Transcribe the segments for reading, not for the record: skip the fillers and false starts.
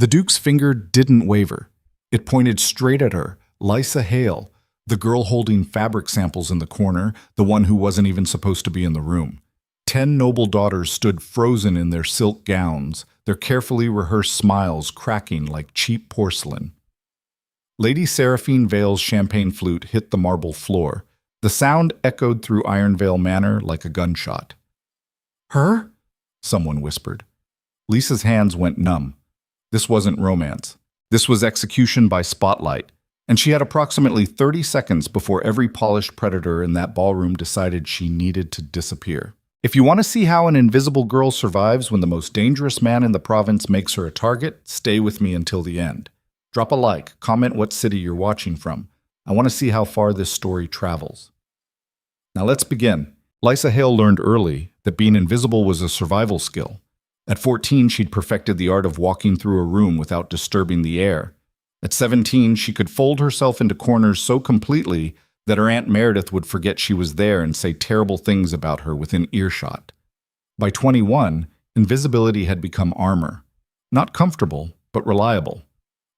The Duke's finger didn't waver. It pointed straight at her, Lysa Hale, the girl holding fabric samples in the corner, the one who wasn't even supposed to be in the room. 10 noble daughters stood frozen in their silk gowns, their carefully rehearsed smiles cracking like cheap porcelain. Lady Seraphine Vale's champagne flute hit the marble floor. The sound echoed through Ironvale Manor like a gunshot. "Her?" someone whispered. Lisa's hands went numb. This wasn't romance. This was execution by spotlight, and she had approximately 30 seconds before every polished predator in that ballroom decided she needed to disappear. If you want to see how an invisible girl survives when the most dangerous man in the province makes her a target, stay with me until the end. Drop a like, comment what city you're watching from. I want to see how far this story travels. Now let's begin. Lysa Hale learned early that being invisible was a survival skill. At 14, she'd perfected the art of walking through a room without disturbing the air. At 17, she could fold herself into corners so completely that her Aunt Meredith would forget she was there and say terrible things about her within earshot. By 21, invisibility had become armor. Not comfortable, but reliable.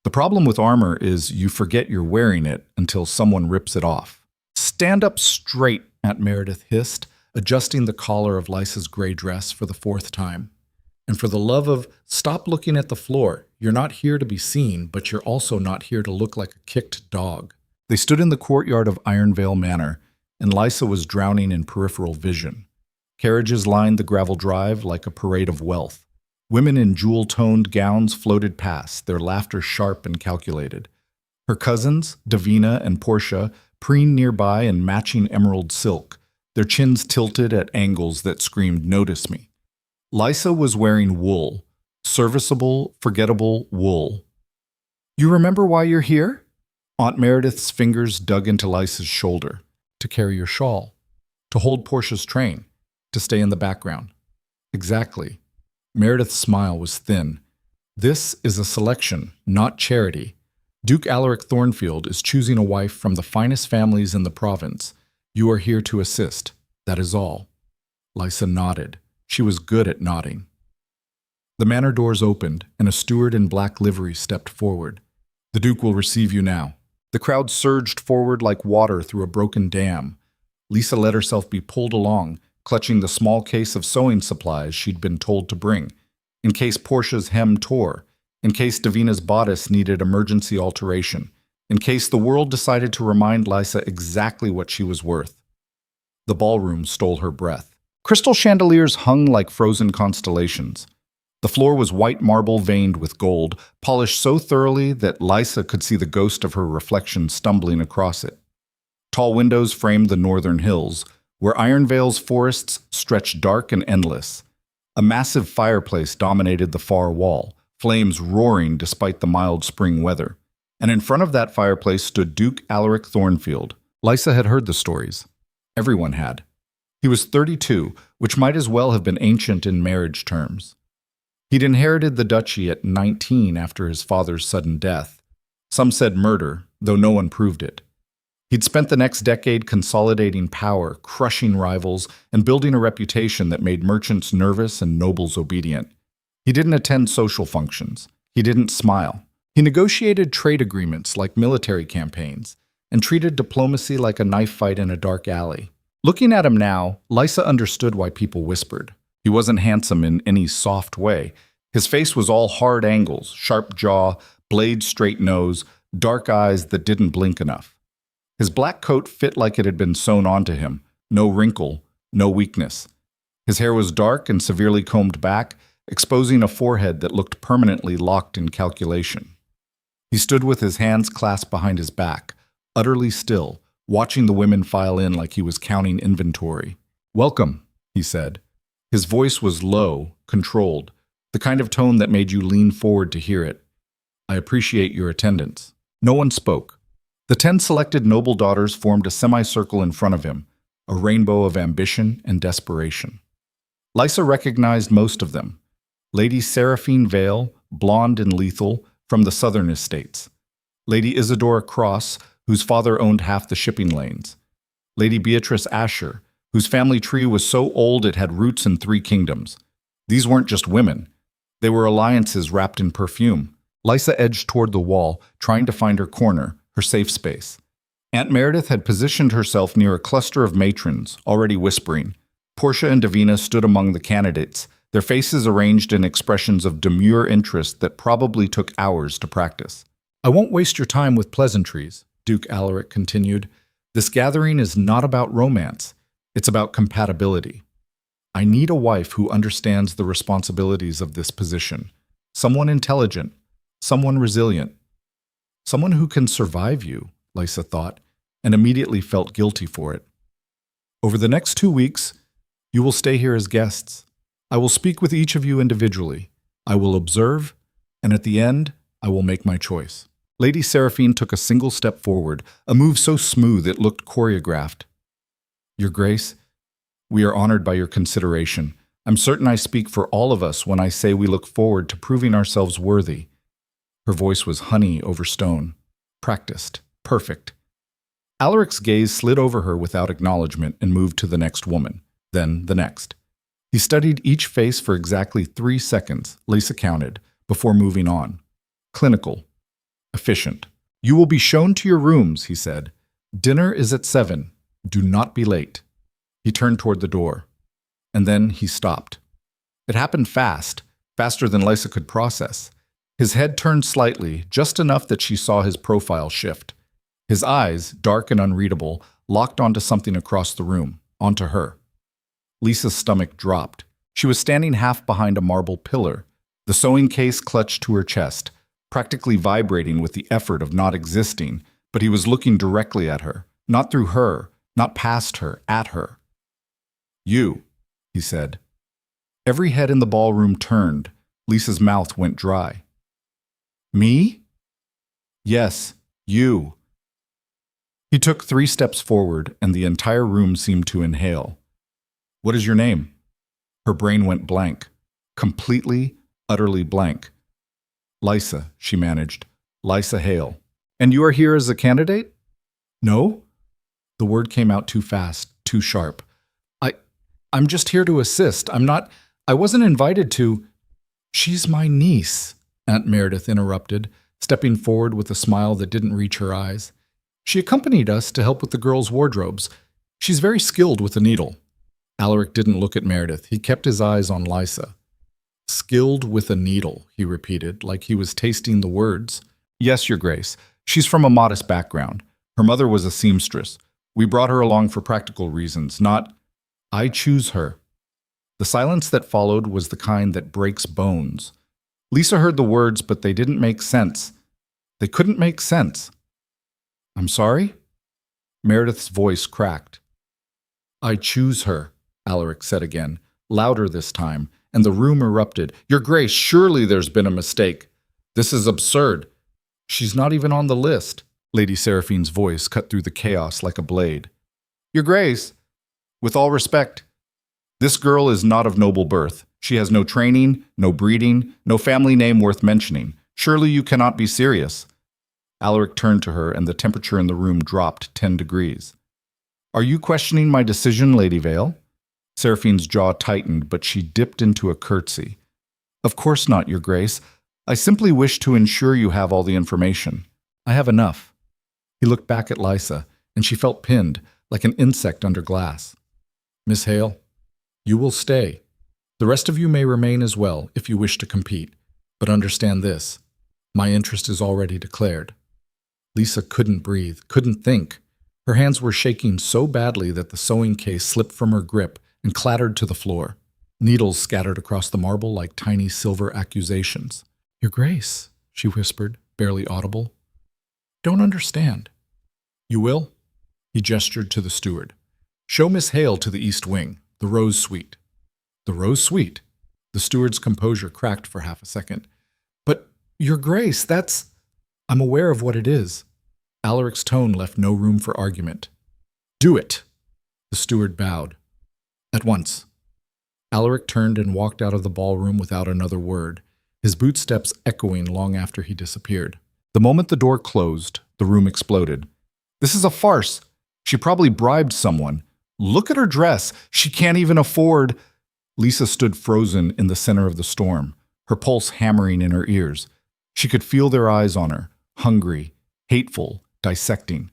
The problem with armor is you forget you're wearing it until someone rips it off. "Stand up straight," Aunt Meredith hissed, adjusting the collar of Lysa's gray dress for the 4th time. "And for the love of, stop looking at the floor. You're not here to be seen, but you're also not here to look like a kicked dog." They stood in the courtyard of Ironvale Manor, and Lysa was drowning in peripheral vision. Carriages lined the gravel drive like a parade of wealth. Women in jewel-toned gowns floated past, their laughter sharp and calculated. Her cousins, Davina and Portia, preened nearby in matching emerald silk, their chins tilted at angles that screamed, "Notice me." Lysa was wearing wool, serviceable, forgettable wool. "You remember why you're here?" Aunt Meredith's fingers dug into Lysa's shoulder. "To carry your shawl. To hold Portia's train. To stay in the background." "Exactly." Meredith's smile was thin. "This is a selection, not charity. Duke Alaric Thornfield is choosing a wife from the finest families in the province. You are here to assist. That is all." Lysa nodded. She was good at nodding. The manor doors opened, and a steward in black livery stepped forward. "The Duke will receive you now." The crowd surged forward like water through a broken dam. Lysa let herself be pulled along, clutching the small case of sewing supplies she'd been told to bring, in case Portia's hem tore, in case Davina's bodice needed emergency alteration, in case the world decided to remind Lysa exactly what she was worth. The ballroom stole her breath. Crystal chandeliers hung like frozen constellations. The floor was white marble veined with gold, polished so thoroughly that Lysa could see the ghost of her reflection stumbling across it. Tall windows framed the northern hills, where Ironvale's forests stretched dark and endless. A massive fireplace dominated the far wall, flames roaring despite the mild spring weather. And in front of that fireplace stood Duke Alaric Thornfield. Lysa had heard the stories. Everyone had. He was 32, which might as well have been ancient in marriage terms. He'd inherited the duchy at 19 after his father's sudden death. Some said murder, though no one proved it. He'd spent the next decade consolidating power, crushing rivals, and building a reputation that made merchants nervous and nobles obedient. He didn't attend social functions. He didn't smile. He negotiated trade agreements like military campaigns, and treated diplomacy like a knife fight in a dark alley. Looking at him now, Lysa understood why people whispered. He wasn't handsome in any soft way. His face was all hard angles, sharp jaw, blade-straight nose, dark eyes that didn't blink enough. His black coat fit like it had been sewn onto him, no wrinkle, no weakness. His hair was dark and severely combed back, exposing a forehead that looked permanently locked in calculation. He stood with his hands clasped behind his back, utterly still, watching the women file in like he was counting inventory. "Welcome," he said. His voice was low, controlled, the kind of tone that made you lean forward to hear it. "I appreciate your attendance." No one spoke. The 10 selected noble daughters formed a semicircle in front of him, a rainbow of ambition and desperation. Lysa recognized most of them. Lady Seraphine Vale, blonde and lethal, from the southern estates. Lady Isadora Cross, whose father owned half the shipping lanes. Lady Beatrice Asher, whose family tree was so old it had roots in 3 kingdoms. These weren't just women. They were alliances wrapped in perfume. Lysa edged toward the wall, trying to find her corner, her safe space. Aunt Meredith had positioned herself near a cluster of matrons, already whispering. Portia and Davina stood among the candidates, their faces arranged in expressions of demure interest that probably took hours to practice. "I won't waste your time with pleasantries," Duke Alaric continued. "This gathering is not about romance. It's about compatibility. I need a wife who understands the responsibilities of this position. Someone intelligent, someone resilient, someone who can survive you," Lysa thought, and immediately felt guilty for it. "Over the next 2 weeks, you will stay here as guests. I will speak with each of you individually. I will observe, and at the end, I will make my choice." Lady Seraphine took a single step forward, a move so smooth it looked choreographed. "Your Grace, we are honored by your consideration. I'm certain I speak for all of us when I say we look forward to proving ourselves worthy." Her voice was honey over stone. Practiced. Perfect. Alaric's gaze slid over her without acknowledgement and moved to the next woman, then the next. He studied each face for exactly 3 seconds, Lysa counted, before moving on. Clinical. Efficient. "You will be shown to your rooms," he said. "Dinner is at 7. Do not be late." He turned toward the door. And then he stopped. It happened fast, faster than Lysa could process. His head turned slightly, just enough that she saw his profile shift. His eyes, dark and unreadable, locked onto something across the room, onto her. Lisa's stomach dropped. She was standing half behind a marble pillar, the sewing case clutched to her chest, practically vibrating with the effort of not existing, but he was looking directly at her, not through her, not past her, at her. "You," he said. Every head in the ballroom turned. Lisa's mouth went dry. "Me?" "Yes, you." He took 3 steps forward, and the entire room seemed to inhale. "What is your name?" Her brain went blank. Completely, utterly blank. "Lysa," she managed. "Lysa Hale." "And you are here as a candidate?" "No." The word came out too fast, too sharp. I'm just here to assist. I wasn't invited to—" "She's my niece," Aunt Meredith interrupted, stepping forward with a smile that didn't reach her eyes. "She accompanied us to help with the girls' wardrobes. She's very skilled with the needle." Alaric didn't look at Meredith. He kept his eyes on Lysa. "Skilled with a needle," he repeated, like he was tasting the words. "Yes, Your Grace. She's from a modest background. Her mother was a seamstress. We brought her along for practical reasons, not— I choose her." The silence that followed was the kind that breaks bones. Lysa heard the words, but they didn't make sense. They couldn't make sense. "I'm sorry?" Meredith's voice cracked. "I choose her," Alaric said again, louder this time, and the room erupted. "Your Grace, surely there's been a mistake. This is absurd. She's not even on the list." Lady Seraphine's voice cut through the chaos like a blade. "Your Grace, with all respect, this girl is not of noble birth. She has no training, no breeding, no family name worth mentioning. Surely you cannot be serious." Alaric turned to her, and the temperature in the room dropped 10 degrees. "Are you questioning my decision, Lady Vale?" Seraphine's jaw tightened, but she dipped into a curtsy. "Of course not, Your Grace. I simply wish to ensure you have all the information. I have enough." He looked back at Lysa, and she felt pinned, like an insect under glass. "Miss Hale, you will stay. The rest of you may remain as well, if you wish to compete. But understand this. My interest is already declared." Lysa couldn't breathe, couldn't think. Her hands were shaking so badly that the sewing case slipped from her grip and clattered to the floor. Needles scattered across the marble like tiny silver accusations. "Your Grace," she whispered, barely audible. "Don't understand." "You will?" He gestured to the steward. "Show Miss Hale to the East Wing, the Rose Suite." "The Rose Suite?" The steward's composure cracked for half a second. "But, Your Grace, that's—" "I'm aware of what it is." Alaric's tone left no room for argument. "Do it!" The steward bowed. "At once." Alaric turned and walked out of the ballroom without another word, his bootsteps echoing long after he disappeared. The moment the door closed, the room exploded. "This is a farce. She probably bribed someone. Look at her dress. She can't even afford—" Lysa stood frozen in the center of the storm, her pulse hammering in her ears. She could feel their eyes on her, hungry, hateful, dissecting.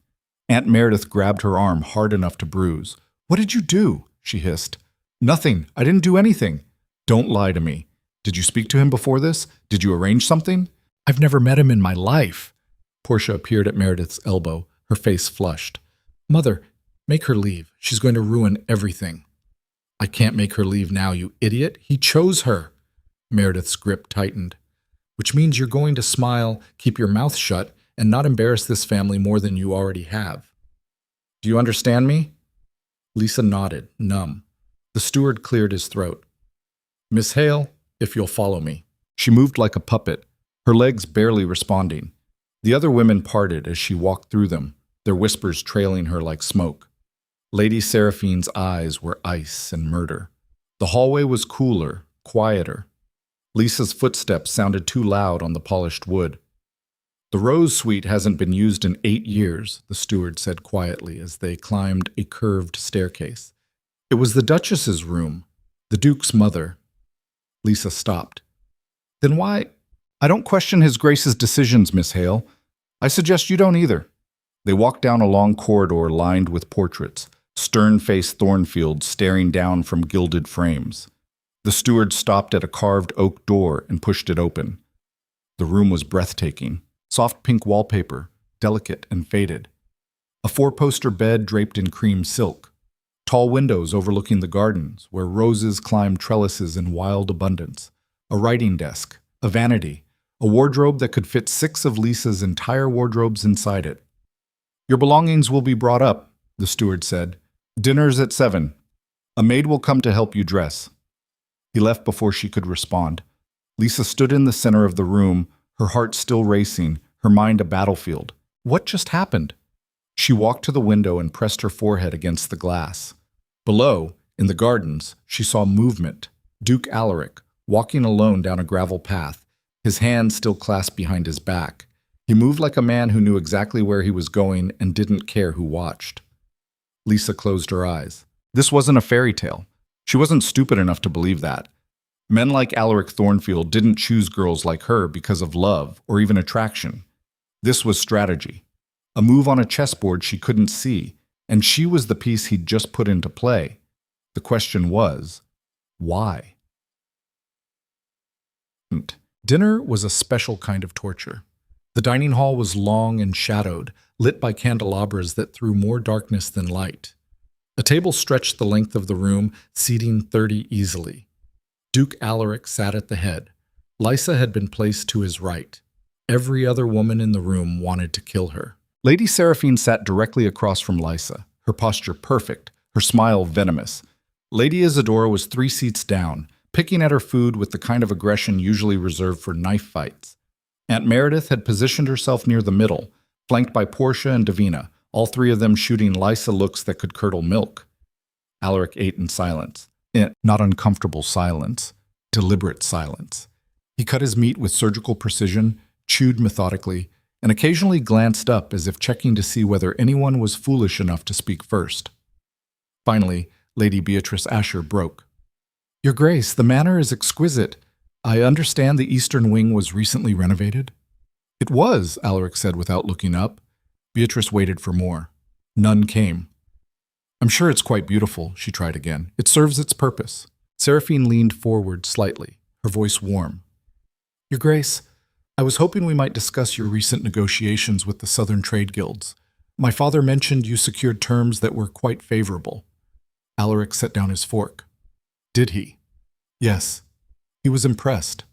Aunt Meredith grabbed her arm hard enough to bruise. "What did you do?" she hissed. "Nothing. I didn't do anything." "Don't lie to me. Did you speak to him before this? Did you arrange something?" "I've never met him in my life." Portia appeared at Meredith's elbow, her face flushed. "Mother, make her leave. She's going to ruin everything." "I can't make her leave now, you idiot. He chose her." Meredith's grip tightened. "Which means you're going to smile, keep your mouth shut, and not embarrass this family more than you already have. Do you understand me?" Lysa nodded, numb. The steward cleared his throat. "Miss Hale, if you'll follow me." She moved like a puppet, her legs barely responding. The other women parted as she walked through them, their whispers trailing her like smoke. Lady Seraphine's eyes were ice and murder. The hallway was cooler, quieter. Lisa's footsteps sounded too loud on the polished wood. "The Rose Suite hasn't been used in 8 years, the steward said quietly as they climbed a curved staircase. "It was the Duchess's room, the Duke's mother." Lysa stopped. "Then why—" "I don't question His Grace's decisions, Miss Hale. I suggest you don't either." They walked down a long corridor lined with portraits, stern-faced Thornfield staring down from gilded frames. The steward stopped at a carved oak door and pushed it open. The room was breathtaking. Soft pink wallpaper, delicate and faded. A 4-poster bed draped in cream silk. Tall windows overlooking the gardens, where roses climbed trellises in wild abundance. A writing desk, a vanity, a wardrobe that could fit 6 of Lisa's entire wardrobes inside it. "Your belongings will be brought up," the steward said. "Dinner's at 7. A maid will come to help you dress." He left before she could respond. Lysa stood in the center of the room, her heart still racing, her mind a battlefield. What just happened? She walked to the window and pressed her forehead against the glass. Below, in the gardens, she saw movement. Duke Alaric, walking alone down a gravel path, his hands still clasped behind his back. He moved like a man who knew exactly where he was going and didn't care who watched. Lysa closed her eyes. This wasn't a fairy tale. She wasn't stupid enough to believe that. Men like Alaric Thornfield didn't choose girls like her because of love or even attraction. This was strategy. A move on a chessboard she couldn't see, and she was the piece he'd just put into play. The question was, why? Dinner was a special kind of torture. The dining hall was long and shadowed, lit by candelabras that threw more darkness than light. A table stretched the length of the room, seating 30 easily. Duke Alaric sat at the head. Lysa had been placed to his right. Every other woman in the room wanted to kill her. Lady Seraphine sat directly across from Lysa, her posture perfect, her smile venomous. Lady Isadora was 3 seats down, picking at her food with the kind of aggression usually reserved for knife fights. Aunt Meredith had positioned herself near the middle, flanked by Portia and Davina, all 3 of them shooting Lysa looks that could curdle milk. Alaric ate in silence. Not uncomfortable silence, deliberate silence. He cut his meat with surgical precision, chewed methodically, and occasionally glanced up as if checking to see whether anyone was foolish enough to speak first. Finally, Lady Beatrice Asher broke. "Your Grace, the manor is exquisite. I understand the eastern wing was recently renovated." "It was," Alaric said without looking up. Beatrice waited for more. None came. "I'm sure it's quite beautiful," she tried again. "It serves its purpose." Seraphine leaned forward slightly, her voice warm. "Your Grace, I was hoping we might discuss your recent negotiations with the Southern trade guilds. My father mentioned you secured terms that were quite favorable." Alaric set down his fork. "Did he?" "Yes. He was impressed."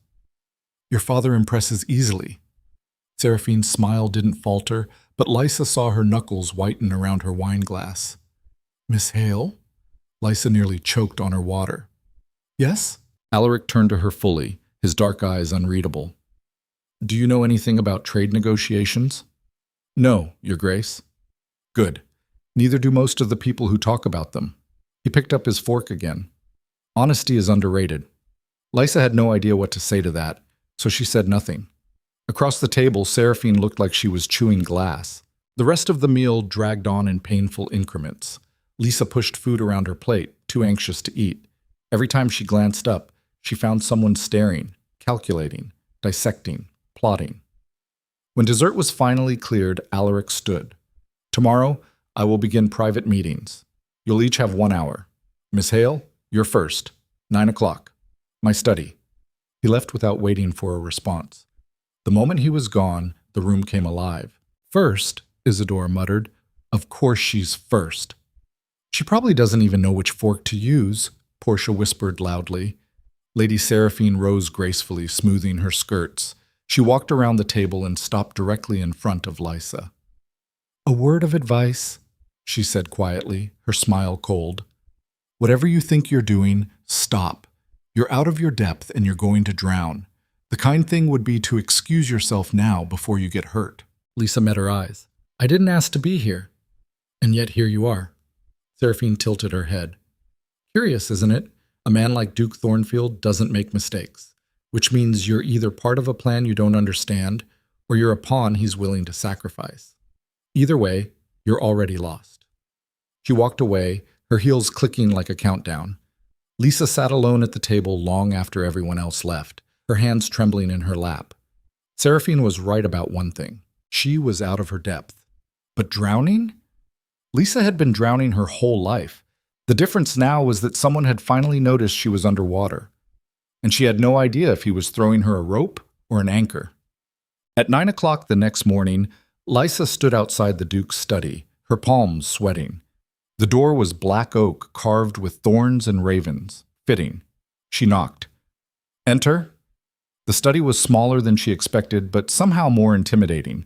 "Your father impresses easily." Seraphine's smile didn't falter, but Lysa saw her knuckles whiten around her wineglass. "Miss Hale?" Lysa nearly choked on her water. "Yes?" Alaric turned to her fully, his dark eyes unreadable. "Do you know anything about trade negotiations?" "No, Your Grace." "Good. Neither do most of the people who talk about them." He picked up his fork again. "Honesty is underrated." Lysa had no idea what to say to that, so she said nothing. Across the table, Seraphine looked like she was chewing glass. The rest of the meal dragged on in painful increments. Lysa pushed food around her plate, too anxious to eat. Every time she glanced up, she found someone staring, calculating, dissecting. plotting. When dessert was finally cleared, Alaric stood. Tomorrow, I will begin private meetings. You'll each have 1 hour. Miss Hale, you're first. 9 o'clock. My study. He left without waiting for a response. The moment he was gone, the room came alive. First, Isadora muttered. Of course she's first. She probably doesn't even know which fork to use, Portia whispered loudly. Lady Seraphine rose gracefully, smoothing her skirts. She walked around the table and stopped directly in front of Lysa. A word of advice, she said quietly, her smile cold. Whatever you think you're doing, stop. You're out of your depth and you're going to drown. The kind thing would be to excuse yourself now before you get hurt. Lysa met her eyes. I didn't ask to be here. And yet here you are. Seraphine tilted her head. Curious, isn't it? A man like Duke Thornfield doesn't make mistakes, which means you're either part of a plan you don't understand, or you're a pawn he's willing to sacrifice. Either way, you're already lost. She walked away, her heels clicking like a countdown. Lysa sat alone at the table long after everyone else left, her hands trembling in her lap. Seraphine was right about one thing. She was out of her depth. But drowning? Lysa had been drowning her whole life. The difference now was that someone had finally noticed she was underwater, and she had no idea if he was throwing her a rope or an anchor. At 9 o'clock the next morning, Lysa stood outside the Duke's study, her palms sweating. The door was black oak carved with thorns and ravens. Fitting. She knocked. Enter. The study was smaller than she expected, but somehow more intimidating.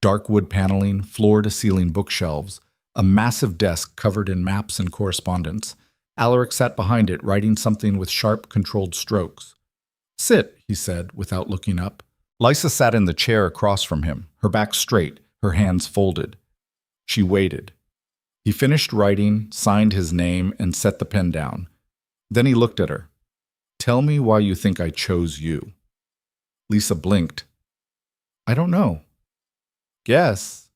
Dark wood paneling, floor-to-ceiling bookshelves, a massive desk covered in maps and correspondence. Alaric sat behind it, writing something with sharp, controlled strokes. Sit, he said, without looking up. Lysa sat in the chair across from him, her back straight, her hands folded. She waited. He finished writing, signed his name, and set the pen down. Then he looked at her. Tell me why you think I chose you. Lysa blinked. I don't know. Guess.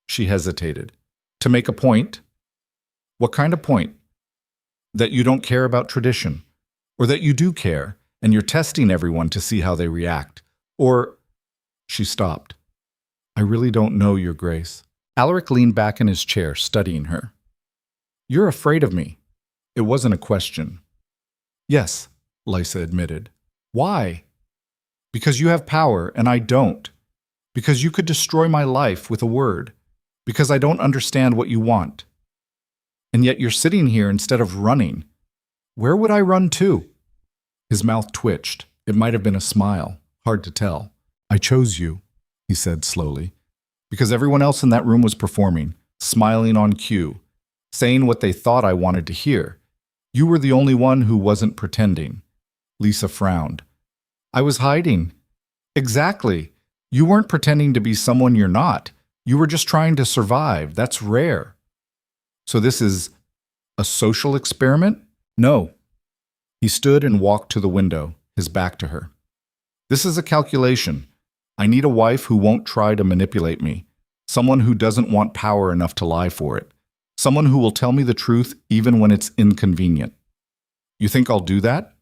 She hesitated. To make a point? What kind of point? That you don't care about tradition, or that you do care, and you're testing everyone to see how they react, or... She stopped. I really don't know, Your Grace. Alaric leaned back in his chair, studying her. You're afraid of me. It wasn't a question. Yes, Lysa admitted. Why? Because you have power, and I don't. Because you could destroy my life with a word. Because I don't understand what you want. And yet you're sitting here instead of running. Where would I run to? His mouth twitched. It might have been a smile. Hard to tell. I chose you, he said slowly, because everyone else in that room was performing, smiling on cue, saying what they thought I wanted to hear. You were the only one who wasn't pretending. Lysa frowned. I was hiding. Exactly. You weren't pretending to be someone you're not. You were just trying to survive. That's rare. So this is a social experiment? No. He stood and walked to the window, his back to her. This is a calculation. I need a wife who won't try to manipulate me. Someone who doesn't want power enough to lie for it. Someone who will tell me the truth even when it's inconvenient. You think I'll do that?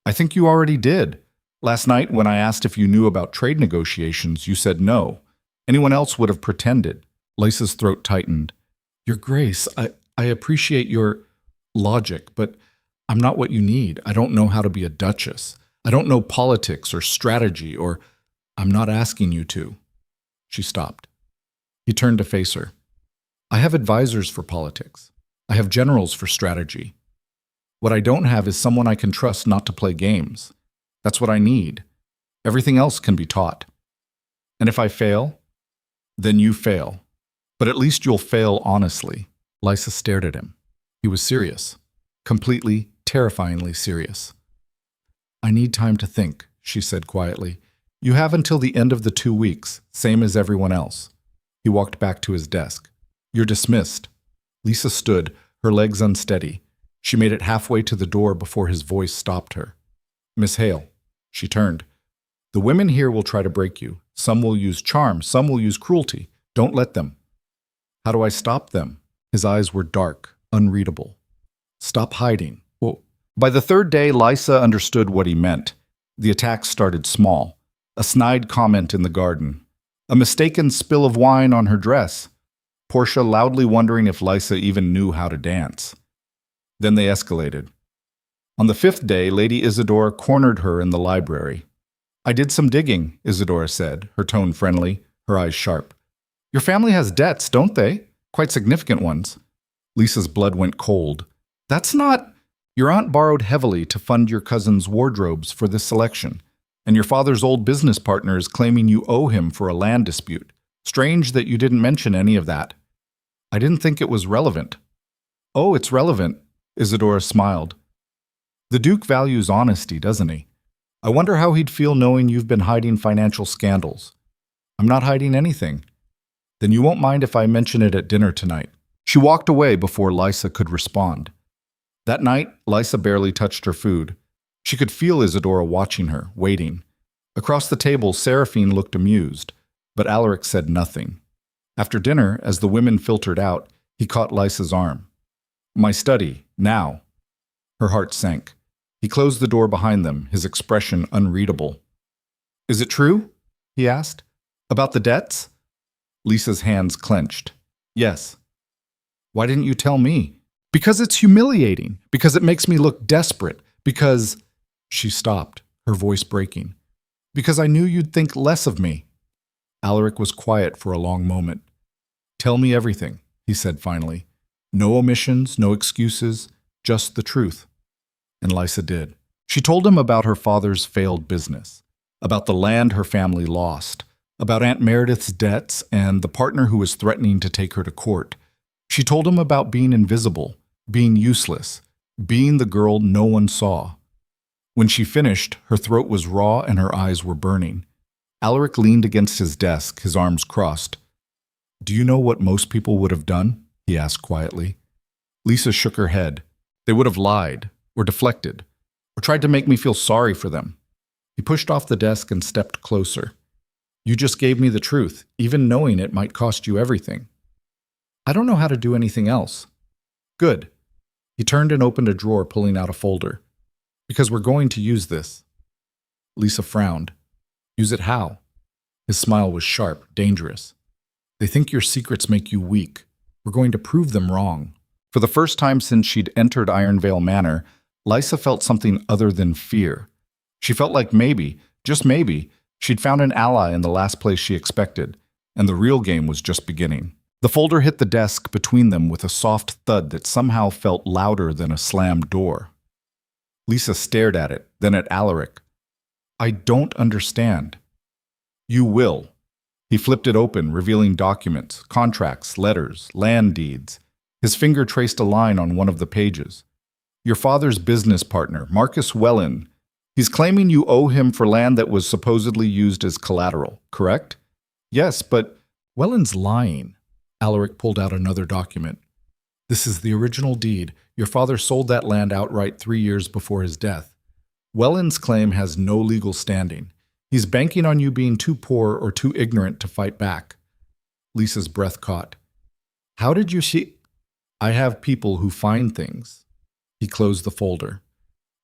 I think you already did. Last night, when I asked if you knew about trade negotiations, you said no. Anyone else would have pretended. Lysa's throat tightened. Your Grace, I appreciate your logic, but I'm not what you need. I don't know how to be a duchess. I don't know politics or strategy, or I'm not asking you to. She stopped. He turned to face her. I have advisors for politics. I have generals for strategy. What I don't have is someone I can trust not to play games. That's what I need. Everything else can be taught. And if I fail, then you fail. But at least you'll fail honestly. Lysa stared at him. He was serious. Completely, terrifyingly serious. I need time to think, she said quietly. You have until the end of the 2 weeks, same as everyone else. He walked back to his desk. You're dismissed. Lysa stood, her legs unsteady. She made it halfway to the door before his voice stopped her. Miss Hale. She turned. The women here will try to break you. Some will use charm, some will use cruelty. Don't let them. How do I stop them? His eyes were dark, unreadable. Stop hiding. Well, by the third day, Lysa understood what he meant. The attacks started small. A snide comment in the garden. A mistaken spill of wine on her dress. Portia loudly wondering if Lysa even knew how to dance. Then they escalated. On the fifth day, Lady Isadora cornered her in the library. "I did some digging," Isadora said, her tone friendly, her eyes sharp. "Your family has debts, don't they? Quite significant ones." Lisa's blood went cold. "That's not—" "Your aunt borrowed heavily to fund your cousin's wardrobes for this selection, and your father's old business partner is claiming you owe him for a land dispute. Strange that you didn't mention any of that." "I didn't think it was relevant." "Oh, it's relevant," Isadora smiled. "The Duke values honesty, doesn't he? I wonder how he'd feel knowing you've been hiding financial scandals." "I'm not hiding anything." "Then you won't mind if I mention it at dinner tonight." She walked away before Lysa could respond. That night, Lysa barely touched her food. She could feel Isadora watching her, waiting. Across the table, Seraphine looked amused, but Alaric said nothing. After dinner, as the women filtered out, he caught Lysa's arm. "My study, now." Her heart sank. He closed the door behind them, his expression unreadable. "Is it true?" he asked. "About the debts?" Lisa's hands clenched. "Yes." "Why didn't you tell me?" "Because it's humiliating. Because it makes me look desperate. Because—" She stopped, her voice breaking. "Because I knew you'd think less of me." Alaric was quiet for a long moment. "Tell me everything," he said finally. "No omissions, no excuses, just the truth." And Lysa did. She told him about her father's failed business, about the land her family lost, about Aunt Meredith's debts and the partner who was threatening to take her to court. She told him about being invisible, being useless, being the girl no one saw. When she finished, her throat was raw and her eyes were burning. Alaric leaned against his desk, his arms crossed. "Do you know what most people would have done?" he asked quietly. Lysa shook her head. "They would have lied, or deflected, or tried to make me feel sorry for them." He pushed off the desk and stepped closer. "You just gave me the truth, even knowing it might cost you everything." "I don't know how to do anything else." "Good." He turned and opened a drawer, pulling out a folder. "Because we're going to use this." Lysa frowned. "Use it how?" His smile was sharp, dangerous. "They think your secrets make you weak. We're going to prove them wrong." For the first time since she'd entered Ironvale Manor, Lysa felt something other than fear. She felt like maybe, just maybe, she'd found an ally in the last place she expected, and the real game was just beginning. The folder hit the desk between them with a soft thud that somehow felt louder than a slammed door. Lysa stared at it, then at Alaric. "I don't understand." "You will." He flipped it open, revealing documents, contracts, letters, land deeds. His finger traced a line on one of the pages. "Your father's business partner, Marcus Wellin. He's claiming you owe him for land that was supposedly used as collateral, correct?" "Yes, but—" "Wellin's lying." Alaric pulled out another document. "This is the original deed. Your father sold that land outright 3 years before his death. Wellin's claim has no legal standing. He's banking on you being too poor or too ignorant to fight back." Lisa's breath caught. "How did you see—" "I have people who find things." He closed the folder.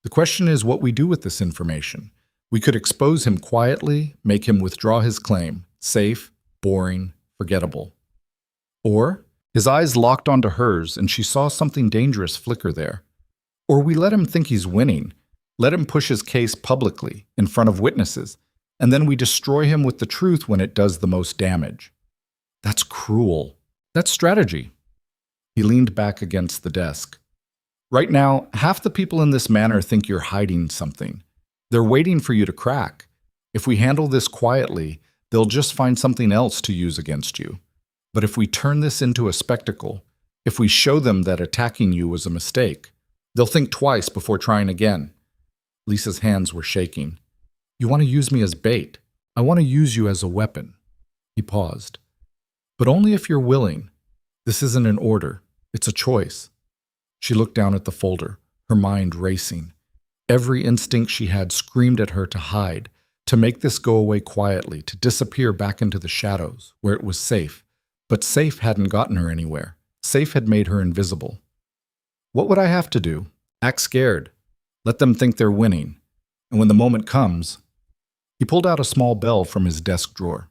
"The question is what we do with this information. We could expose him quietly, make him withdraw his claim. Safe, boring, forgettable. Or—" his eyes locked onto hers and she saw something dangerous flicker there. "Or we let him think he's winning. Let him push his case publicly, in front of witnesses, and then we destroy him with the truth when it does the most damage." "That's cruel." "That's strategy." He leaned back against the desk. "Right now, half the people in this manor think you're hiding something. They're waiting for you to crack. If we handle this quietly, they'll just find something else to use against you. But if we turn this into a spectacle, if we show them that attacking you was a mistake, they'll think twice before trying again." Lisa's hands were shaking. "You want to use me as bait. I want to use you as a weapon." He paused. "But only if you're willing. This isn't an order. It's a choice." She looked down at the folder, her mind racing. Every instinct she had screamed at her to hide, to make this go away quietly, to disappear back into the shadows, where it was safe. But safe hadn't gotten her anywhere. Safe had made her invisible. "What would I have to do? Act scared. Let them think they're winning. And when the moment comes—" He pulled out a small bell from his desk drawer.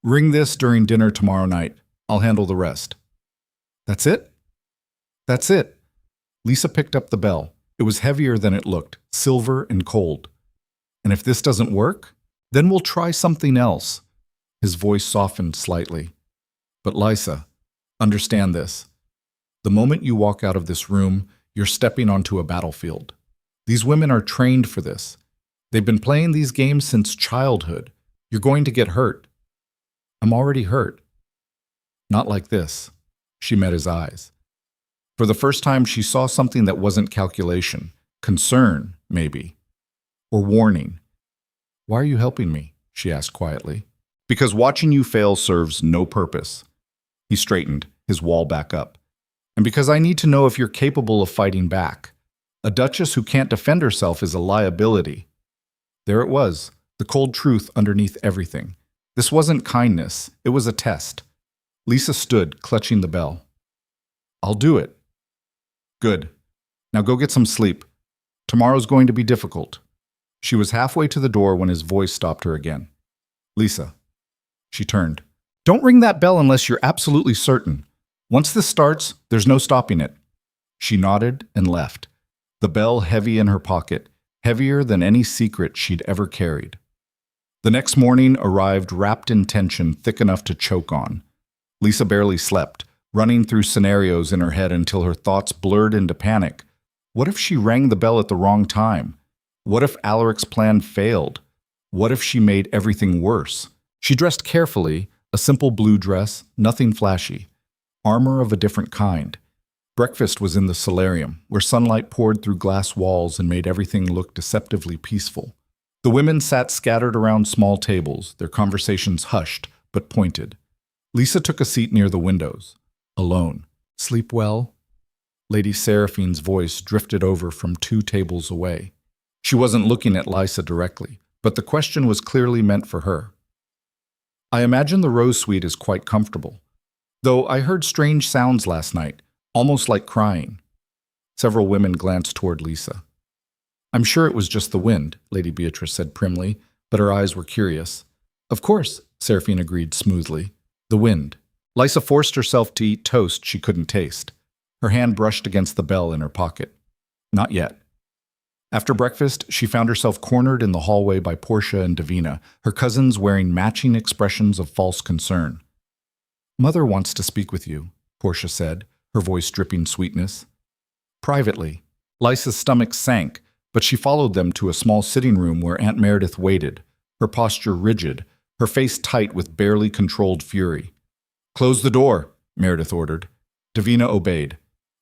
Ring this during dinner tomorrow night. I'll handle the rest. That's it? That's it. Lysa picked up the bell. It was heavier than it looked, silver and cold. And if this doesn't work, then we'll try something else. His voice softened slightly. But Lysa, understand this. The moment you walk out of this room, you're stepping onto a battlefield. These women are trained for this. They've been playing these games since childhood. You're going to get hurt. I'm already hurt. Not like this. She met his eyes. For the first time, she saw something that wasn't calculation. Concern, maybe. Or warning. Why are you helping me? She asked quietly. Because watching you fail serves no purpose. He straightened, his wall back up. And because I need to know if you're capable of fighting back. A duchess who can't defend herself is a liability. There it was, the cold truth underneath everything. This wasn't kindness, it was a test. Lysa stood, clutching the bell. I'll do it. Good. Now go get some sleep. Tomorrow's going to be difficult. She was halfway to the door when his voice stopped her again. Lysa. She turned. Don't ring that bell unless you're absolutely certain. Once this starts, there's no stopping it. She nodded and left, the bell heavy in her pocket, heavier than any secret she'd ever carried. The next morning arrived wrapped in tension thick enough to choke on. Lysa barely slept, running through scenarios in her head until her thoughts blurred into panic. What if she rang the bell at the wrong time? What if Alaric's plan failed? What if she made everything worse? She dressed carefully, a simple blue dress, nothing flashy. Armor of a different kind. Breakfast was in the solarium, where sunlight poured through glass walls and made everything look deceptively peaceful. The women sat scattered around small tables, their conversations hushed, but pointed. Lysa took a seat near the windows, alone. Sleep well? Lady Seraphine's voice drifted over from 2 tables away. She wasn't looking at Lysa directly, but the question was clearly meant for her. I imagine the Rose Suite is quite comfortable, though I heard strange sounds last night, almost like crying. Several women glanced toward Lysa. I'm sure it was just the wind, Lady Beatrice said primly, but her eyes were curious. Of course, Seraphine agreed smoothly. The wind. Lysa forced herself to eat toast she couldn't taste. Her hand brushed against the bell in her pocket. Not yet. After breakfast, she found herself cornered in the hallway by Portia and Davina, her cousins wearing matching expressions of false concern. Mother wants to speak with you, Portia said, her voice dripping sweetness. Privately. Lysa's stomach sank, but she followed them to a small sitting room where Aunt Meredith waited, her posture rigid, her face tight with barely controlled fury. Close the door, Meredith ordered. Davina obeyed.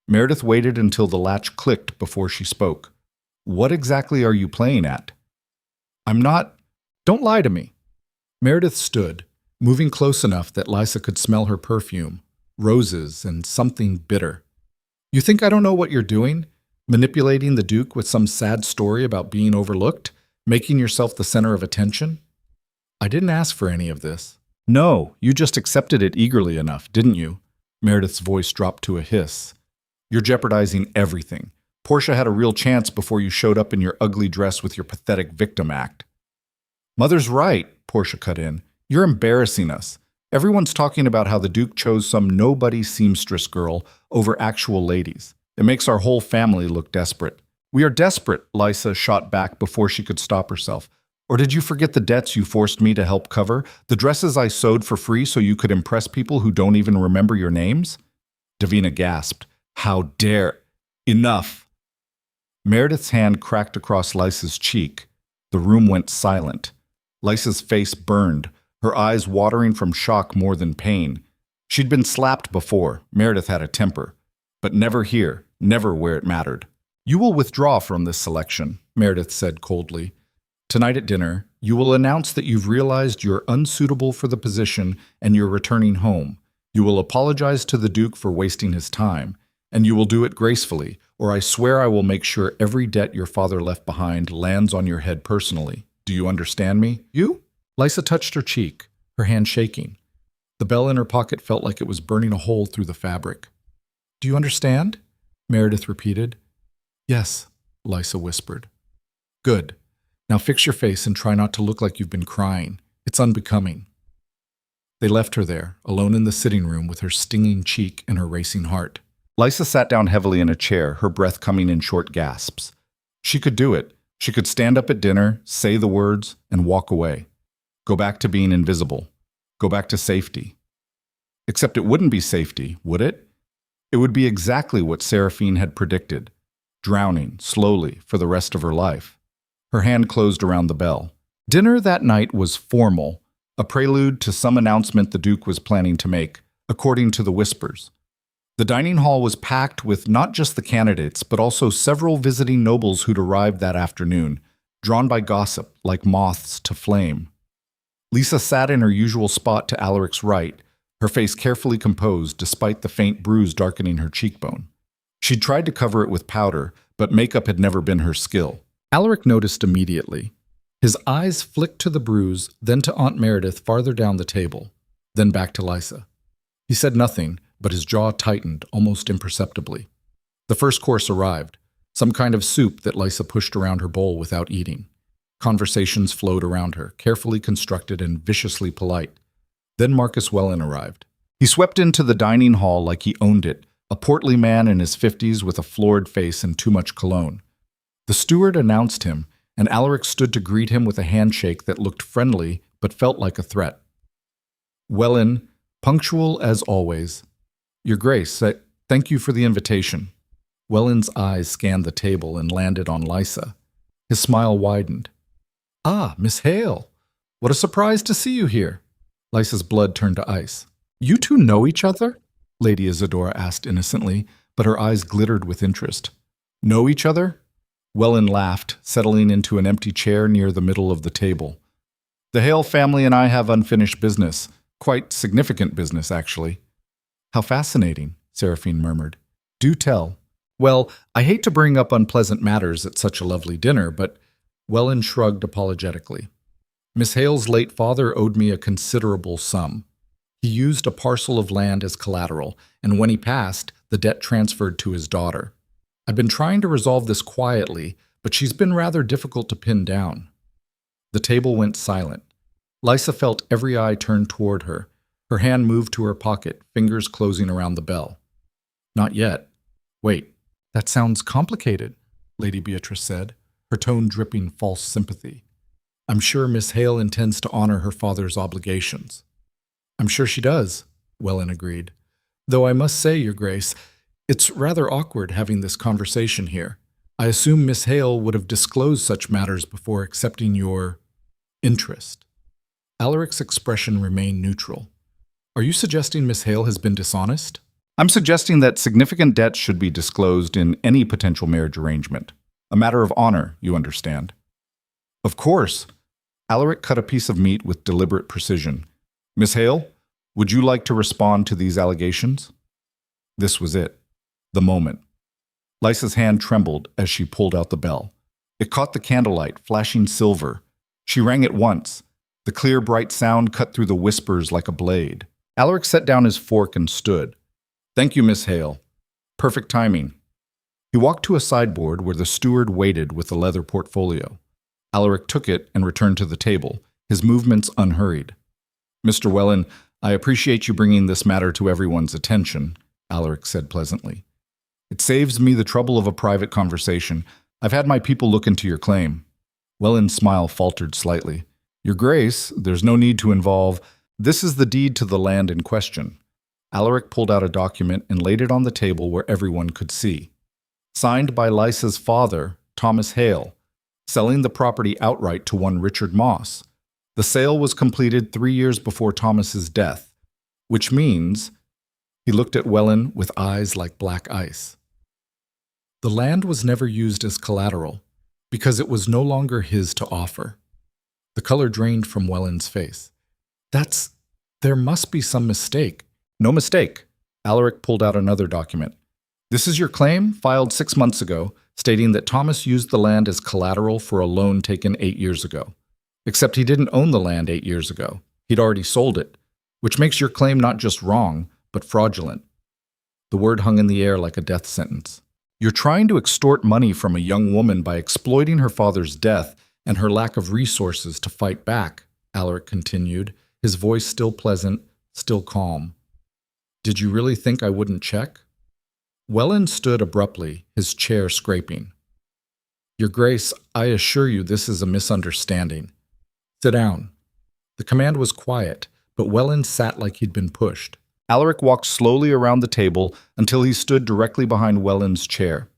Meredith waited until the latch clicked before she spoke. What exactly are you playing at? I'm not. Don't lie to me. Meredith stood, moving close enough that Lysa could smell her perfume, roses and something bitter. You think I don't know what you're doing? Manipulating the Duke with some sad story about being overlooked? Making yourself the center of attention? I didn't ask for any of this. No, you just accepted it eagerly enough, didn't you? Meredith's voice dropped to a hiss. You're jeopardizing everything. Portia had a real chance before you showed up in your ugly dress with your pathetic victim act. Mother's right, Portia cut in. You're embarrassing us. Everyone's talking about how the Duke chose some nobody seamstress girl over actual ladies. It makes our whole family look desperate. We are desperate, Lysa shot back before she could stop herself. Or did you forget the debts you forced me to help cover? The dresses I sewed for free so you could impress people who don't even remember your names? Davina gasped. How dare... Enough. Meredith's hand cracked across Lysa's cheek. The room went silent. Lysa's face burned, her eyes watering from shock more than pain. She'd been slapped before. Meredith had a temper. But never here, never where it mattered. You will withdraw from this selection, Meredith said coldly. Tonight at dinner, you will announce that you've realized you're unsuitable for the position and you're returning home. You will apologize to the Duke for wasting his time, and you will do it gracefully, or I swear I will make sure every debt your father left behind lands on your head personally. Do you understand me? You? Lysa touched her cheek, her hand shaking. The bell in her pocket felt like it was burning a hole through the fabric. Do you understand? Meredith repeated. Yes, Lysa whispered. Good. Now fix your face and try not to look like you've been crying. It's unbecoming." They left her there, alone in the sitting room with her stinging cheek and her racing heart. Lysa sat down heavily in a chair, her breath coming in short gasps. She could do it. She could stand up at dinner, say the words, and walk away. Go back to being invisible. Go back to safety. Except it wouldn't be safety, would it? It would be exactly what Seraphine had predicted. Drowning, slowly, for the rest of her life. Her hand closed around the bell. Dinner that night was formal, a prelude to some announcement the Duke was planning to make, according to the whispers. The dining hall was packed with not just the candidates, but also several visiting nobles who'd arrived that afternoon, drawn by gossip like moths to flame. Lysa sat in her usual spot to Alaric's right, her face carefully composed despite the faint bruise darkening her cheekbone. She'd tried to cover it with powder, but makeup had never been her skill. Alaric noticed immediately. His eyes flicked to the bruise, then to Aunt Meredith farther down the table, then back to Lysa. He said nothing, but his jaw tightened almost imperceptibly. The first course arrived, some kind of soup that Lysa pushed around her bowl without eating. Conversations flowed around her, carefully constructed and viciously polite. Then Marcus Welland arrived. He swept into the dining hall like he owned it, a portly man in his 50s with a florid face and too much cologne. The steward announced him, and Alaric stood to greet him with a handshake that looked friendly but felt like a threat. Welland, punctual as always. "Your Grace, thank you for the invitation." Welland's eyes scanned the table and landed on Lysa. His smile widened. "Ah, Miss Hale. What a surprise to see you here." Lysa's blood turned to ice. "You two know each other?" Lady Isadora asked innocently, but her eyes glittered with interest. "Know each other?" Welland laughed, settling into an empty chair near the middle of the table. "The Hale family and I have unfinished business. Quite significant business, actually." "How fascinating," Seraphine murmured. "Do tell." "Well, I hate to bring up unpleasant matters at such a lovely dinner, but—" Welland shrugged apologetically. "Miss Hale's late father owed me a considerable sum. He used a parcel of land as collateral, and when he passed, the debt transferred to his daughter. I've been trying to resolve this quietly, but she's been rather difficult to pin down." The table went silent. Lysa felt every eye turned toward her. Her hand moved to her pocket, fingers closing around the bell. "Not yet. Wait, that sounds complicated," Lady Beatrice said, her tone dripping false sympathy. "I'm sure Miss Hale intends to honor her father's obligations." "I'm sure she does," Welland agreed. "Though I must say, Your Grace, it's rather awkward having this conversation here. I assume Miss Hale would have disclosed such matters before accepting your interest." Alaric's expression remained neutral. "Are you suggesting Miss Hale has been dishonest?" "I'm suggesting that significant debts should be disclosed in any potential marriage arrangement. A matter of honor, you understand." "Of course." Alaric cut a piece of meat with deliberate precision. "Miss Hale, would you like to respond to these allegations?" This was it. The moment. Lysa's hand trembled as she pulled out the bell. It caught the candlelight, flashing silver. She rang it once. The clear, bright sound cut through the whispers like a blade. Alaric set down his fork and stood. "Thank you, Miss Hale. Perfect timing." He walked to a sideboard where the steward waited with a leather portfolio. Alaric took it and returned to the table, his movements unhurried. "Mr. Welland, I appreciate you bringing this matter to everyone's attention," Alaric said pleasantly. "It saves me the trouble of a private conversation. I've had my people look into your claim." Welland's smile faltered slightly. "Your Grace, there's no need to involve. This is the deed to the land in question." Alaric pulled out a document and laid it on the table where everyone could see. Signed by Lysa's father, Thomas Hale, selling the property outright to one Richard Moss. The sale was completed 3 years before Thomas's death, which means— He looked at Welland with eyes like black ice. The land was never used as collateral, because it was no longer his to offer. The color drained from Welland's face. There must be some mistake." "No mistake." Alaric pulled out another document. "This is your claim, filed 6 months ago, stating that Thomas used the land as collateral for a loan taken 8 years ago. Except he didn't own the land 8 years ago. He'd already sold it, which makes your claim not just wrong, but fraudulent." The word hung in the air like a death sentence. "You're trying to extort money from a young woman by exploiting her father's death and her lack of resources to fight back, Alaric continued, his voice still pleasant, still calm. Did you really think I wouldn't check? Welland stood abruptly, his chair scraping. Your Grace, I assure you this is a misunderstanding. Sit down. The command was quiet, but Welland sat like he'd been pushed. Alaric walked slowly around the table until he stood directly behind Welland's chair.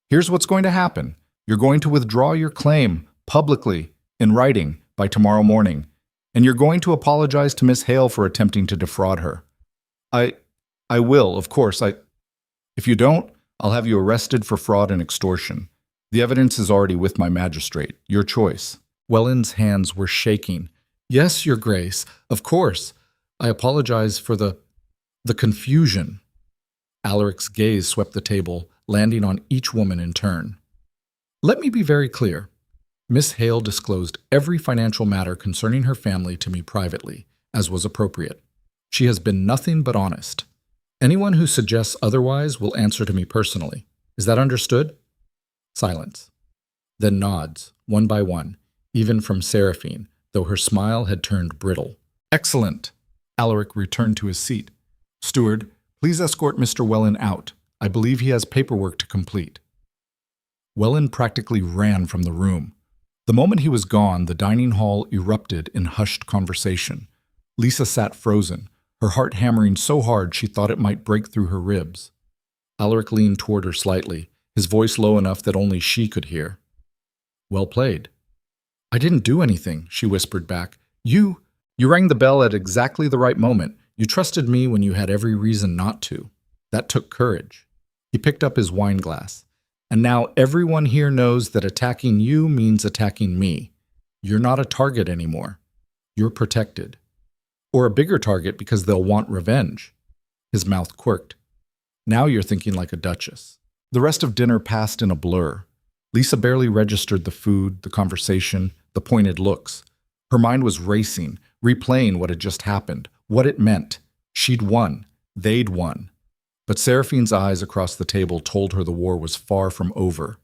Here's what's going to happen. You're going to withdraw your claim, publicly, in writing, by tomorrow morning, and you're going to apologize to Miss Hale for attempting to defraud her. I will, of course. If you don't, I'll have you arrested for fraud and extortion. The evidence is already with my magistrate. Your choice. Welland's hands were shaking. Yes, Your Grace, of course. I apologize for the confusion. Alaric's gaze swept the table, landing on each woman in turn. Let me be very clear. Miss Hale disclosed every financial matter concerning her family to me privately, as was appropriate. She has been nothing but honest. Anyone who suggests otherwise will answer to me personally. Is that understood? Silence. Then nods, one by one, even from Seraphine, though her smile had turned brittle. Excellent. Alaric returned to his seat. Steward, please escort Mr. Welland out. I believe he has paperwork to complete. Welland practically ran from the room. The moment he was gone, the dining hall erupted in hushed conversation. Lysa sat frozen, her heart hammering so hard she thought it might break through her ribs. Alaric leaned toward her slightly, his voice low enough that only she could hear. Well played. I didn't do anything, she whispered back. You rang the bell at exactly the right moment. You trusted me when you had every reason not to. That took courage. He picked up his wine glass. And now everyone here knows that attacking you means attacking me. You're not a target anymore. You're protected. Or a bigger target because they'll want revenge. His mouth quirked. Now you're thinking like a duchess. The rest of dinner passed in a blur. Lysa barely registered the food, the conversation, the pointed looks. Her mind was racing, replaying what had just happened, what it meant. She'd won. They'd won. But Seraphine's eyes across the table told her the war was far from over.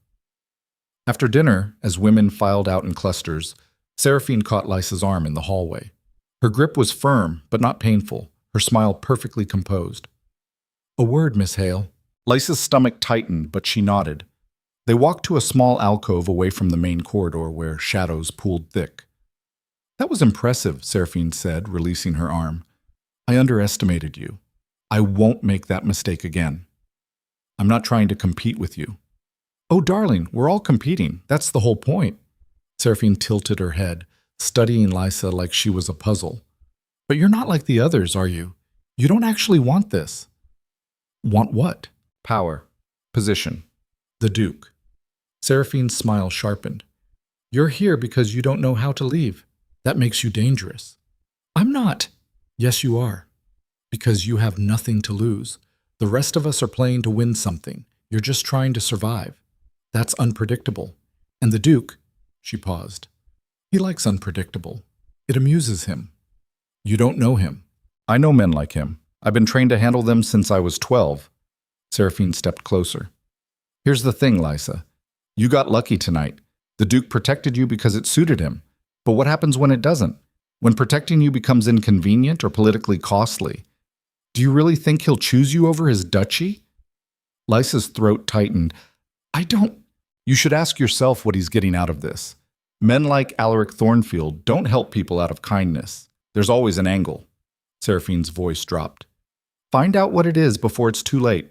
After dinner, as women filed out in clusters, Seraphine caught Lysa's arm in the hallway. Her grip was firm, but not painful, her smile perfectly composed. A word, Miss Hale. Lysa's stomach tightened, but she nodded. They walked to a small alcove away from the main corridor where shadows pooled thick. That was impressive, Seraphine said, releasing her arm. I underestimated you. I won't make that mistake again. I'm not trying to compete with you. Oh, darling, we're all competing. That's the whole point. Seraphine tilted her head, studying Lysa like she was a puzzle. But you're not like the others, are you? You don't actually want this. Want what? Power. Position. The Duke. Seraphine's smile sharpened. You're here because you don't know how to leave. That makes you dangerous. I'm not. Yes, you are. Because you have nothing to lose. The rest of us are playing to win something. You're just trying to survive. That's unpredictable. And the Duke, she paused. He likes unpredictable. It amuses him. You don't know him. I know men like him. I've been trained to handle them since I was 12. Seraphine stepped closer. Here's the thing, Lysa. You got lucky tonight. The Duke protected you because it suited him. But what happens when it doesn't? When protecting you becomes inconvenient or politically costly? Do you really think he'll choose you over his duchy? Lysa's throat tightened. I don't. You should ask yourself what he's getting out of this. Men like Alaric Thornfield don't help people out of kindness. There's always an angle. Seraphine's voice dropped. Find out what it is before it's too late.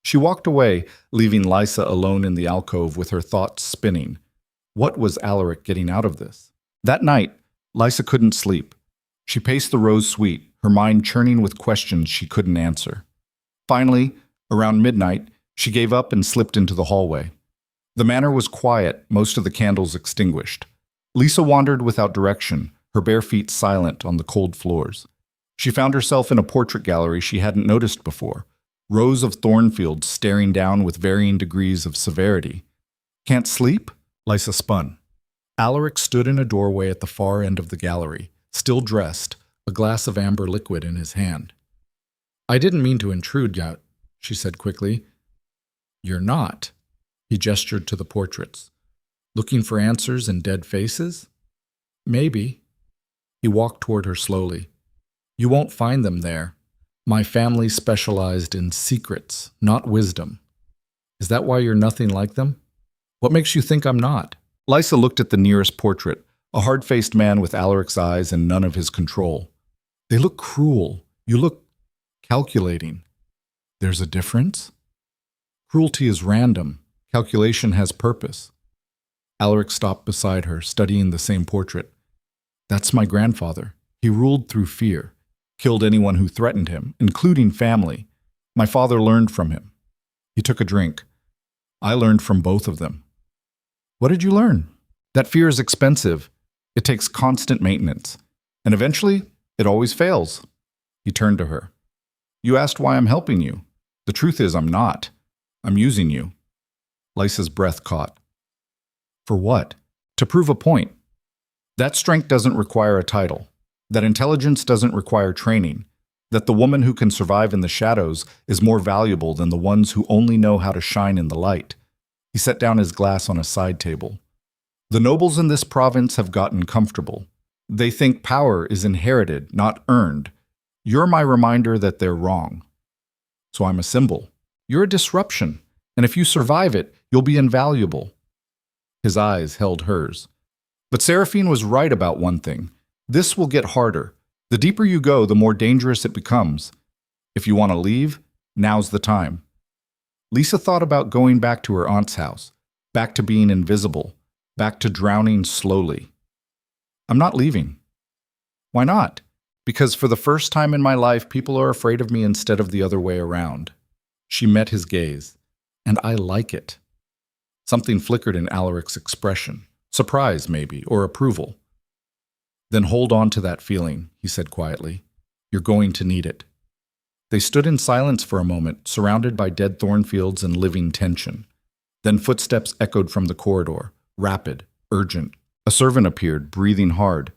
She walked away, leaving Lysa alone in the alcove with her thoughts spinning. What was Alaric getting out of this? That night, Lysa couldn't sleep. She paced the rose suite, her mind churning with questions she couldn't answer. Finally, around midnight, she gave up and slipped into the hallway. The manor was quiet, most of the candles extinguished. Lysa wandered without direction, her bare feet silent on the cold floors. She found herself in a portrait gallery she hadn't noticed before, rows of Thornfields staring down with varying degrees of severity. Can't sleep? Lysa spun. Alaric stood in a doorway at the far end of the gallery, still dressed, a glass of amber liquid in his hand. I didn't mean to intrude yet, she said quickly. You're not. He gestured to the portraits. Looking for answers in dead faces? Maybe. He walked toward her slowly. You won't find them there. My family specialized in secrets, not wisdom. Is that why you're nothing like them? What makes you think I'm not? Lysa looked at the nearest portrait, a hard-faced man with Alaric's eyes and none of his control. They look cruel. You look calculating. There's a difference? Cruelty is random. Calculation has purpose. Alaric stopped beside her, studying the same portrait. That's my grandfather. He ruled through fear, killed anyone who threatened him, including family. My father learned from him. He took a drink. I learned from both of them. What did you learn? That fear is expensive. It takes constant maintenance. And eventually, it always fails. He turned to her. You asked why I'm helping you. The truth is I'm not. I'm using you. Lysa's breath caught. For what? To prove a point. That strength doesn't require a title. That intelligence doesn't require training. That the woman who can survive in the shadows is more valuable than the ones who only know how to shine in the light. He set down his glass on a side table. The nobles in this province have gotten comfortable. They think power is inherited, not earned. You're my reminder that they're wrong. So I'm a symbol. You're a disruption, and if you survive it, you'll be invaluable. His eyes held hers. But Seraphine was right about one thing. This will get harder. The deeper you go, the more dangerous it becomes. If you want to leave, now's the time. Lysa thought about going back to her aunt's house, back to being invisible, back to drowning slowly. I'm not leaving. Why not? Because for the first time in my life, people are afraid of me instead of the other way around. She met his gaze, and I like it. Something flickered in Alaric's expression, surprise maybe, or approval. Then hold on to that feeling, he said quietly. You're going to need it. They stood in silence for a moment, surrounded by dead thornfields and living tension. Then footsteps echoed from the corridor, rapid, urgent. A servant appeared, breathing hard.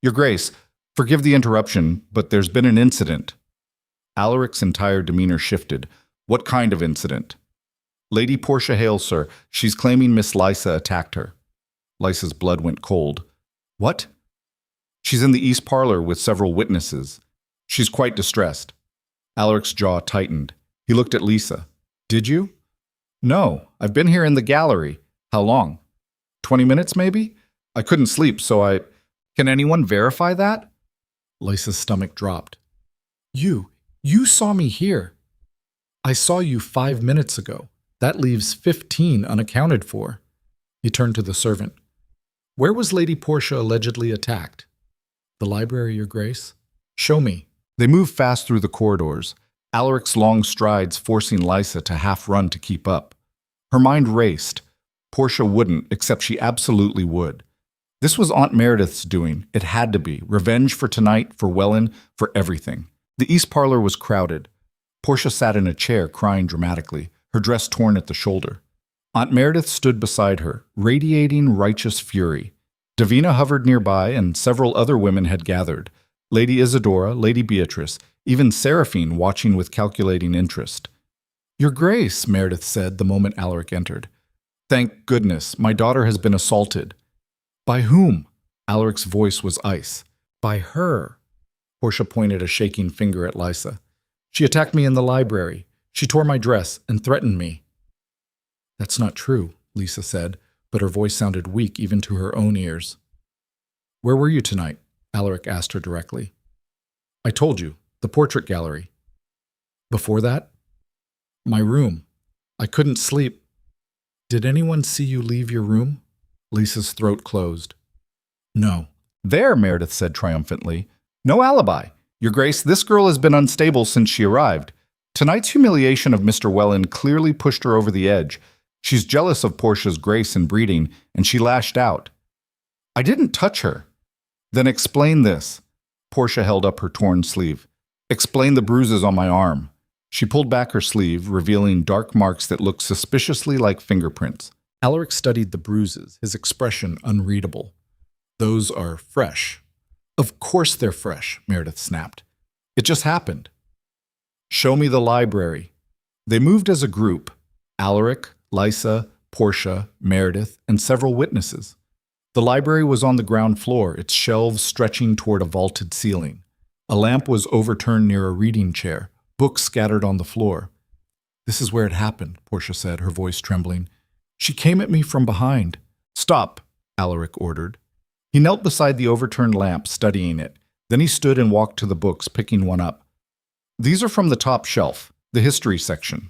Your Grace, forgive the interruption, but there's been an incident. Alaric's entire demeanor shifted. What kind of incident? Lady Portia Hale, sir. She's claiming Miss Lysa attacked her. Lysa's blood went cold. What? She's in the east parlor with several witnesses. She's quite distressed. Alaric's jaw tightened. He looked at Lysa. Did you? No, I've been here in the gallery. How long? 20 minutes, maybe? I couldn't sleep, so I... Can anyone verify that? Lysa's stomach dropped. You saw me here. I saw you 5 minutes ago. That leaves 15 unaccounted for. He turned to the servant. Where was Lady Portia allegedly attacked? The library, Your Grace. Show me. They moved fast through the corridors, Alaric's long strides forcing Lysa to half-run to keep up. Her mind raced. Portia wouldn't, except she absolutely would. This was Aunt Meredith's doing. It had to be. Revenge for tonight, for Welland, for everything. The east parlor was crowded. Portia sat in a chair, crying dramatically, her dress torn at the shoulder. Aunt Meredith stood beside her, radiating righteous fury. Davina hovered nearby, and several other women had gathered. Lady Isadora, Lady Beatrice, even Seraphine watching with calculating interest. Your Grace, Meredith said the moment Alaric entered. Thank goodness, my daughter has been assaulted. By whom? Alaric's voice was ice. By her. Portia pointed a shaking finger at Lysa. She attacked me in the library. She tore my dress and threatened me. That's not true, Lysa said, but her voice sounded weak even to her own ears. Where were you tonight? Alaric asked her directly. I told you, the portrait gallery. Before that? My room. I couldn't sleep. Did anyone see you leave your room? Lysa's throat closed. No. There, Meredith said triumphantly. No alibi. Your Grace, this girl has been unstable since she arrived. Tonight's humiliation of Mr. Welland clearly pushed her over the edge. She's jealous of Portia's grace and breeding, and she lashed out. I didn't touch her. Then explain this. Portia held up her torn sleeve. Explain the bruises on my arm. She pulled back her sleeve, revealing dark marks that looked suspiciously like fingerprints. Alaric studied the bruises, his expression unreadable. Those are fresh. Of course they're fresh, Meredith snapped. It just happened. Show me the library. They moved as a group. Alaric, Lysa, Portia, Meredith, and several witnesses. The library was on the ground floor, its shelves stretching toward a vaulted ceiling. A lamp was overturned near a reading chair, books scattered on the floor. "This is where it happened," Portia said, her voice trembling. "She came at me from behind." "Stop," Alaric ordered. He knelt beside the overturned lamp, studying it. Then he stood and walked to the books, picking one up. "These are from the top shelf, the history section."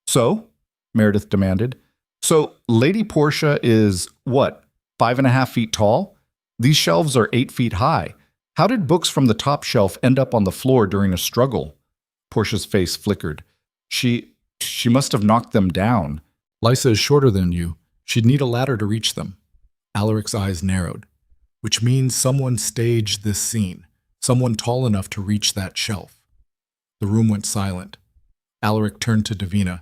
"So?" Meredith demanded. "So, Lady Portia is, what, 5.5 feet tall? These shelves are 8 feet high. How did books from the top shelf end up on the floor during a struggle?" Portia's face flickered. She must have knocked them down. "Lysa is shorter than you. She'd need a ladder to reach them." Alaric's eyes narrowed. "Which means someone staged this scene. Someone tall enough to reach that shelf." The room went silent. Alaric turned to Davina.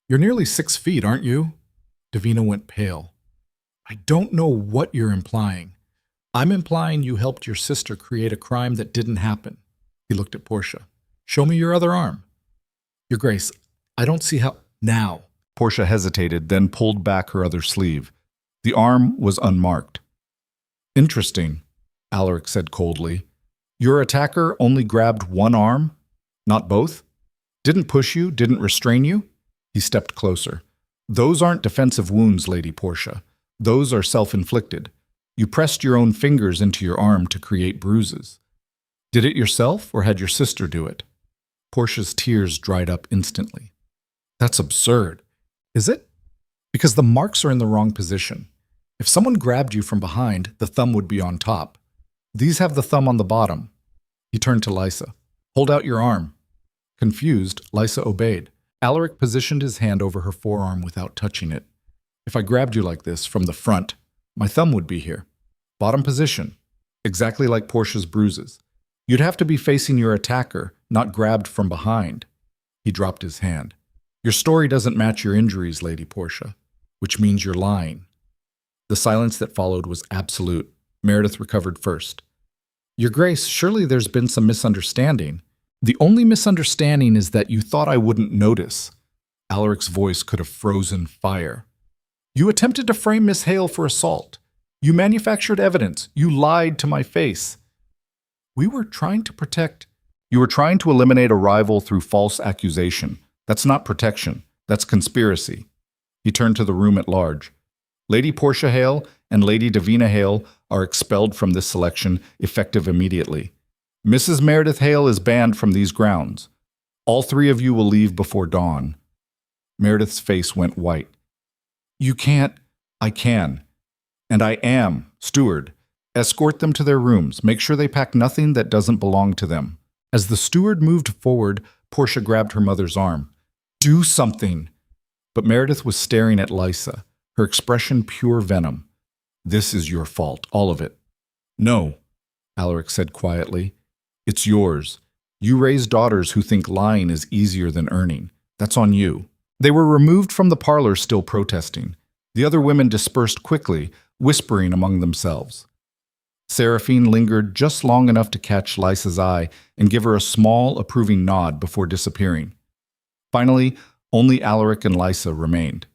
"You're nearly 6 feet, aren't you?" Davina went pale. "I don't know what you're implying." "I'm implying you helped your sister create a crime that didn't happen." He looked at Portia. "Show me your other arm." "Your Grace, I don't see how—" "Now." Portia hesitated, then pulled back her other sleeve. The arm was unmarked. "Interesting," Alaric said coldly. "Your attacker only grabbed one arm? Not both? Didn't push you, didn't restrain you?" He stepped closer. "Those aren't defensive wounds, Lady Portia. Those are self-inflicted. You pressed your own fingers into your arm to create bruises. Did it yourself, or had your sister do it?" Portia's tears dried up instantly. "That's absurd." "Is it?" "Because the marks are in the wrong position. If someone grabbed you from behind, the thumb would be on top. These have the thumb on the bottom." He turned to Lysa. "Hold out your arm." Confused, Lysa obeyed. Alaric positioned his hand over her forearm without touching it. "If I grabbed you like this, from the front, my thumb would be here. Bottom position. Exactly like Portia's bruises. You'd have to be facing your attacker, not grabbed from behind." He dropped his hand. "Your story doesn't match your injuries, Lady Portia, which means you're lying." The silence that followed was absolute. Meredith recovered first. "Your Grace, surely there's been some misunderstanding." "The only misunderstanding is that you thought I wouldn't notice." Alaric's voice could have frozen fire. "You attempted to frame Miss Hale for assault. You manufactured evidence. You lied to my face." "We were trying to protect—" "You were trying to eliminate a rival through false accusation. That's not protection. That's conspiracy." He turned to the room at large. "Lady Portia Hale and Lady Davina Hale are expelled from this selection, effective immediately. Mrs. Meredith Hale is banned from these grounds. All 3 of you will leave before dawn." Meredith's face went white. "You can't—" "I can. And I am steward. Escort them to their rooms. Make sure they pack nothing that doesn't belong to them." As the steward moved forward, Portia grabbed her mother's arm. "Do something!" But Meredith was staring at Lysa, her expression pure venom. "This is your fault, all of it." "No," Alaric said quietly. "It's yours. You raise daughters who think lying is easier than earning. That's on you." They were removed from the parlor, still protesting. The other women dispersed quickly, whispering among themselves. Seraphine lingered just long enough to catch Lysa's eye and give her a small, approving nod before disappearing. Finally, only Alaric and Lysa remained.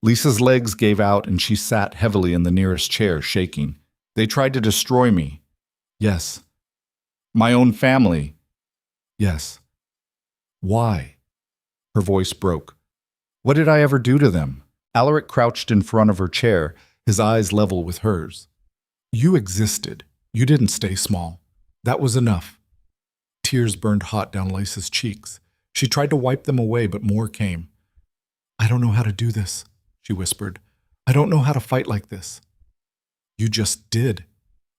Lisa's legs gave out and she sat heavily in the nearest chair, shaking. "They tried to destroy me." "Yes." "My own family." "Yes." "Why?" Her voice broke. "What did I ever do to them?" Alaric crouched in front of her chair, his eyes level with hers. "You existed. You didn't stay small. That was enough." Tears burned hot down Lysa's cheeks. She tried to wipe them away, but more came. "I don't know how to do this," she whispered. "I don't know how to fight like this." "You just did."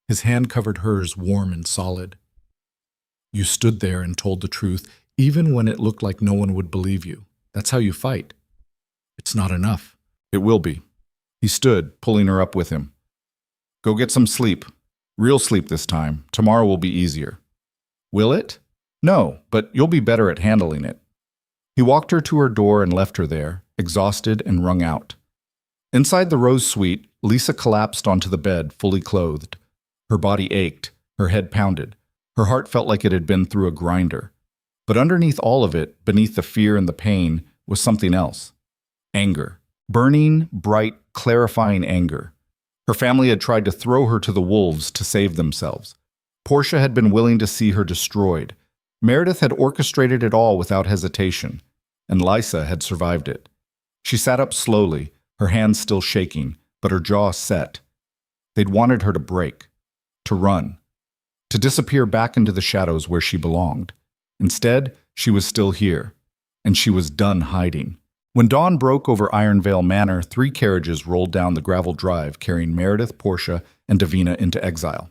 His hand covered hers, warm and solid. "You stood there and told the truth, even when it looked like no one would believe you. That's how you fight." "It's not enough." "It will be." He stood, pulling her up with him. "Go get some sleep. Real sleep this time. Tomorrow will be easier." "Will it?" "No, but you'll be better at handling it." He walked her to her door and left her there, exhausted and wrung out. Inside the Rose Suite, Lysa collapsed onto the bed, fully clothed. Her body ached, her head pounded. Her heart felt like it had been through a grinder. But underneath all of it, beneath the fear and the pain, was something else. Anger. Burning, bright, clarifying anger. Her family had tried to throw her to the wolves to save themselves. Portia had been willing to see her destroyed. Meredith had orchestrated it all without hesitation, and Lysa had survived it. She sat up slowly, her hands still shaking, but her jaw set. They'd wanted her to break, to run, to disappear back into the shadows where she belonged. Instead, she was still here, and she was done hiding. When dawn broke over Ironvale Manor, 3 carriages rolled down the gravel drive carrying Meredith, Portia, and Davina into exile.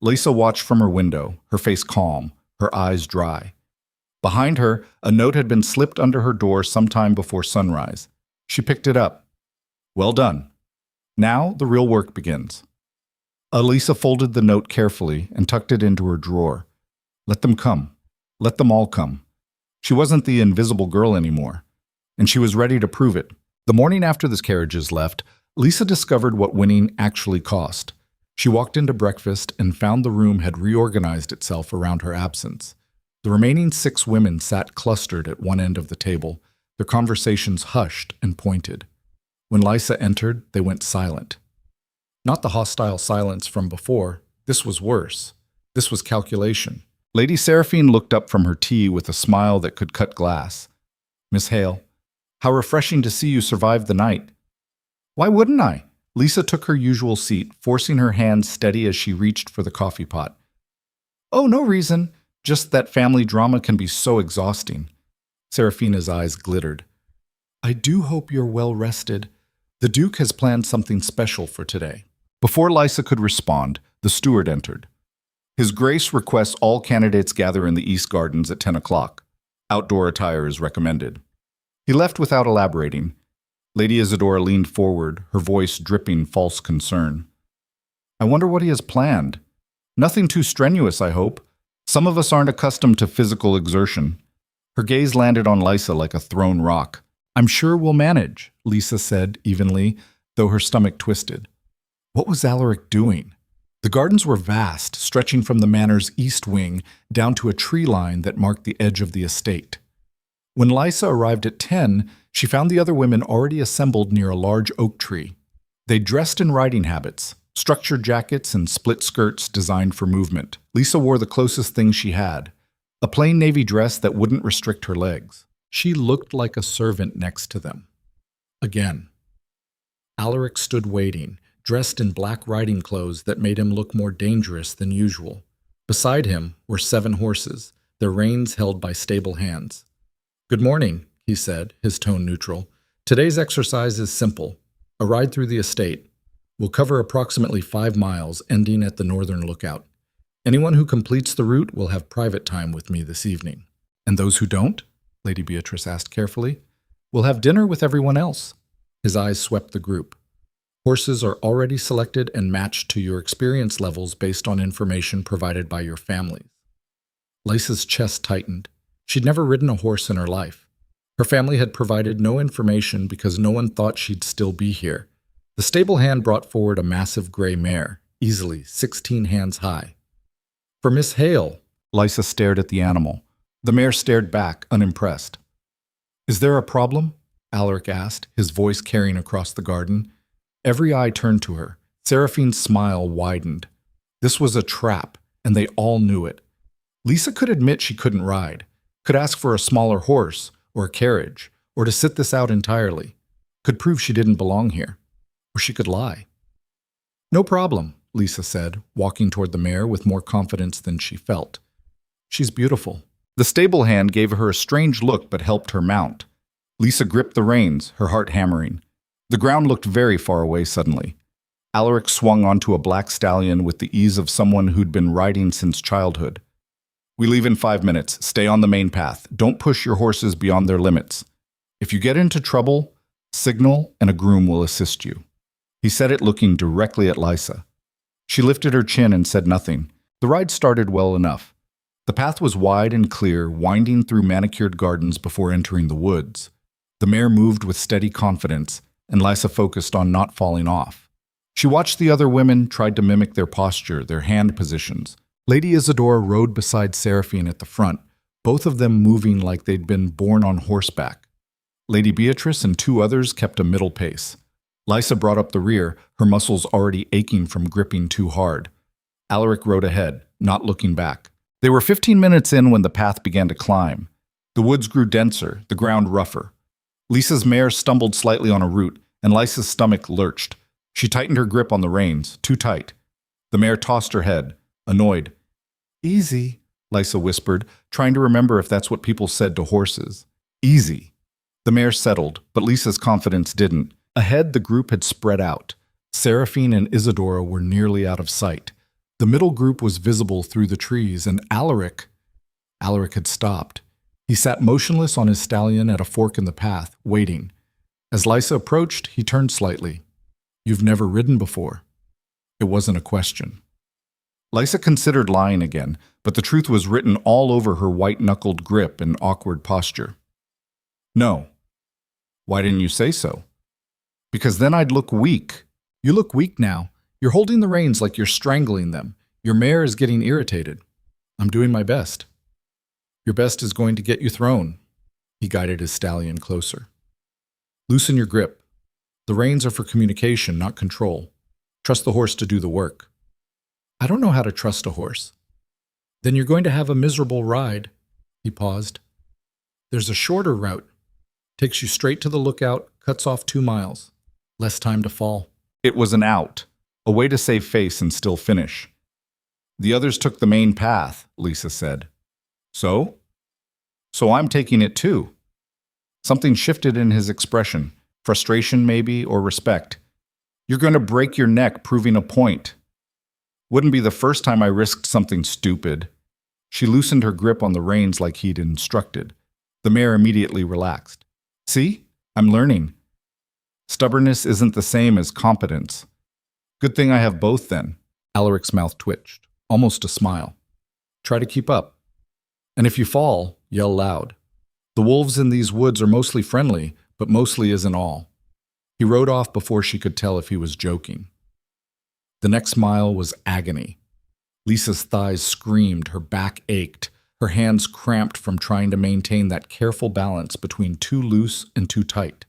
Lysa watched from her window, her face calm, her eyes dry. Behind her, a note had been slipped under her door sometime before sunrise. She picked it up. Well done. Now the real work begins. Lysa folded the note carefully and tucked it into her drawer. Let them come. Let them all come. She wasn't the invisible girl anymore, and she was ready to prove it. The morning after the carriages left, Lysa discovered what winning actually cost. She walked into breakfast and found the room had reorganized itself around her absence. The remaining 6 women sat clustered at one end of the table, their conversations hushed and pointed. When Lysa entered, they went silent. Not the hostile silence from before. This was worse. This was calculation. Lady Seraphine looked up from her tea with a smile that could cut glass. Miss Hale, how refreshing to see you survive the night. Why wouldn't I? Lysa took her usual seat, forcing her hands steady as she reached for the coffee pot. Oh, no reason. Just that family drama can be so exhausting. Seraphina's eyes glittered. I do hope you're well rested. The Duke has planned something special for today. Before Lysa could respond, the steward entered. His Grace requests all candidates gather in the East Gardens at 10 o'clock. Outdoor attire is recommended. He left without elaborating. Lady Isadora leaned forward, her voice dripping false concern. I wonder what he has planned. Nothing too strenuous, I hope. Some of us aren't accustomed to physical exertion. Her gaze landed on Lysa like a thrown rock. I'm sure we'll manage, Lysa said evenly, though her stomach twisted. What was Alaric doing? The gardens were vast, stretching from the manor's east wing down to a tree line that marked the edge of the estate. When Lysa arrived at 10, she found the other women already assembled near a large oak tree. They dressed in riding habits, structured jackets and split skirts designed for movement. Lysa wore the closest thing she had, a plain navy dress that wouldn't restrict her legs. She looked like a servant next to them. Again. Alaric stood waiting, dressed in black riding clothes that made him look more dangerous than usual. Beside him were 7 horses, their reins held by stable hands. Good morning, he said, his tone neutral. Today's exercise is simple, a ride through the estate. We'll cover approximately 5 miles, ending at the northern lookout. Anyone who completes the route will have private time with me this evening. And those who don't? Lady Beatrice asked carefully. We'll have dinner with everyone else. His eyes swept the group. Horses are already selected and matched to your experience levels based on information provided by your families. Lysa's chest tightened. She'd never ridden a horse in her life. Her family had provided no information because no one thought she'd still be here. The stable hand brought forward a massive gray mare, easily 16 hands high. For Miss Hale, Lysa stared at the animal. The mare stared back, unimpressed. Is there a problem? Alaric asked, his voice carrying across the garden. Every eye turned to her. Seraphine's smile widened. This was a trap, and they all knew it. Lysa could admit she couldn't ride, could ask for a smaller horse or a carriage, or to sit this out entirely, could prove she didn't belong here, or she could lie. No problem, Lysa said, walking toward the mare with more confidence than she felt. She's beautiful. The stable hand gave her a strange look but helped her mount. Lysa gripped the reins, her heart hammering. The ground looked very far away suddenly. Alaric swung onto a black stallion with the ease of someone who'd been riding since childhood. We leave in 5 minutes. Stay on the main path. Don't push your horses beyond their limits. If you get into trouble, signal and a groom will assist you. He said it looking directly at Lysa. She lifted her chin and said nothing. The ride started well enough. The path was wide and clear, winding through manicured gardens before entering the woods. The mare moved with steady confidence, and Lysa focused on not falling off. She watched the other women, tried to mimic their posture, their hand positions. Lady Isadora rode beside Seraphine at the front, both of them moving like they'd been born on horseback. Lady Beatrice and two others kept a middle pace. Lysa brought up the rear, her muscles already aching from gripping too hard. Alaric rode ahead, not looking back. They were 15 minutes in when the path began to climb. The woods grew denser, the ground rougher. Lisa's mare stumbled slightly on a root, and Lysa's stomach lurched. She tightened her grip on the reins, too tight. The mare tossed her head, annoyed. "Easy," Lysa whispered, trying to remember if that's what people said to horses. Easy. The mare settled, but Lisa's confidence didn't. Ahead, the group had spread out. Seraphine and Isadora were nearly out of sight. The middle group was visible through the trees, and Alaric had stopped. He sat motionless on his stallion at a fork in the path, waiting. As Lysa approached, he turned slightly. "You've never ridden before." It wasn't a question. Lysa considered lying again, but the truth was written all over her white-knuckled grip and awkward posture. "No." "Why didn't you say so?" "Because then I'd look weak." "You look weak now. You're holding the reins like you're strangling them. Your mare is getting irritated." "I'm doing my best." "Your best is going to get you thrown." He guided his stallion closer. "Loosen your grip. The reins are for communication, not control. Trust the horse to do the work." "I don't know how to trust a horse." "Then you're going to have a miserable ride." He paused. "There's a shorter route. Takes you straight to the lookout, cuts off 2 miles. Less time to fall." It was an out, a way to save face and still finish. "The others took the main path," Lysa said. "So?" "So I'm taking it too." Something shifted in his expression, frustration maybe, or respect. "You're going to break your neck proving a point." "Wouldn't be the first time I risked something stupid." She loosened her grip on the reins like he'd instructed. The mare immediately relaxed. "See? I'm learning. Stubbornness isn't the same as competence." "Good thing I have both then." Alaric's mouth twitched, almost a smile. "Try to keep up. And if you fall, yell loud. The wolves in these woods are mostly friendly, but mostly isn't all." He rode off before she could tell if he was joking. The next mile was agony. Lisa's thighs screamed, her back ached, her hands cramped from trying to maintain that careful balance between too loose and too tight.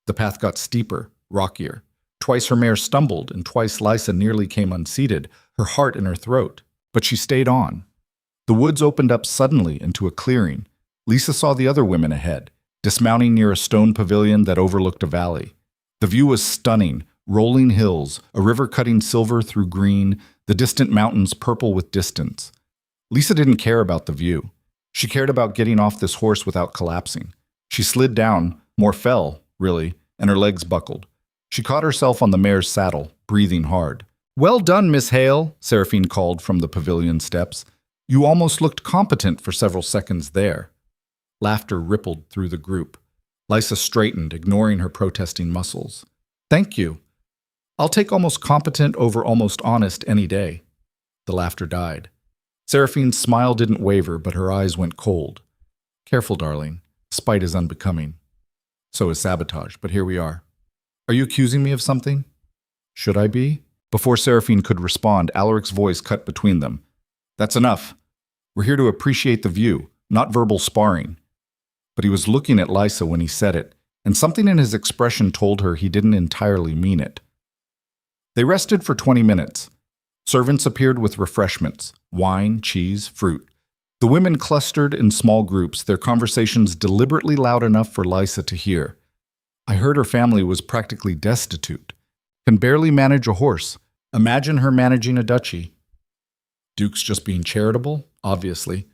The path got steeper, rockier. Twice her mare stumbled, and twice Lysa nearly came unseated, her heart in her throat. But she stayed on. The woods opened up suddenly into a clearing. Lysa saw the other women ahead, dismounting near a stone pavilion that overlooked a valley. The view was stunning, rolling hills, a river cutting silver through green, the distant mountains purple with distance. Lysa didn't care about the view. She cared about getting off this horse without collapsing. She slid down, more fell, really, and her legs buckled. She caught herself on the mare's saddle, breathing hard. "Well done, Miss Hale," Seraphine called from the pavilion steps. "You almost looked competent for several seconds there." Laughter rippled through the group. Lysa straightened, ignoring her protesting muscles. "Thank you. I'll take almost competent over almost honest any day." The laughter died. Seraphine's smile didn't waver, but her eyes went cold. "Careful, darling. Spite is unbecoming. So is sabotage, but here we are." "Are you accusing me of something?" "Should I be?" Before Seraphine could respond, Alaric's voice cut between them. "That's enough. We're here to appreciate the view, not verbal sparring." But he was looking at Lysa when he said it, and something in his expression told her he didn't entirely mean it. They rested for 20 minutes. Servants appeared with refreshments, wine, cheese, fruit. The women clustered in small groups, their conversations deliberately loud enough for Lysa to hear. "I heard her family was practically destitute. Can barely manage a horse. Imagine her managing a duchy." Duke's just being charitable, obviously.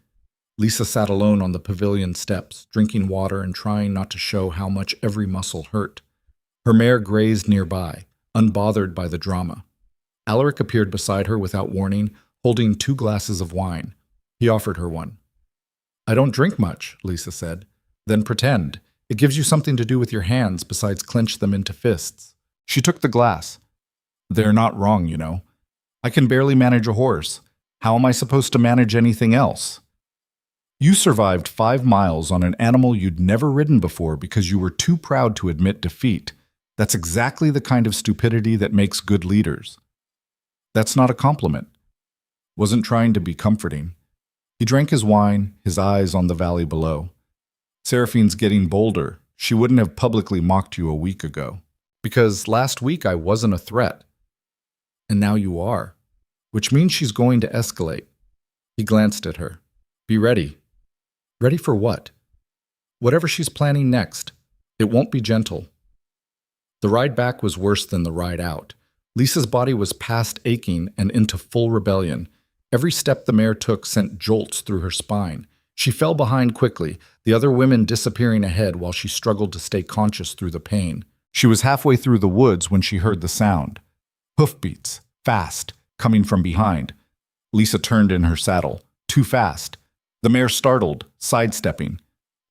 Lysa sat alone on the pavilion steps, drinking water and trying not to show how much every muscle hurt. Her mare grazed nearby, unbothered by the drama. Alaric appeared beside her without warning, holding 2 glasses of wine. He offered her one. "I don't drink much," Lysa said. "Then pretend. It gives you something to do with your hands besides clench them into fists." She took the glass. "They're not wrong, you know. I can barely manage a horse. How am I supposed to manage anything else?" "You survived 5 miles on an animal you'd never ridden before because you were too proud to admit defeat. That's exactly the kind of stupidity that makes good leaders." "That's not a compliment." Wasn't trying to be comforting. He drank his wine, his eyes on the valley below. "Seraphine's getting bolder," she wouldn't have publicly mocked you a week ago. Because last week I wasn't a threat. And now you are. Which means she's going to escalate. He glanced at her. Be ready. Ready for what? Whatever she's planning next. It won't be gentle. The ride back was worse than the ride out. Lisa's body was past aching and into full rebellion. Every step the mare took sent jolts through her spine. She fell behind quickly, the other women disappearing ahead while she struggled to stay conscious through the pain. She was halfway through the woods when she heard the sound. Hoofbeats, fast, coming from behind. Lysa turned in her saddle. Too fast. The mare startled, sidestepping.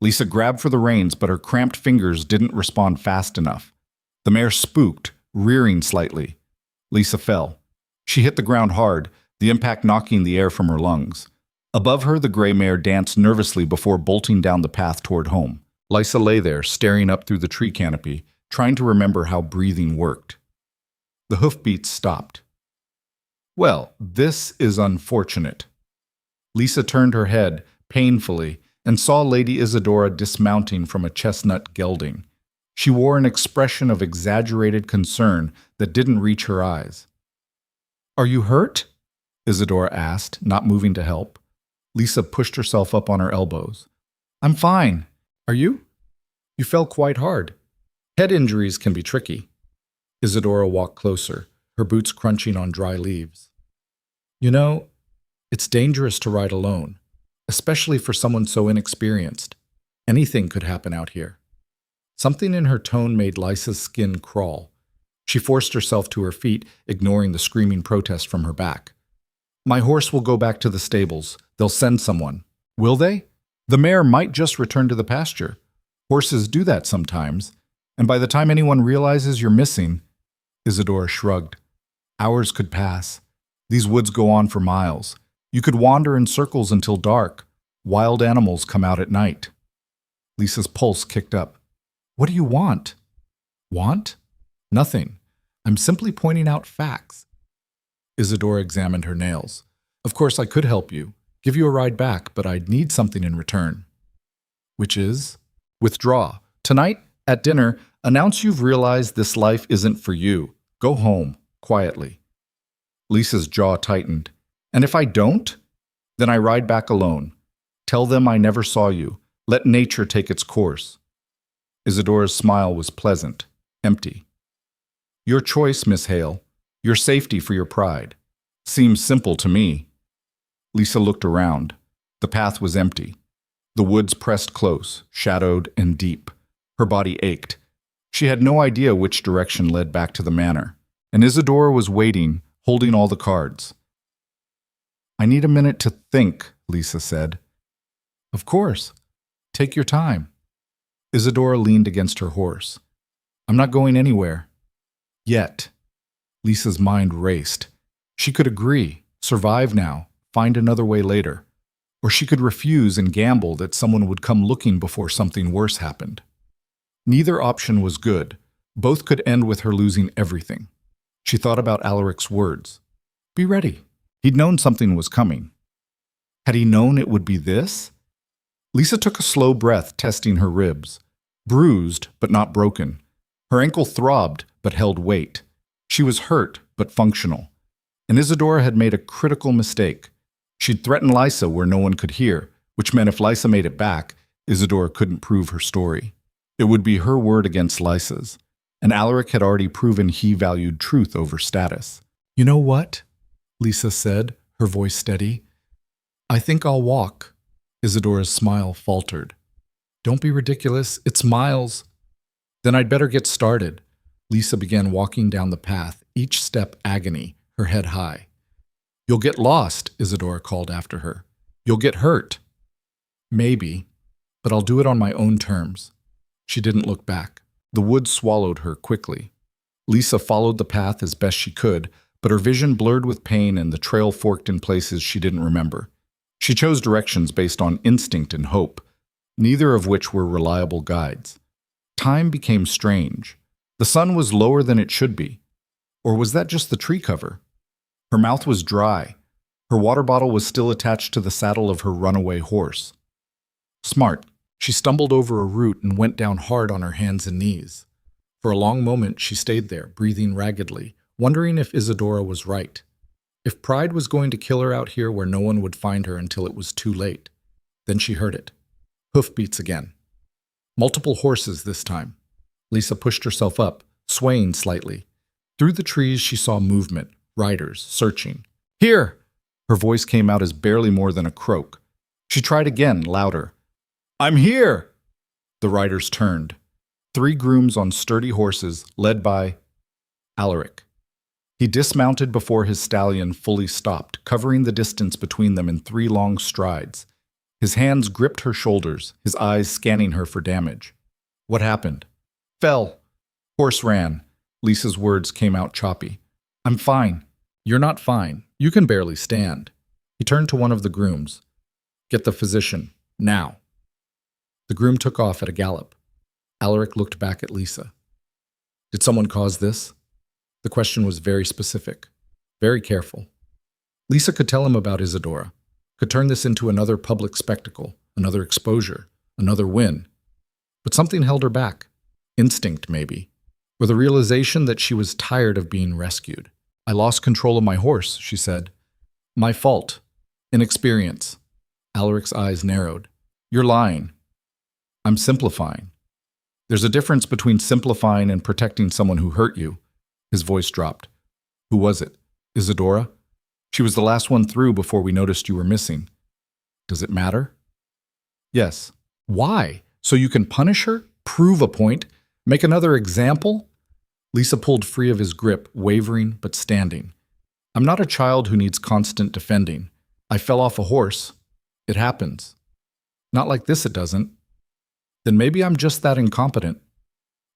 Lysa grabbed for the reins, but her cramped fingers didn't respond fast enough. The mare spooked, rearing slightly. Lysa fell. She hit the ground hard, the impact knocking the air from her lungs. Above her, the gray mare danced nervously before bolting down the path toward home. Lysa lay there, staring up through the tree canopy, trying to remember how breathing worked. The hoofbeats stopped. Well, this is unfortunate. Lysa turned her head, painfully, and saw Lady Isadora dismounting from a chestnut gelding. She wore an expression of exaggerated concern that didn't reach her eyes. Are you hurt? Isadora asked, not moving to help. Lysa pushed herself up on her elbows. I'm fine. Are you? You fell quite hard. Head injuries can be tricky. Isadora walked closer, her boots crunching on dry leaves. You know, it's dangerous to ride alone, especially for someone so inexperienced. Anything could happen out here. Something in her tone made Lysa's skin crawl. She forced herself to her feet, ignoring the screaming protest from her back. My horse will go back to the stables. They'll send someone. Will they? The mare might just return to the pasture. Horses do that sometimes, and by the time anyone realizes you're missing, Isadora shrugged. Hours could pass. These woods go on for miles. You could wander in circles until dark. Wild animals come out at night. Lysa's pulse kicked up. What do you want? Want? Nothing. I'm simply pointing out facts. Isadora examined her nails. Of course, I could help you, give you a ride back, but I'd need something in return. Which is? Withdraw. Tonight, at dinner, announce you've realized this life isn't for you. Go home, quietly. Lysa's jaw tightened. And if I don't? Then I ride back alone. Tell them I never saw you. Let nature take its course. Isadora's smile was pleasant, empty. Your choice, Miss Hale. Your safety for your pride. Seems simple to me. Lysa looked around. The path was empty. The woods pressed close, shadowed and deep. Her body ached. She had no idea which direction led back to the manor, and Isadora was waiting, holding all the cards. I need a minute to think, Lysa said. Of course. Take your time. Isadora leaned against her horse. I'm not going anywhere. Yet. Lysa's mind raced. She could agree, survive now, find another way later. Or she could refuse and gamble that someone would come looking before something worse happened. Neither option was good. Both could end with her losing everything. She thought about Alaric's words. Be ready. He'd known something was coming. Had he known it would be this? Lysa took a slow breath, testing her ribs. Bruised, but not broken. Her ankle throbbed, but held weight. She was hurt, but functional. And Isadora had made a critical mistake. She'd threatened Lysa where no one could hear, which meant if Lysa made it back, Isadora couldn't prove her story. It would be her word against Lysa's, and Alaric had already proven he valued truth over status. You know what? Lysa said, her voice steady. I think I'll walk. Isadora's smile faltered. Don't be ridiculous, it's miles. Then I'd better get started. Lysa began walking down the path, each step agony, her head high. You'll get lost, Isadora called after her. You'll get hurt. Maybe, but I'll do it on my own terms. She didn't look back. The woods swallowed her quickly. Lysa followed the path as best she could, but her vision blurred with pain and the trail forked in places she didn't remember. She chose directions based on instinct and hope, neither of which were reliable guides. Time became strange. The sun was lower than it should be. Or was that just the tree cover? Her mouth was dry. Her water bottle was still attached to the saddle of her runaway horse. Smart, She stumbled over a root and went down hard on her hands and knees. For a long moment she stayed there, breathing raggedly, wondering if Isadora was right. If pride was going to kill her out here where no one would find her until it was too late. Then she heard it. Hoofbeats again. Multiple horses this time. Lysa pushed herself up, swaying slightly. Through the trees she saw movement, riders, searching. "Here!" Her voice came out as barely more than a croak. She tried again, louder. "I'm here!" The riders turned. 3 grooms on sturdy horses, led by Alaric. He dismounted before his stallion fully stopped, covering the distance between them in 3 long strides. His hands gripped her shoulders, his eyes scanning her for damage. "What happened?" "Fell." "Horse ran." Lisa's words came out choppy. "I'm fine." "You're not fine. You can barely stand." He turned to one of the grooms. "Get the physician, now." The groom took off at a gallop. Alaric looked back at Lysa. "Did someone cause this?" The question was very specific, very careful. Lysa could tell him about Isadora, could turn this into another public spectacle, another exposure, another win. But something held her back. Instinct, maybe, or the realization that she was tired of being rescued. "I lost control of my horse," she said. "My fault. Inexperience." Alaric's eyes narrowed. "You're lying." "I'm simplifying." "There's a difference between simplifying and protecting someone who hurt you." His voice dropped. "Who was it? Isadora? She was the last one through before we noticed you were missing." "Does it matter?" "Yes." "Why? So you can punish her? Prove a point? Make another example?" Lysa pulled free of his grip, wavering but standing. "I'm not a child who needs constant defending. I fell off a horse. It happens." "Not like this, it doesn't." "Then maybe I'm just that incompetent."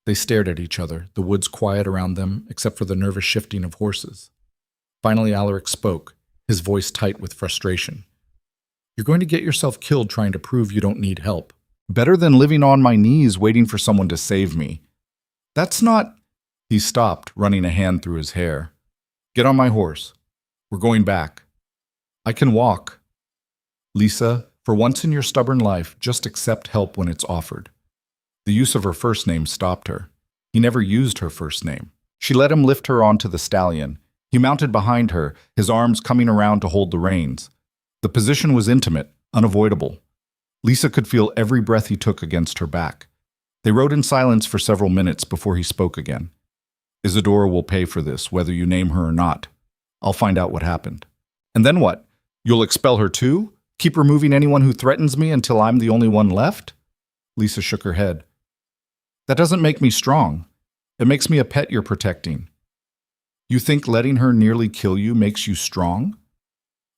They stared at each other, the woods quiet around them, except for the nervous shifting of horses. Finally, Alaric spoke, his voice tight with frustration. "You're going to get yourself killed trying to prove you don't need help. Better than living on my knees waiting for someone to save me." "That's not—" He stopped, running a hand through his hair. "Get on my horse. We're going back." "I can walk." "Lysa, for once in your stubborn life, just accept help when it's offered." The use of her first name stopped her. He never used her first name. She let him lift her onto the stallion. He mounted behind her, his arms coming around to hold the reins. The position was intimate, unavoidable. Lysa could feel every breath he took against her back. They rode in silence for several minutes before he spoke again. "Isadora will pay for this, whether you name her or not. I'll find out what happened." "And then what? You'll expel her too? Keep removing anyone who threatens me until I'm the only one left?" Lysa shook her head. "That doesn't make me strong. It makes me a pet you're protecting." "You think letting her nearly kill you makes you strong?"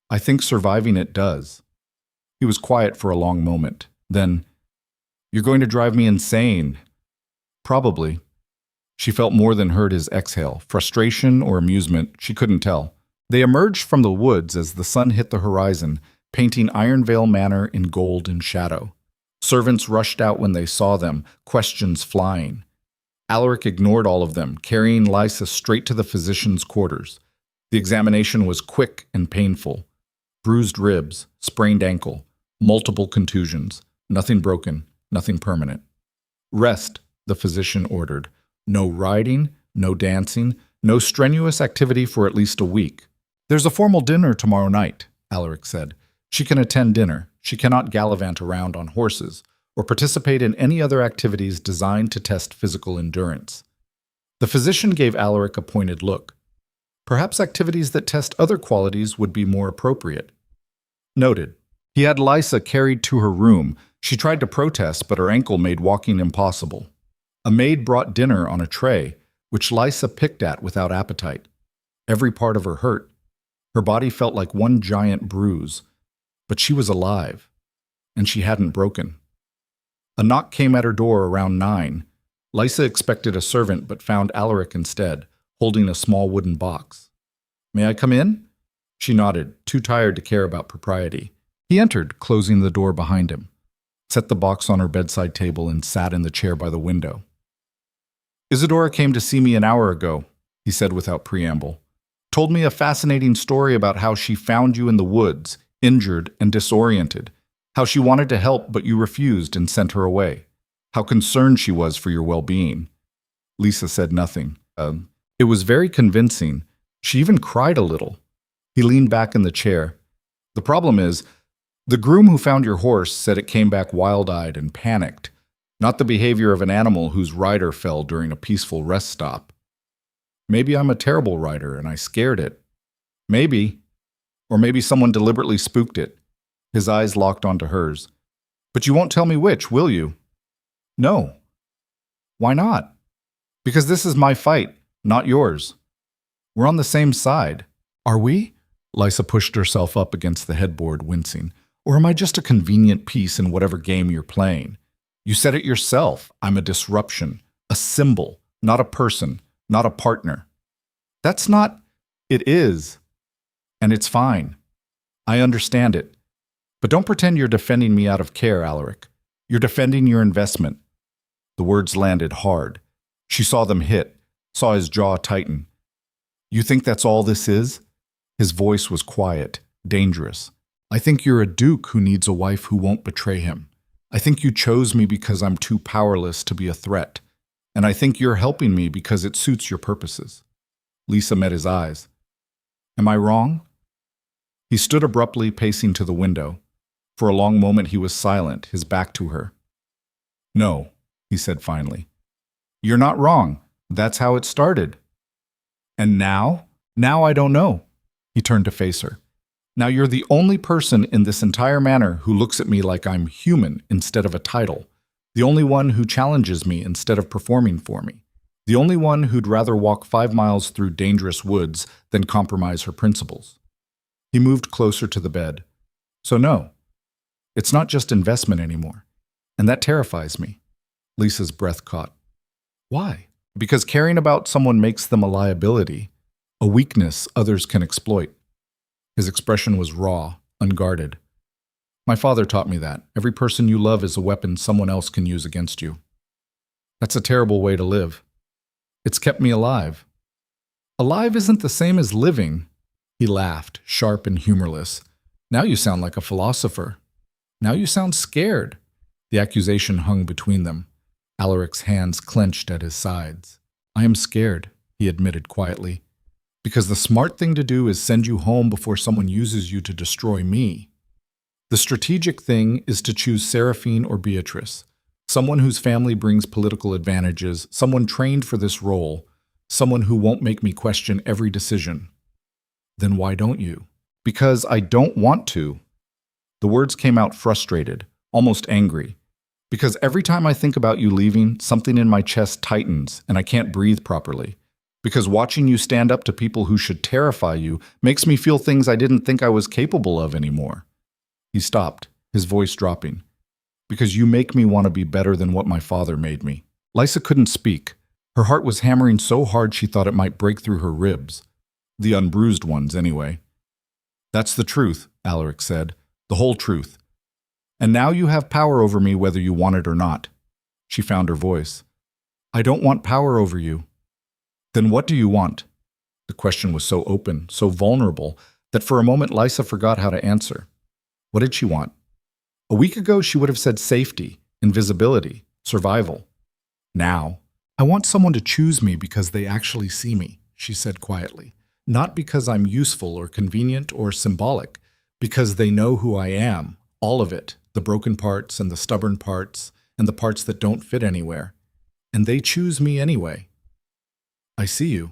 "I think surviving it does." He was quiet for a long moment. Then, "You're going to drive me insane." "Probably." She felt more than heard his exhale, frustration or amusement, she couldn't tell. They emerged from the woods as the sun hit the horizon, painting Ironvale Manor in gold and shadow. Servants rushed out when they saw them, questions flying. Alaric ignored all of them, carrying Lysa straight to the physician's quarters. The examination was quick and painful. Bruised ribs, sprained ankle, multiple contusions, nothing broken, nothing permanent. "Rest," the physician ordered. "No riding, no dancing, no strenuous activity for at least a week." "There's a formal dinner tomorrow night," Alaric said. "She can attend dinner. She cannot gallivant around on horses or participate in any other activities designed to test physical endurance." The physician gave Alaric a pointed look. Perhaps activities that test other qualities would be more appropriate. Noted. He had Lysa carried to her room. She tried to protest, but her ankle made walking impossible. A maid brought dinner on a tray, which Lysa picked at without appetite. Every part of her hurt. Her body felt like one giant bruise. But she was alive, and she hadn't broken. A knock came at her door around 9. Lysa expected a servant but found Alaric instead, holding a small wooden box. "May I come in?" She nodded, too tired to care about propriety. He entered, closing the door behind him, set the box on her bedside table, and sat in the chair by the window. "Isadora came to see me an hour ago," he said without preamble. "Told me a fascinating story about how she found you in the woods, injured and disoriented, How she wanted to help, but you refused and sent her away. How concerned she was for your well-being. Lysa said nothing. It was very convincing. She even cried a little. He leaned back in the chair. The problem is, the groom who found your horse said it came back wild-eyed and panicked, not the behavior of an animal whose rider fell during a peaceful rest stop. Maybe I'm a terrible rider and I scared it. Maybe. Or maybe someone deliberately spooked it. His eyes locked onto hers. But you won't tell me which, will you? No. Why not? Because this is my fight, not yours. We're on the same side. Are we? Lysa pushed herself up against the headboard, wincing. Or am I just a convenient piece in whatever game you're playing? You said it yourself. I'm a disruption, a symbol, not a person, not a partner. That's not... It is. And it's fine. I understand it. But don't pretend you're defending me out of care, Alaric. You're defending your investment. The words landed hard. She saw them hit, saw his jaw tighten. You think that's all this is? His voice was quiet, dangerous. I think you're a duke who needs a wife who won't betray him. I think you chose me because I'm too powerless to be a threat. And I think you're helping me because it suits your purposes. Lysa met his eyes. Am I wrong? He stood abruptly, pacing to the window. For a long moment he was silent, his back to her. No, he said finally. You're not wrong. That's how it started. And now? Now I don't know. He turned to face her. Now you're the only person in this entire manor who looks at me like I'm human instead of a title. The only one who challenges me instead of performing for me. The only one who'd rather walk 5 miles through dangerous woods than compromise her principles. He moved closer to the bed. So no, it's not just investment anymore. And that terrifies me. Lysa's breath caught. Why? Because caring about someone makes them a liability, a weakness others can exploit. His expression was raw, unguarded. My father taught me that. Every person you love is a weapon someone else can use against you. That's a terrible way to live. It's kept me alive. Alive isn't the same as living. He laughed, sharp and humorless. Now you sound like a philosopher. Now you sound scared. The accusation hung between them. Alaric's hands clenched at his sides. I am scared, he admitted quietly. Because the smart thing to do is send you home before someone uses you to destroy me. The strategic thing is to choose Seraphine or Beatrice, someone whose family brings political advantages, someone trained for this role, someone who won't make me question every decision. Then why don't you? Because I don't want to. The words came out frustrated, almost angry. Because every time I think about you leaving, something in my chest tightens and I can't breathe properly. Because watching you stand up to people who should terrify you makes me feel things I didn't think I was capable of anymore. He stopped, his voice dropping. Because you make me want to be better than what my father made me. Lysa couldn't speak. Her heart was hammering so hard she thought it might break through her ribs. The unbruised ones, anyway. That's the truth, Alaric said. The whole truth. And now you have power over me whether you want it or not. She found her voice. I don't want power over you. Then what do you want? The question was so open, so vulnerable, that for a moment Lysa forgot how to answer. What did she want? A week ago she would have said safety, invisibility, survival. Now, I want someone to choose me because they actually see me, she said quietly. Not because I'm useful or convenient or symbolic, because they know who I am, all of it, the broken parts and the stubborn parts and the parts that don't fit anywhere. And they choose me anyway. I see you.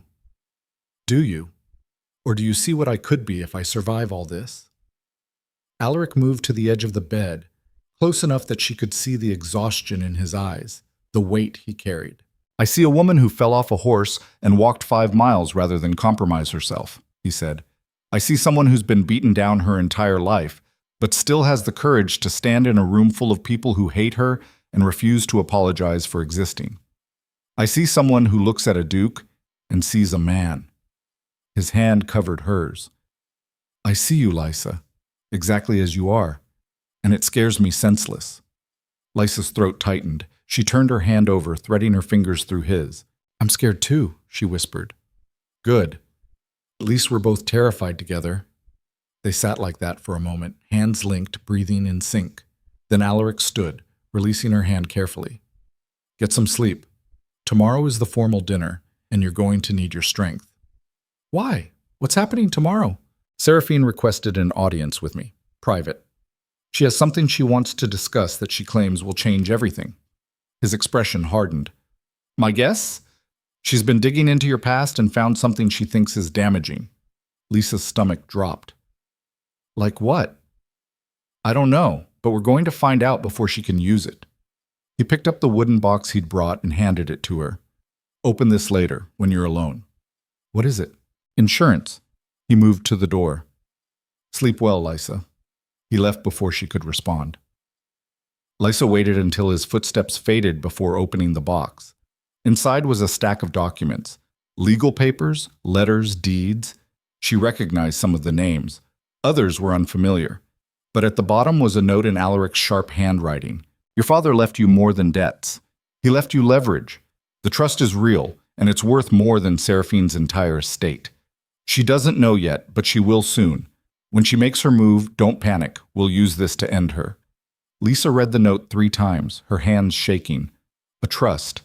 Do you? Or do you see what I could be if I survive all this? Alaric moved to the edge of the bed, close enough that she could see the exhaustion in his eyes, the weight he carried. I see a woman who fell off a horse and walked 5 miles rather than compromise herself, he said. I see someone who's been beaten down her entire life, but still has the courage to stand in a room full of people who hate her and refuse to apologize for existing. I see someone who looks at a duke and sees a man. His hand covered hers. I see you, Lysa, exactly as you are, and it scares me senseless. Lysa's throat tightened. She turned her hand over, threading her fingers through his. I'm scared too, she whispered. Good. At least we're both terrified together. They sat like that for a moment, hands linked, breathing in sync. Then Alaric stood, releasing her hand carefully. Get some sleep. Tomorrow is the formal dinner, and you're going to need your strength. Why? What's happening tomorrow? Seraphine requested an audience with me, private. She has something she wants to discuss that she claims will change everything. His expression hardened. My guess? She's been digging into your past and found something she thinks is damaging. Lisa's stomach dropped. Like what? I don't know, but we're going to find out before she can use it. He picked up the wooden box he'd brought and handed it to her. Open this later, when you're alone. What is it? Insurance. He moved to the door. Sleep well, Lysa. He left before she could respond. Lysa waited until his footsteps faded before opening the box. Inside was a stack of documents. Legal papers, letters, deeds. She recognized some of the names. Others were unfamiliar. But at the bottom was a note in Alaric's sharp handwriting. Your father left you more than debts. He left you leverage. The trust is real, and it's worth more than Seraphine's entire estate. She doesn't know yet, but she will soon. When she makes her move, don't panic. We'll use this to end her. Lysa read the note 3 times, her hands shaking. A trust.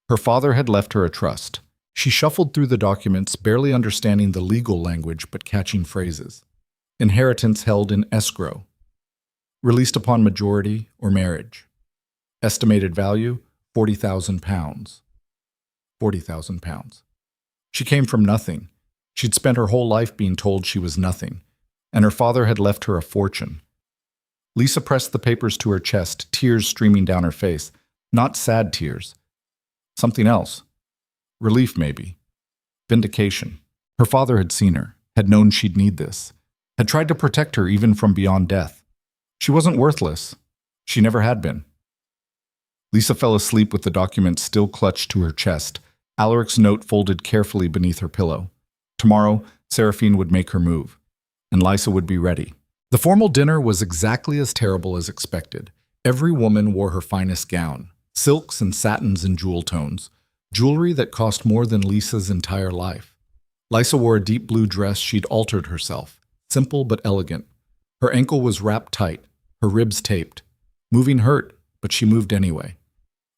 Her father had left her a trust. She shuffled through the documents, barely understanding the legal language but catching phrases. Inheritance held in escrow. Released upon majority or marriage. Estimated value, £40,000. £40,000. She came from nothing. She'd spent her whole life being told she was nothing, and her father had left her a fortune. Lysa pressed the papers to her chest, tears streaming down her face. Not sad tears. Something else. Relief, maybe. Vindication. Her father had seen her, had known she'd need this, had tried to protect her even from beyond death. She wasn't worthless. She never had been. Lysa fell asleep with the document still clutched to her chest, Alaric's note folded carefully beneath her pillow. Tomorrow, Seraphine would make her move, and Lysa would be ready. The formal dinner was exactly as terrible as expected. Every woman wore her finest gown, silks and satins and jewel tones, jewelry that cost more than Lisa's entire life. Lysa wore a deep blue dress she'd altered herself, simple but elegant. Her ankle was wrapped tight, her ribs taped. Moving hurt, but she moved anyway.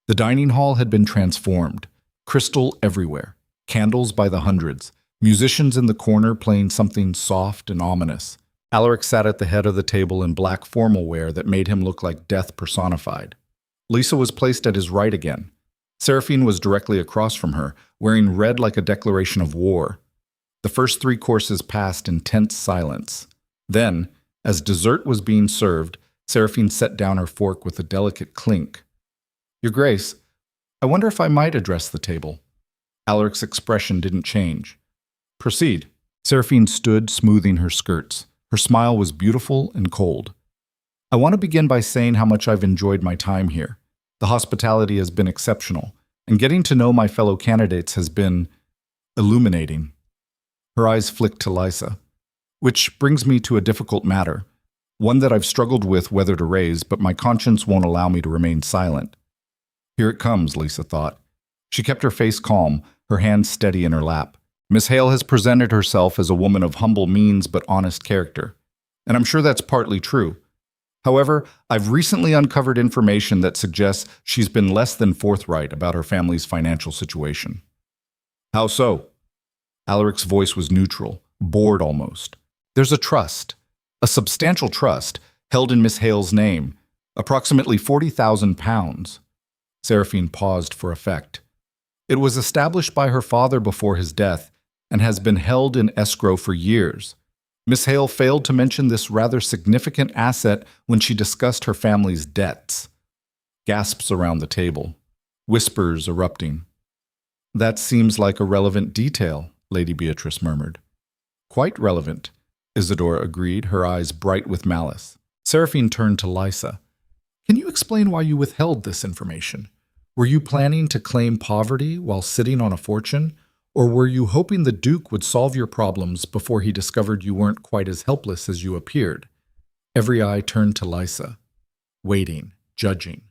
The dining hall had been transformed, crystal everywhere, candles by the hundreds, musicians in the corner playing something soft and ominous. Alaric sat at the head of the table in black formal wear that made him look like death personified. Lysa was placed at his right again. Seraphine was directly across from her, wearing red like a declaration of war. The first 3 courses passed in tense silence. Then, as dessert was being served, Seraphine set down her fork with a delicate clink. Your Grace, I wonder if I might address the table. Alaric's expression didn't change. Proceed. Seraphine stood, smoothing her skirts. Her smile was beautiful and cold. I want to begin by saying how much I've enjoyed my time here. The hospitality has been exceptional, and getting to know my fellow candidates has been illuminating. Her eyes flicked to Lysa. Which brings me to a difficult matter, one that I've struggled with whether to raise, but my conscience won't allow me to remain silent. Here it comes, Lysa thought. She kept her face calm, her hands steady in her lap. Miss Hale has presented herself as a woman of humble means but honest character, and I'm sure that's partly true. However, I've recently uncovered information that suggests she's been less than forthright about her family's financial situation. How so? Alaric's voice was neutral, bored almost. There's a trust, a substantial trust, held in Miss Hale's name, approximately £40,000. Seraphine paused for effect. It was established by her father before his death and has been held in escrow for years. Miss Hale failed to mention this rather significant asset when she discussed her family's debts. Gasps around the table, whispers erupting. That seems like a relevant detail, Lady Beatrice murmured. Quite relevant, Isidora agreed, her eyes bright with malice. Seraphine turned to Lysa. Can you explain why you withheld this information? Were you planning to claim poverty while sitting on a fortune, or were you hoping the Duke would solve your problems before he discovered you weren't quite as helpless as you appeared? Every eye turned to Lysa, waiting, judging.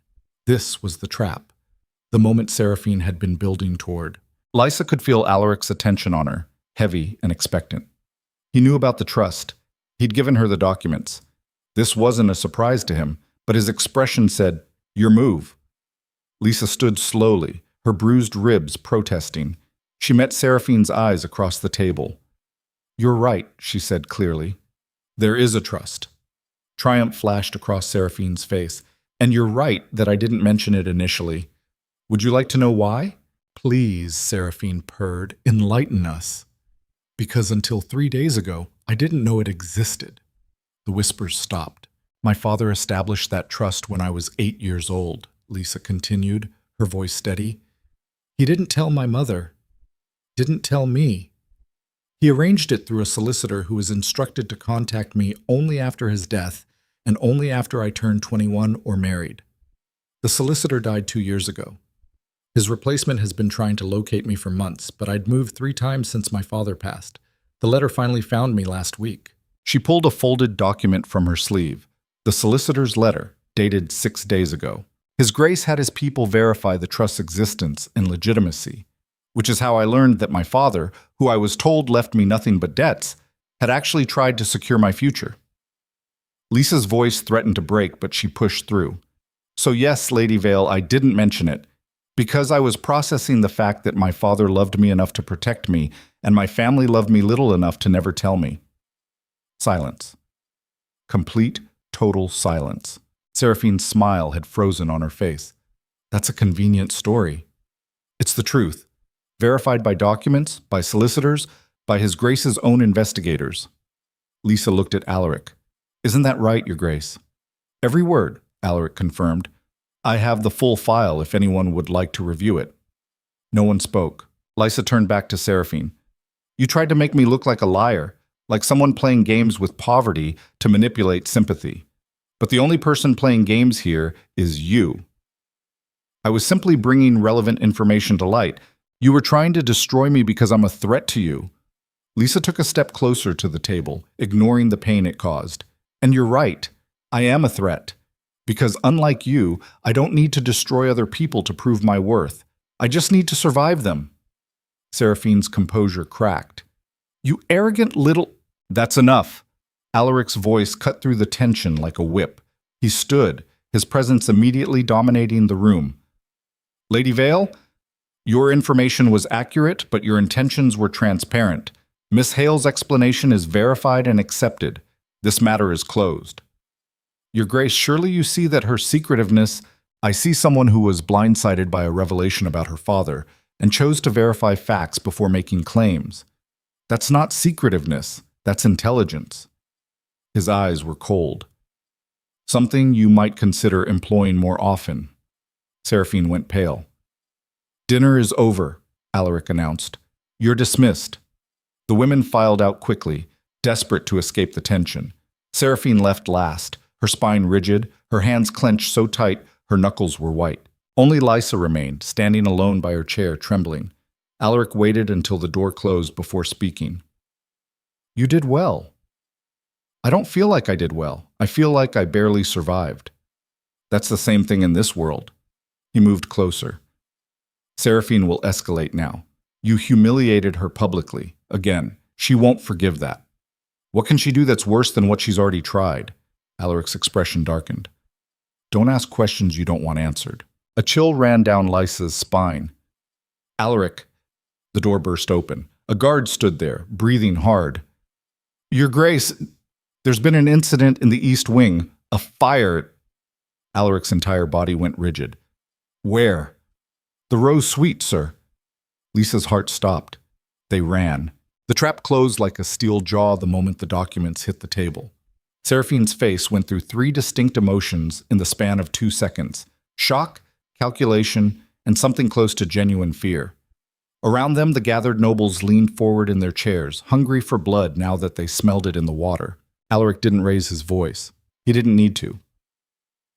This was the trap, the moment Seraphine had been building toward. Lysa could feel Alaric's attention on her, heavy and expectant. He knew about the trust. He'd given her the documents. This wasn't a surprise to him, but his expression said, "Your move." Lysa stood slowly, her bruised ribs protesting. She met Seraphine's eyes across the table. "You're right," she said clearly. "There is a trust." Triumph flashed across Seraphine's face. "And you're right that I didn't mention it initially. Would you like to know why?" "Please," Seraphine purred, "enlighten us." "Because until 3 days ago, I didn't know it existed." The whispers stopped. "My father established that trust when I was 8 years old," Lysa continued, her voice steady. "He didn't tell my mother. Didn't tell me. He arranged it through a solicitor who was instructed to contact me only after his death and only after I turned 21 or married. The solicitor died 2 years ago. His replacement has been trying to locate me for months, but I'd moved 3 times since my father passed. The letter finally found me last week." She pulled a folded document from her sleeve. The solicitor's letter, dated 6 days ago. His Grace had his people verify the trust's existence and legitimacy, which is how I learned that my father, who I was told left me nothing but debts, had actually tried to secure my future. Lysa's voice threatened to break, but she pushed through. "So yes, Lady Vale, I didn't mention it, because I was processing the fact that my father loved me enough to protect me, and my family loved me little enough to never tell me." Silence. Complete, total silence. Seraphine's smile had frozen on her face. "That's a convenient story." "It's the truth. Verified by documents, by solicitors, by His Grace's own investigators." Lysa looked at Alaric. "Isn't that right, Your Grace?" "Every word," Alaric confirmed. "I have the full file if anyone would like to review it." No one spoke. Lysa turned back to Seraphine. "You tried to make me look like a liar, like someone playing games with poverty to manipulate sympathy. But the only person playing games here is you. I was simply bringing relevant information to light. You were trying to destroy me because I'm a threat to you." Lysa took a step closer to the table, ignoring the pain it caused. "And you're right. I am a threat. Because unlike you, I don't need to destroy other people to prove my worth. I just need to survive them." Seraphine's composure cracked. "You arrogant little—" "That's enough." Alaric's voice cut through the tension like a whip. He stood, his presence immediately dominating the room. "Lady Vale, your information was accurate, but your intentions were transparent. Miss Hale's explanation is verified and accepted. This matter is closed." "Your Grace, surely you see that her secretiveness—" "I see someone who was blindsided by a revelation about her father and chose to verify facts before making claims. That's not secretiveness, that's intelligence." His eyes were cold. "Something you might consider employing more often." Seraphine went pale. "Dinner is over," Alaric announced. "You're dismissed." The women filed out quickly, desperate to escape the tension. Seraphine left last, her spine rigid, her hands clenched so tight her knuckles were white. Only Lysa remained, standing alone by her chair, trembling. Alaric waited until the door closed before speaking. "You did well." "I don't feel like I did well. I feel like I barely survived." "That's the same thing in this world." He moved closer. "Seraphine will escalate now. You humiliated her publicly. Again, she won't forgive that. What can she do that's worse than what she's already tried?" Alaric's expression darkened. "Don't ask questions you don't want answered." A chill ran down Lysa's spine. "Alaric." The door burst open. A guard stood there, breathing hard. "Your Grace, there's been an incident in the East Wing. A fire." Alaric's entire body went rigid. "Where?" "The Rose Suite, sir." Lysa's heart stopped. They ran. The trap closed like a steel jaw the moment the documents hit the table. Seraphine's face went through 3 distinct emotions in the span of 2 seconds: shock, calculation, and something close to genuine fear. Around them, the gathered nobles leaned forward in their chairs, hungry for blood now that they smelled it in the water. Alaric didn't raise his voice. He didn't need to.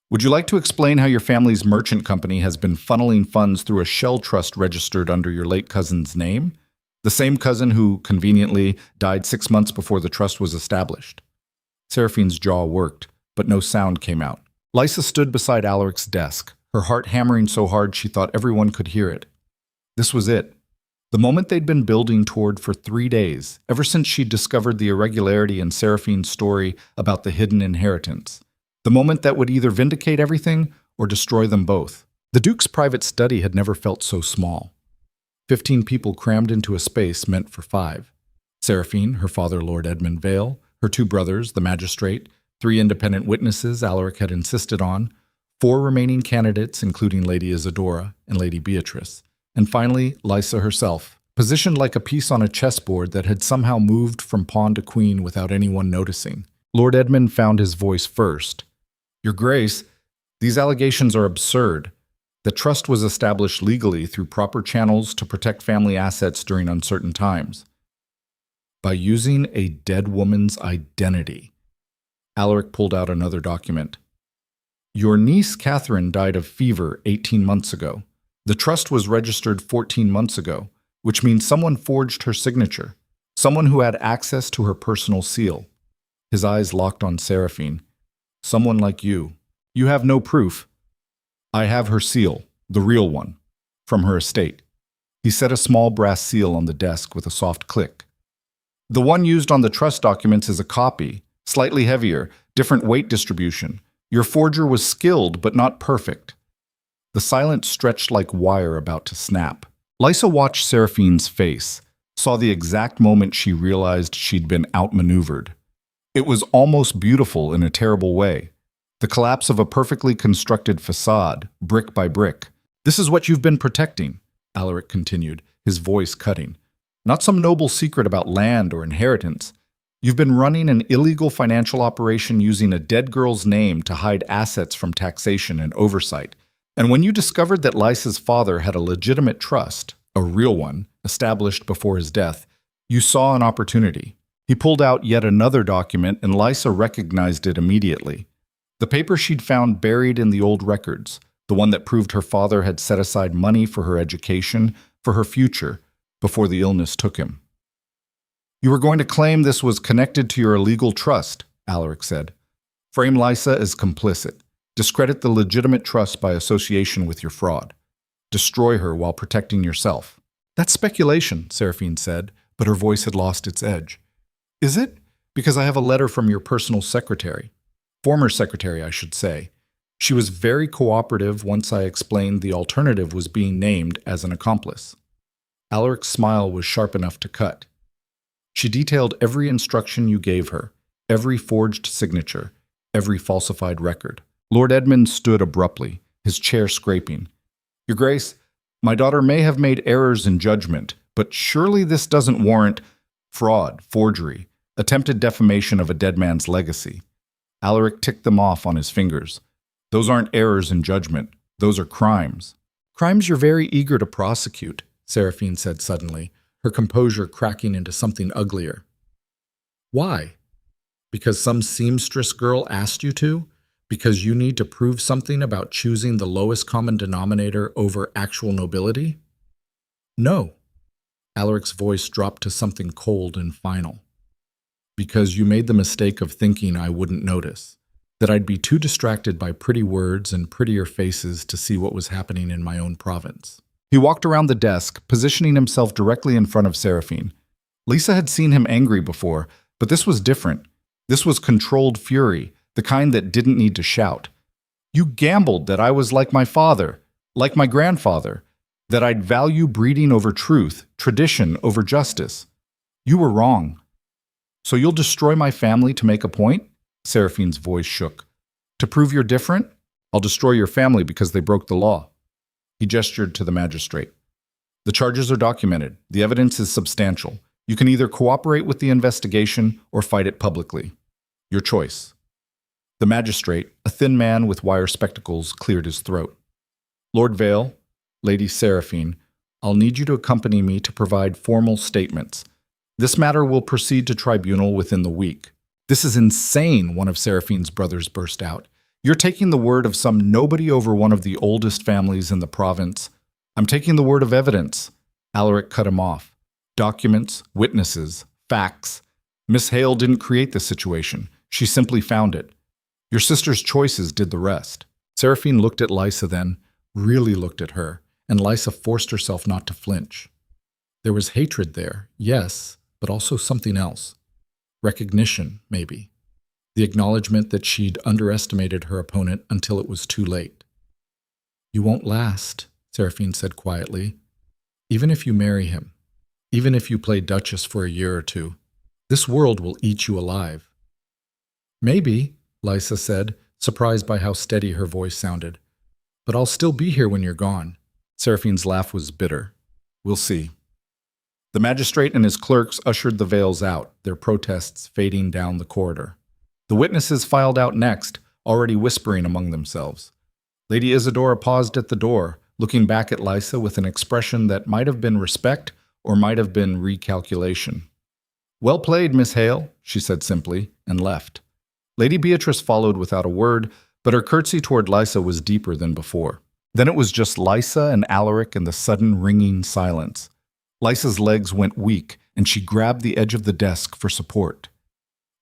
"Would you like to explain how your family's merchant company has been funneling funds through a shell trust registered under your late cousin's name? The same cousin who, conveniently, died 6 months before the trust was established." Seraphine's jaw worked, but no sound came out. Lysa stood beside Alaric's desk, her heart hammering so hard she thought everyone could hear it. This was it. The moment they'd been building toward for 3 days, ever since she'd discovered the irregularity in Seraphine's story about the hidden inheritance. The moment that would either vindicate everything or destroy them both. The Duke's private study had never felt so small. 15 people crammed into a space meant for 5. Seraphine, her father Lord Edmund Vale, her 2 brothers, the magistrate, 3 independent witnesses Alaric had insisted on, 4 remaining candidates including Lady Isadora and Lady Beatrice, and finally Lysa herself, positioned like a piece on a chessboard that had somehow moved from pawn to queen without anyone noticing. Lord Edmund found his voice first. "Your Grace, these allegations are absurd. The trust was established legally through proper channels to protect family assets during uncertain times. By using a dead woman's identity." Alaric pulled out another document. "Your niece Catherine died of fever 18 months ago. The trust was registered 14 months ago, which means someone forged her signature, someone who had access to her personal seal." His eyes locked on Seraphine. "Someone like you. You have no proof. I have her seal, the real one, from her estate." He set a small brass seal on the desk with a soft click. "The one used on the trust documents is a copy, slightly heavier, different weight distribution. Your forger was skilled, but not perfect." The silence stretched like wire about to snap. Lysa watched Seraphine's face, saw the exact moment she realized she'd been outmaneuvered. It was almost beautiful in a terrible way. The collapse of a perfectly constructed facade, brick by brick. "This is what you've been protecting," Alaric continued, his voice cutting. "Not some noble secret about land or inheritance. You've been running an illegal financial operation using a dead girl's name to hide assets from taxation and oversight. And when you discovered that Lysa's father had a legitimate trust, a real one, established before his death, you saw an opportunity." He pulled out yet another document, and Lysa recognized it immediately. The paper she'd found buried in the old records, the one that proved her father had set aside money for her education, for her future, before the illness took him. "You were going to claim this was connected to your illegal trust," Alaric said. "Frame Lysa as complicit. Discredit the legitimate trust by association with your fraud. Destroy her while protecting yourself." "That's speculation," Seraphine said, but her voice had lost its edge. "Is it? Because I have a letter from your personal secretary. Former secretary, I should say. She was very cooperative once I explained the alternative was being named as an accomplice." Alaric's smile was sharp enough to cut. "She detailed every instruction you gave her, every forged signature, every falsified record." Lord Edmund stood abruptly, his chair scraping. "Your Grace, my daughter may have made errors in judgment, but surely this doesn't warrant fraud, forgery, attempted defamation of a dead man's legacy." Alaric ticked them off on his fingers. "Those aren't errors in judgment. Those are crimes." "Crimes you're very eager to prosecute," Seraphine said suddenly, her composure cracking into something uglier. "Why? Because some seamstress girl asked you to? Because you need to prove something about choosing the lowest common denominator over actual nobility?" "No." Alaric's voice dropped to something cold and final. "Because you made the mistake of thinking I wouldn't notice, that I'd be too distracted by pretty words and prettier faces to see what was happening in my own province." He walked around the desk, positioning himself directly in front of Seraphine. Lysa had seen him angry before, but this was different. This was controlled fury, the kind that didn't need to shout. "You gambled that I was like my father, like my grandfather, that I'd value breeding over truth, tradition over justice. You were wrong. So you'll destroy my family to make a point?" Seraphine's voice shook. "To prove you're different? I'll destroy your family because they broke the law." He gestured to the magistrate. "The charges are documented. The evidence is substantial. You can either cooperate with the investigation or fight it publicly. Your choice." The magistrate, a thin man with wire spectacles, cleared his throat. "Lord Vale, Lady Seraphine, I'll need you to accompany me to provide formal statements. This matter will proceed to tribunal within the week." "This is insane," one of Seraphine's brothers burst out. "You're taking the word of some nobody over one of the oldest families in the province." "I'm taking the word of evidence." Alaric cut him off. "Documents, witnesses, facts. Miss Hale didn't create this situation. She simply found it. Your sister's choices did the rest." Seraphine looked at Lysa then, really looked at her, and Lysa forced herself not to flinch. There was hatred there, yes, but also something else. Recognition, maybe. the acknowledgement that she'd underestimated her opponent until it was too late. "You won't last," Seraphine said quietly. "Even if you marry him, even if you play Duchess for a year or two, this world will eat you alive." "Maybe," Lysa said, surprised by how steady her voice sounded. "But I'll still be here when you're gone." Seraphine's laugh was bitter. "We'll see." The magistrate and his clerks ushered the Vales out, their protests fading down the corridor. The witnesses filed out next, already whispering among themselves. Lady Isadora paused at the door, looking back at Lysa with an expression that might have been respect or might have been recalculation. "Well played, Miss Hale," she said simply, and left. Lady Beatrice followed without a word, but her curtsy toward Lysa was deeper than before. Then it was just Lysa and Alaric in the sudden ringing silence. Lysa's legs went weak, and she grabbed the edge of the desk for support.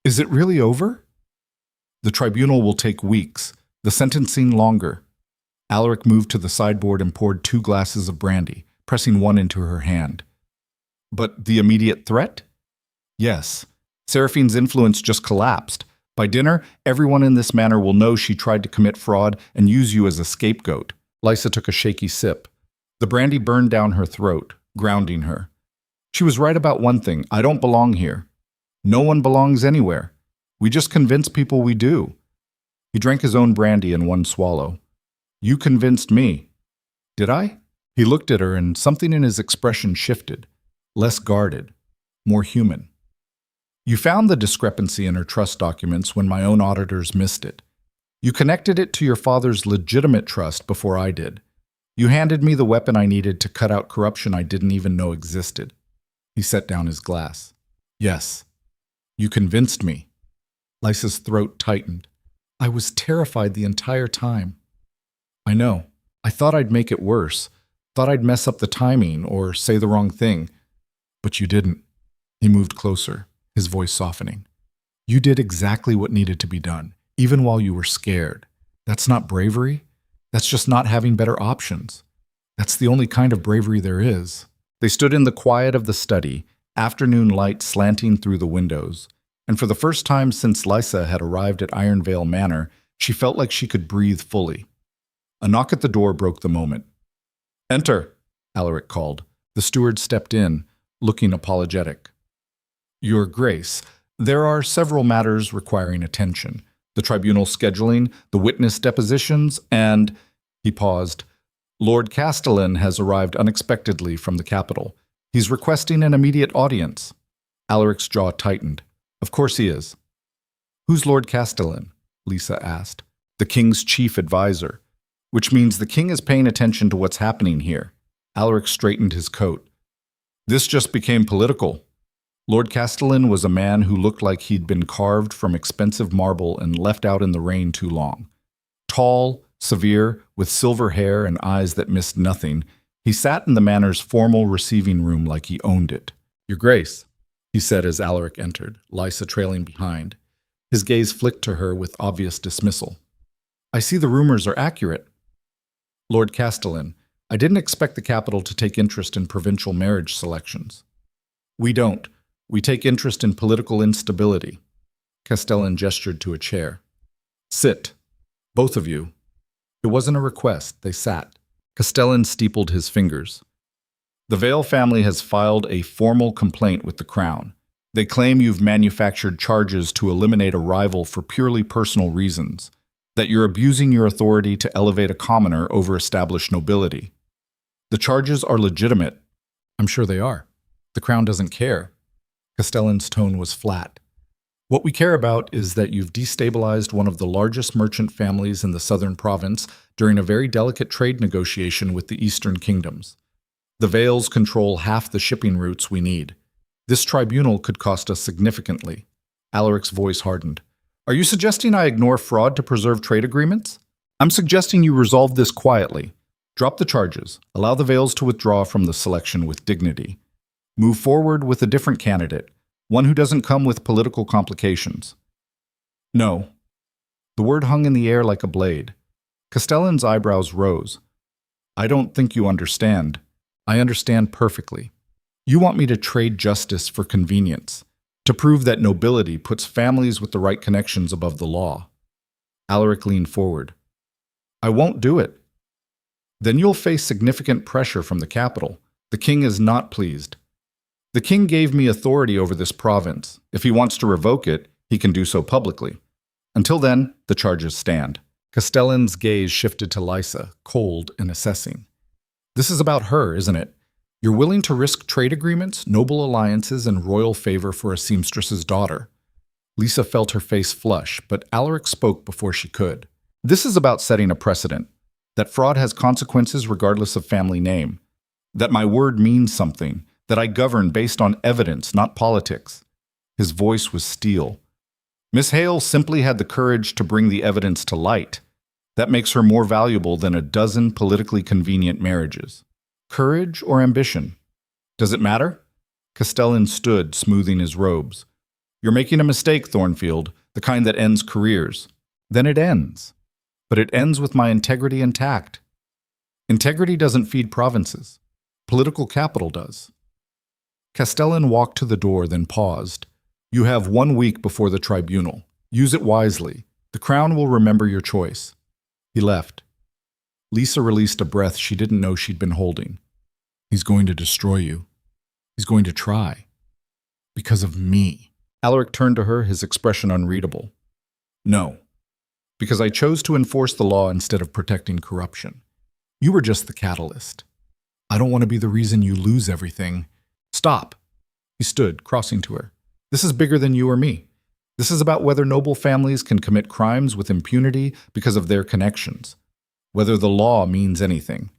"Is it really over?" "The tribunal will take weeks, the sentencing longer." Alaric moved to the sideboard and poured 2 glasses of brandy, pressing one into her hand. "But the immediate threat?" "Yes. Seraphine's influence just collapsed. By dinner, everyone in this manor will know she tried to commit fraud and use you as a scapegoat." Lysa took a shaky sip. The brandy burned down her throat, grounding her. "She was right about one thing. I don't belong here. No one belongs anywhere. We just convince people we do." He drank his own brandy in one swallow. "You convinced me." "Did I?" He looked at her, and something in his expression shifted. Less guarded, more human. "You found the discrepancy in her trust documents when my own auditors missed it. You connected it to your father's legitimate trust before I did. You handed me the weapon I needed to cut out corruption I didn't even know existed." He set down his glass. "Yes, you convinced me." Lysa's throat tightened. "I was terrified the entire time." "I know. I thought I'd make it worse. Thought I'd mess up the timing or say the wrong thing. But you didn't." He moved closer, his voice softening. "You did exactly what needed to be done, even while you were scared. That's not bravery. That's just not having better options. That's the only kind of bravery there is." They stood in the quiet of the study, afternoon light slanting through the windows, and for the first time since Lysa had arrived at Ironvale Manor, she felt like she could breathe fully. A knock at the door broke the moment. "Enter," Alaric called. The steward stepped in, looking apologetic. "Your Grace, there are several matters requiring attention. The tribunal scheduling, the witness depositions, and—" He paused. "Lord Castellan has arrived unexpectedly from the capital. He's requesting an immediate audience." Alaric's jaw tightened. "Of course he is." "Who's Lord Castellan?" Lysa asked. "The king's chief advisor. Which means the king is paying attention to what's happening here." Alaric straightened his coat. "This just became political. Lord Castellan was a man who looked like he'd been carved from expensive marble and left out in the rain too long. Tall, severe, with silver hair and eyes that missed nothing, he sat in the manor's formal receiving room like he owned it. "Your Grace," he said as Alaric entered, Lysa trailing behind. His gaze flicked to her with obvious dismissal. "I see the rumors are accurate." "Lord Castellan, I didn't expect the capital to take interest in provincial marriage selections." "We don't. We take interest in political instability." Castellan gestured to a chair. "Sit. Both of you." It wasn't a request. They sat. Castellan steepled his fingers. "The Vale family has filed a formal complaint with the Crown. They claim you've manufactured charges to eliminate a rival for purely personal reasons, that you're abusing your authority to elevate a commoner over established nobility. The charges are legitimate." "I'm sure they are. The Crown doesn't care." Castellan's tone was flat. "What we care about is that you've destabilized one of the largest merchant families in the southern province during a very delicate trade negotiation with the eastern kingdoms. The Vales control half the shipping routes we need. This tribunal could cost us significantly." Alaric's voice hardened. "Are you suggesting I ignore fraud to preserve trade agreements? I'm suggesting you resolve this quietly. Drop the charges. Allow the Vales to withdraw from the selection with dignity. Move forward with a different candidate, one who doesn't come with political complications." "No." The word hung in the air like a blade. Castellan's eyebrows rose. "I don't think you understand." "I understand perfectly. You want me to trade justice for convenience. to prove that nobility puts families with the right connections above the law. Alaric leaned forward. I won't do it. Then you'll face significant pressure from the capital. The king is not pleased. The king gave me authority over this province. If he wants to revoke it, he can do so publicly. Until then, the charges stand. Castellan's gaze shifted to Lysa, cold and assessing. This is about her, isn't it? You're willing to risk trade agreements, noble alliances, and royal favor for a seamstress's daughter. Lysa felt her face flush, but Alaric spoke before she could. This is about setting a precedent, that fraud has consequences regardless of family name, that my word means something, that I govern based on evidence, not politics. His voice was steel. Miss Hale simply had the courage to bring the evidence to light. That makes her more valuable than a dozen politically convenient marriages. Courage or ambition? Does it matter? Castellan stood, smoothing his robes. You're making a mistake, Thornfield, the kind that ends careers. Then it ends. But it ends with my integrity intact. Integrity doesn't feed provinces. Political capital does. Castellan walked to the door, then paused. You have 1 week before the tribunal. Use it wisely. The crown will remember your choice. He left. Lysa released a breath she didn't know she'd been holding. He's going to destroy you. He's going to try. Because of me. Alaric turned to her, his expression unreadable. No. Because I chose to enforce the law instead of protecting corruption. You were just the catalyst. I don't want to be the reason you lose everything. Stop. He stood, crossing to her. This is bigger than you or me. This is about whether noble families can commit crimes with impunity because of their connections. Whether the law means anything.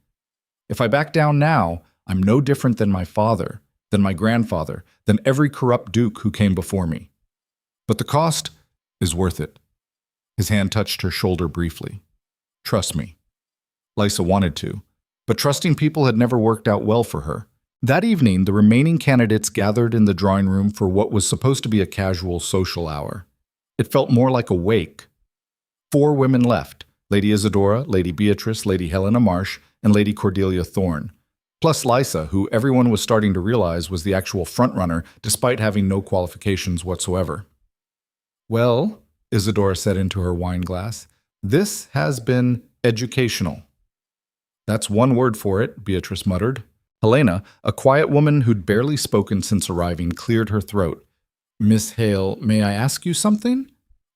If I back down now, I'm no different than my father, than my grandfather, than every corrupt duke who came before me. But the cost is worth it. His hand touched her shoulder briefly. Trust me. Lysa wanted to, but trusting people had never worked out well for her. That evening, the remaining candidates gathered in the drawing room for what was supposed to be a casual social hour. It felt more like a wake. 4 women left, Lady Isadora, Lady Beatrice, Lady Helena Marsh, and Lady Cordelia Thorne, plus Lysa, who everyone was starting to realize was the actual frontrunner despite having no qualifications whatsoever. Well, Isadora said into her wine glass, this has been educational. That's one word for it, Beatrice muttered. Helena, a quiet woman who'd barely spoken since arriving, cleared her throat. Miss Hale, may I ask you something?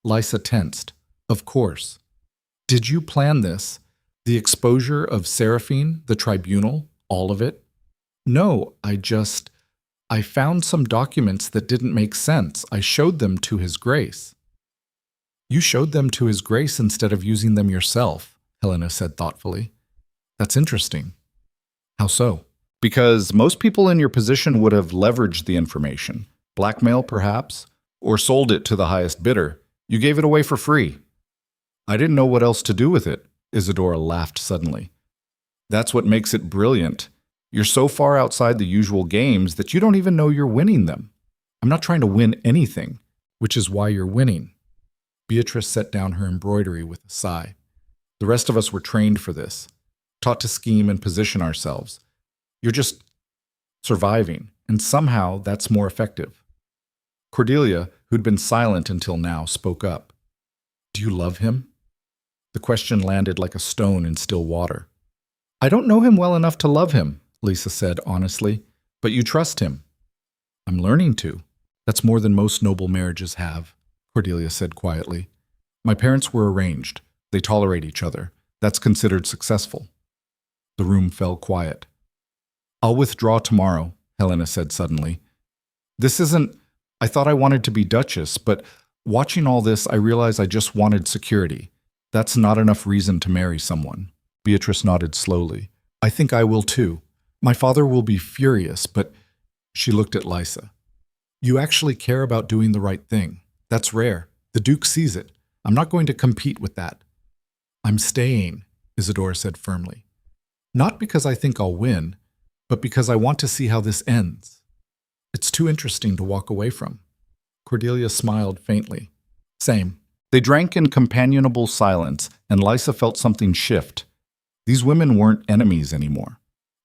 Lysa tensed. Of course. Did you plan this? The exposure of Seraphine, the tribunal, all of it? No, I found some documents that didn't make sense. I showed them to His Grace. You showed them to His Grace instead of using them yourself, Helena said thoughtfully. That's interesting. How so? Because most people in your position would have leveraged the information, blackmail perhaps, or sold it to the highest bidder. You gave it away for free. I didn't know what else to do with it, Isadora laughed suddenly. That's what makes it brilliant. You're so far outside the usual games that you don't even know you're winning them. I'm not trying to win anything, which is why you're winning. Beatrice set down her embroidery with a sigh. The rest of us were trained for this, taught to scheme and position ourselves. You're just surviving, and somehow that's more effective. Cordelia, who'd been silent until now, spoke up. Do you love him? The question landed like a stone in still water. I don't know him well enough to love him, Lysa said honestly, but you trust him. I'm learning to. That's more than most noble marriages have, Cordelia said quietly. My parents were arranged. They tolerate each other. That's considered successful. The room fell quiet. I'll withdraw tomorrow, Helena said suddenly. I thought I wanted to be Duchess, but watching all this, I realized I just wanted security. That's not enough reason to marry someone. Beatrice nodded slowly. I think I will too. My father will be furious, but she looked at Lysa. You actually care about doing the right thing. That's rare. The Duke sees it. I'm not going to compete with that. I'm staying, Isadora said firmly. Not because I think I'll win, but because I want to see how this ends. It's too interesting to walk away from. Cordelia smiled faintly. Same. They drank in companionable silence, and Lysa felt something shift. These women weren't enemies anymore.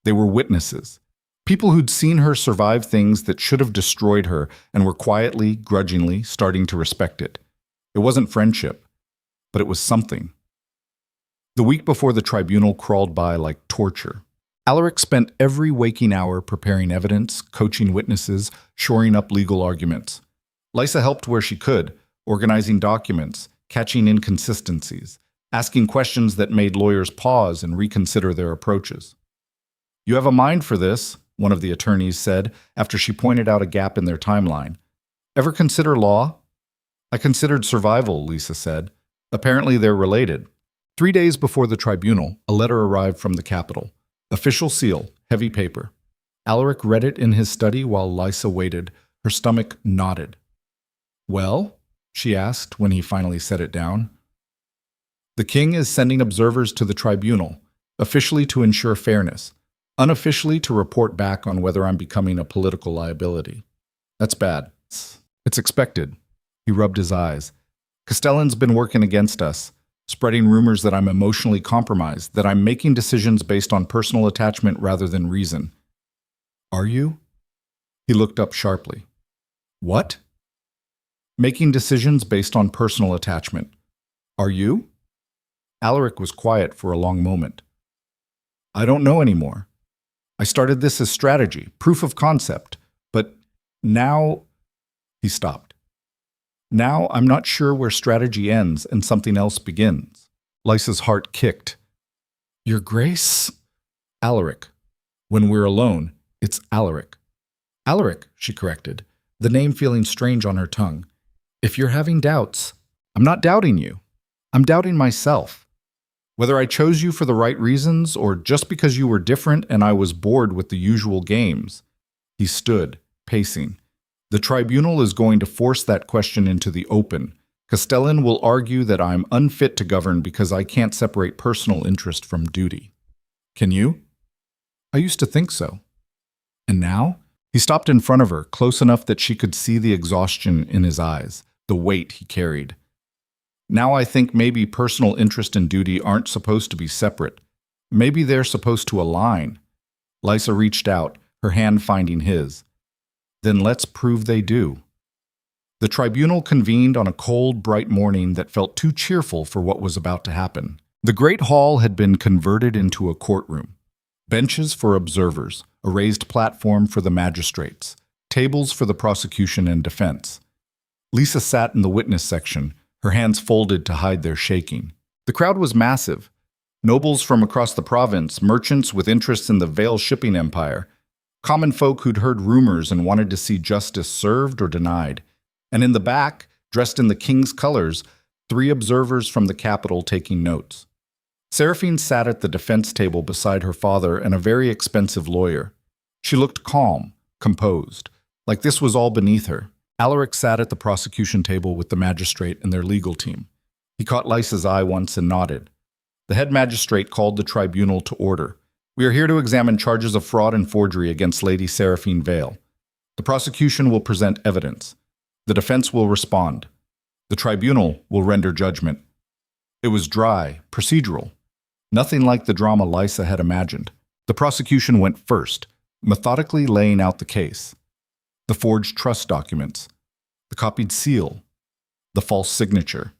They were witnesses. People who'd seen her survive things that should have destroyed her and were quietly, grudgingly starting to respect it. It wasn't friendship, but it was something. The week before the tribunal crawled by like torture. Alaric spent every waking hour preparing evidence, coaching witnesses, shoring up legal arguments. Lysa helped where she could, organizing documents, catching inconsistencies, asking questions that made lawyers pause and reconsider their approaches. "You have a mind for this," one of the attorneys said after she pointed out a gap in their timeline. "Ever consider law?" "I considered survival," Lysa said. "Apparently they're related." 3 days before the tribunal, a letter arrived from the capital. Official seal, heavy paper. Alaric read it in his study while Lysa waited. Her stomach knotted. "Well?" she asked when he finally set it down. "The king is sending observers to the tribunal, officially to ensure fairness, unofficially to report back on whether I'm becoming a political liability." "That's bad." "It's expected." He rubbed his eyes. "Castellan's been working against us, spreading rumors that I'm emotionally compromised, that I'm making decisions based on personal attachment rather than reason." "Are you?" He looked up sharply. "What?" "Making decisions based on personal attachment. Are you?" Alaric was quiet for a long moment. "I don't know anymore. I started this as strategy, proof of concept, but now—" He stopped. "Now I'm not sure where strategy ends and something else begins." Lysa's heart kicked. "Your Grace?" "Alaric. When we're alone, it's Alaric." "Alaric," she corrected, the name feeling strange on her tongue. "If you're having doubts, I'm not doubting you. I'm doubting myself. Whether I chose you for the right reasons or just because you were different and I was bored with the usual games." He stood, pacing. "The tribunal is going to force that question into the open. Castellan will argue that I'm unfit to govern because I can't separate personal interest from duty. Can you?" "I used to think so." "And now?" He stopped in front of her, close enough that she could see the exhaustion in his eyes, the weight he carried. "Now I think maybe personal interest and duty aren't supposed to be separate. Maybe they're supposed to align." Lysa reached out, her hand finding his. "Then let's prove they do." The tribunal convened on a cold, bright morning that felt too cheerful for what was about to happen. The great hall had been converted into a courtroom. Benches for observers, a raised platform for the magistrates, tables for the prosecution and defense. Lysa sat in the witness section, her hands folded to hide their shaking. The crowd was massive. Nobles from across the province, merchants with interests in the Vale shipping empire, common folk who'd heard rumors and wanted to see justice served or denied. And in the back, dressed in the king's colors, 3 observers from the capital taking notes. Seraphine sat at the defense table beside her father and a very expensive lawyer. She looked calm, composed, like this was all beneath her. Alaric sat at the prosecution table with the magistrate and their legal team. He caught Lysa's eye once and nodded. The head magistrate called the tribunal to order. "We are here to examine charges of fraud and forgery against Lady Seraphine Vale. The prosecution will present evidence. The defense will respond. The tribunal will render judgment." It was dry, procedural. Nothing like the drama Lysa had imagined. The prosecution went first, methodically laying out the case. The forged trust documents, the copied seal, the false signature,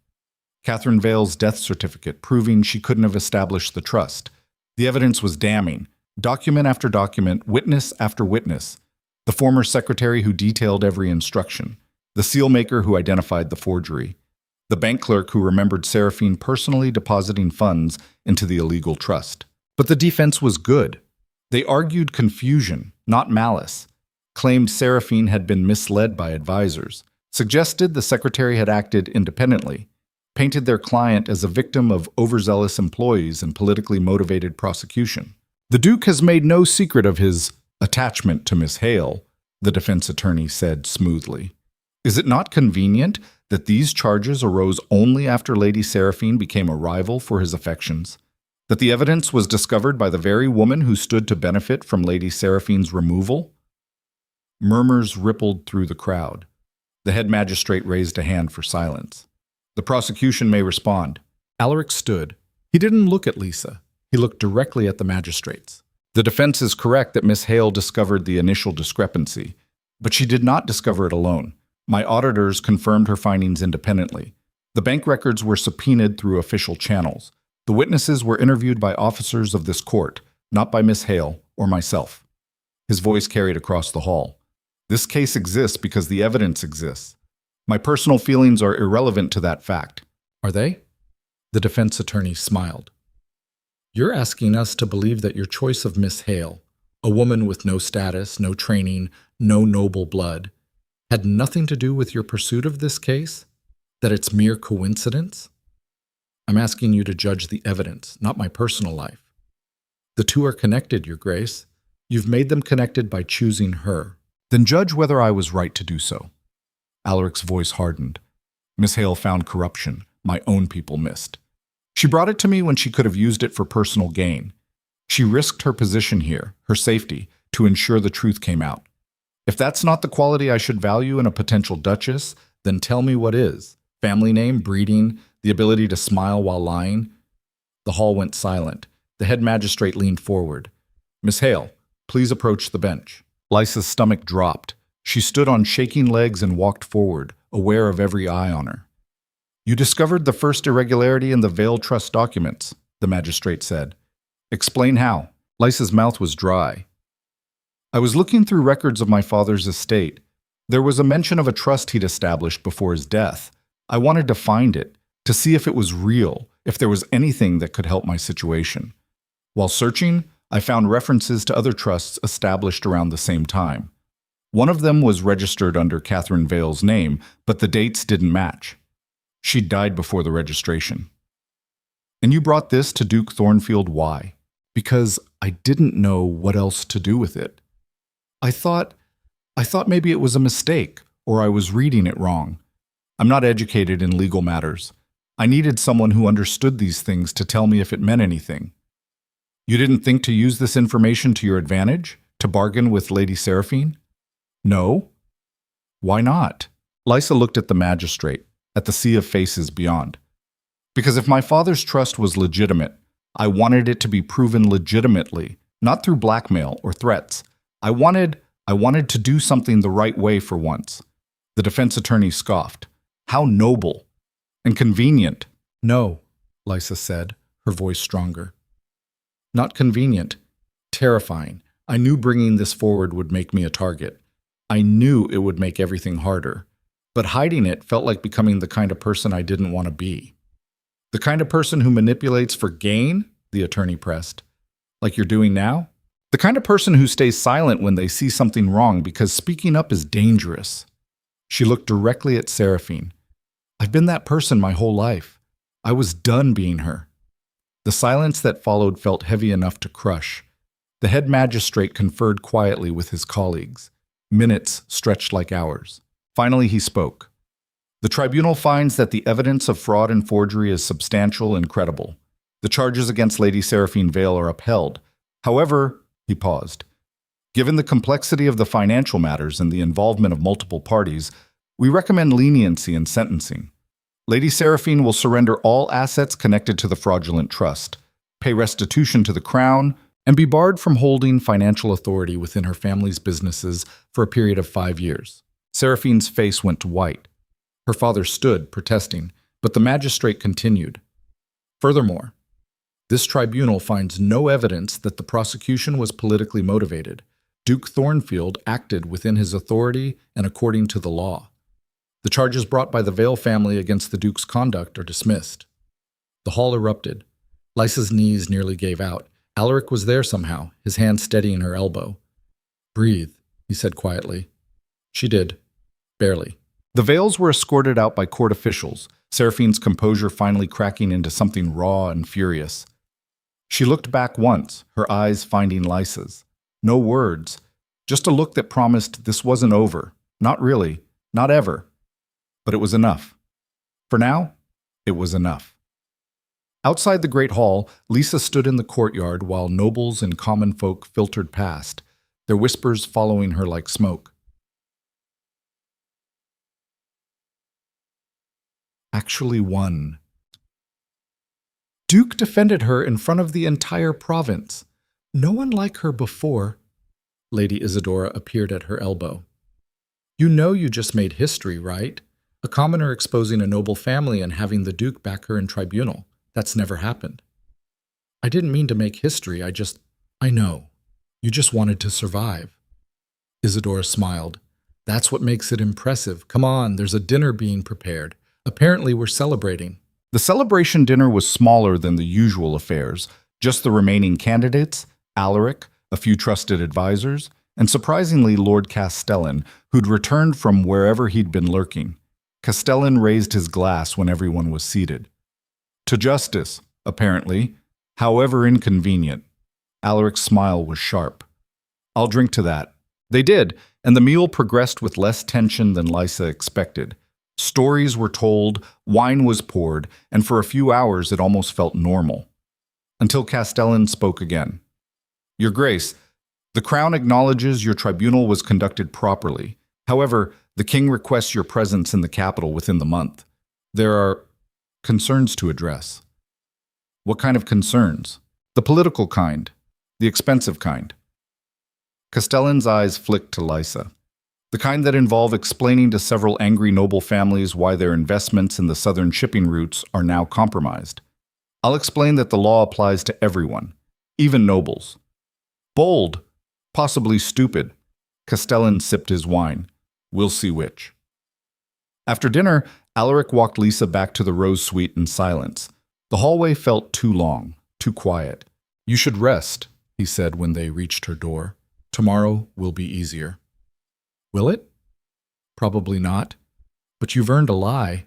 Catherine Vale's death certificate proving she couldn't have established the trust. The evidence was damning. Document after document, witness after witness. The former secretary who detailed every instruction. The sealmaker who identified the forgery. The bank clerk who remembered Seraphine personally depositing funds into the illegal trust. But the defense was good. They argued confusion, not malice. Claimed Seraphine had been misled by advisors. Suggested the secretary had acted independently. Painted their client as a victim of overzealous employees and politically motivated prosecution. "The Duke has made no secret of his attachment to Miss Hale," the defense attorney said smoothly. "Is it not convenient that these charges arose only after Lady Seraphine became a rival for his affections? That the evidence was discovered by the very woman who stood to benefit from Lady Seraphine's removal?" Murmurs rippled through the crowd. The head magistrate raised a hand for silence. "The prosecution may respond." Alaric stood. He didn't look at Lysa. He looked directly at the magistrates. The defense is correct that Miss Hale discovered the initial discrepancy, but she did not discover it alone. My auditors confirmed her findings independently. The bank records were subpoenaed through official channels. The witnesses were interviewed by officers of this court, not by Miss Hale or myself. His voice carried across the hall. This case exists because the evidence exists. My personal feelings are irrelevant to that fact. Are they? The defense attorney smiled. You're asking us to believe that your choice of Miss Hale, a woman with no status, no training, no noble blood, had nothing to do with your pursuit of this case? That it's mere coincidence? I'm asking you to judge the evidence, not my personal life. The two are connected, Your Grace. You've made them connected by choosing her. Then judge whether I was right to do so. Alaric's voice hardened. Miss Hale found corruption my own people missed. She brought it to me when she could have used it for personal gain. She risked her position here, her safety, to ensure the truth came out. If that's not the quality I should value in a potential duchess, then tell me what is. Family name, breeding, the ability to smile while lying? The hall went silent. The head magistrate leaned forward. Miss Hale, please approach the bench. Lysa's stomach dropped. She stood on shaking legs and walked forward, aware of every eye on her. You discovered the first irregularity in the Vale Trust documents, the magistrate said. Explain how. Lysa's mouth was dry. I was looking through records of my father's estate. There was a mention of a trust he'd established before his death. I wanted to find it, to see if it was real, if there was anything that could help my situation. While searching, I found references to other trusts established around the same time. One of them was registered under Catherine Vale's name, but the dates didn't match. She died before the registration. And you brought this to Duke Thornfield, why? Because I didn't know what else to do with it. I thought maybe it was a mistake, or I was reading it wrong. I'm not educated in legal matters. I needed someone who understood these things to tell me if it meant anything. You didn't think to use this information to your advantage? To bargain with Lady Seraphine? No? Why not? Lysa looked at the magistrate, at the sea of faces beyond. Because if my father's trust was legitimate, I wanted it to be proven legitimately, not through blackmail or threats. I wanted to do something the right way for once. The defense attorney scoffed. How noble and convenient. No, Lysa said, her voice stronger. Not convenient. Terrifying. I knew bringing this forward would make me a target. I knew it would make everything harder. But hiding it felt like becoming the kind of person I didn't want to be. The kind of person who manipulates for gain? The attorney pressed. Like you're doing now? The kind of person who stays silent when they see something wrong because speaking up is dangerous. She looked directly at Seraphine. I've been that person my whole life. I was done being her. The silence that followed felt heavy enough to crush. The head magistrate conferred quietly with his colleagues. Minutes stretched like hours. Finally, he spoke. The tribunal finds that the evidence of fraud and forgery is substantial and credible. The charges against Lady Seraphine Vale are upheld. However, he paused. Given the complexity of the financial matters and the involvement of multiple parties, we recommend leniency in sentencing. Lady Seraphine will surrender all assets connected to the fraudulent trust, pay restitution to the Crown, and be barred from holding financial authority within her family's businesses for a period of 5 years. Seraphine's face went white. Her father stood, protesting, but the magistrate continued. Furthermore, this tribunal finds no evidence that the prosecution was politically motivated. Duke Thornfield acted within his authority and according to the law. The charges brought by the Vale family against the Duke's conduct are dismissed. The hall erupted. Lysa's knees nearly gave out. Alaric was there somehow, his hand steadying her elbow. Breathe, he said quietly. She did. Barely. The Vales were escorted out by court officials, Seraphine's composure finally cracking into something raw and furious. She looked back once, her eyes finding Lysa's. No words, just a look that promised this wasn't over. Not really, not ever. But it was enough. For now, it was enough. Outside the great hall, Lysa stood in the courtyard while nobles and common folk filtered past, their whispers following her like smoke. Actually won. Duke defended her in front of the entire province. No one like her before. Lady Isadora appeared at her elbow. You know you just made history, right? A commoner exposing a noble family and having the Duke back her in tribunal. That's never happened. I didn't mean to make history, I know. You just wanted to survive. Isadora smiled. That's what makes it impressive. Come on, there's a dinner being prepared. Apparently we're celebrating. The celebration dinner was smaller than the usual affairs. Just the remaining candidates, Alaric, a few trusted advisors, and surprisingly Lord Castellan, who'd returned from wherever he'd been lurking. Castellan raised his glass when everyone was seated. To justice, apparently, however inconvenient. Alaric's smile was sharp. I'll drink to that. They did, and the meal progressed with less tension than Lysa expected. Stories were told, wine was poured, and for a few hours it almost felt normal. Until Castellan spoke again. Your Grace, the Crown acknowledges your tribunal was conducted properly. However, the King requests your presence in the capital within the month. There are concerns to address. What kind of concerns? The political kind. The expensive kind. Castellan's eyes flicked to Lysa. The kind that involve explaining to several angry noble families why their investments in the southern shipping routes are now compromised. I'll explain that the law applies to everyone, even nobles. Bold, possibly stupid. Castellan sipped his wine. We'll see which. After dinner, Alaric walked Lysa back to the Rose Suite in silence. The hallway felt too long, too quiet. You should rest, he said when they reached her door. Tomorrow will be easier. Will it? Probably not. But you've earned a lie.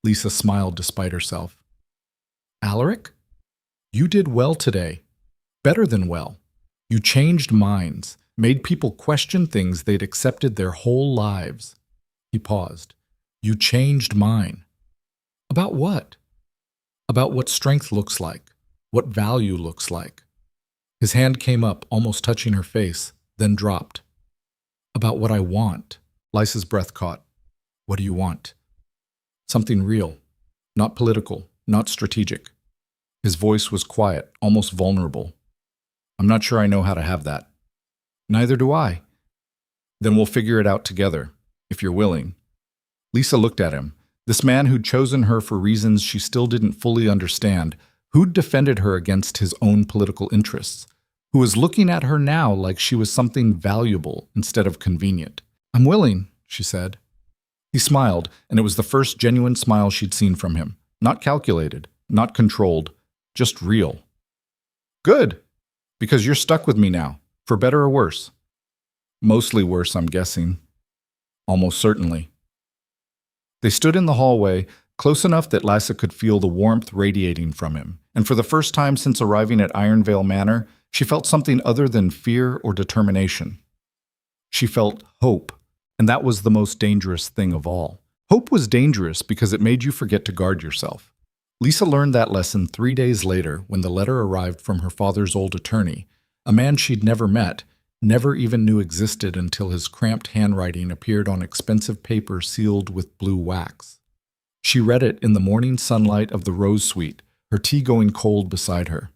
Lysa smiled despite herself. Alaric? You did well today. Better than well. You changed minds, made people question things they'd accepted their whole lives. He paused. You changed mine. About what? About what strength looks like, what value looks like. His hand came up, almost touching her face, then dropped. About what I want. Lysa's breath caught. What do you want? Something real, not political, not strategic. His voice was quiet, almost vulnerable. I'm not sure I know how to have that. Neither do I. Then we'll figure it out together, if you're willing. Lysa looked at him. This man who'd chosen her for reasons she still didn't fully understand, who'd defended her against his own political interests, who was looking at her now like she was something valuable instead of convenient. I'm willing, she said. He smiled, and it was the first genuine smile she'd seen from him. Not calculated, not controlled, just real. Good, because you're stuck with me now, for better or worse. Mostly worse, I'm guessing. Almost certainly. They stood in the hallway, close enough that Lysa could feel the warmth radiating from him, and for the first time since arriving at Ironvale Manor, she felt something other than fear or determination. She felt hope, and that was the most dangerous thing of all. Hope was dangerous because it made you forget to guard yourself. Lysa learned that lesson 3 days later when the letter arrived from her father's old attorney, a man she'd never met, never even knew existed until his cramped handwriting appeared on expensive paper sealed with blue wax. She read it in the morning sunlight of the Rose Suite, her tea going cold beside her.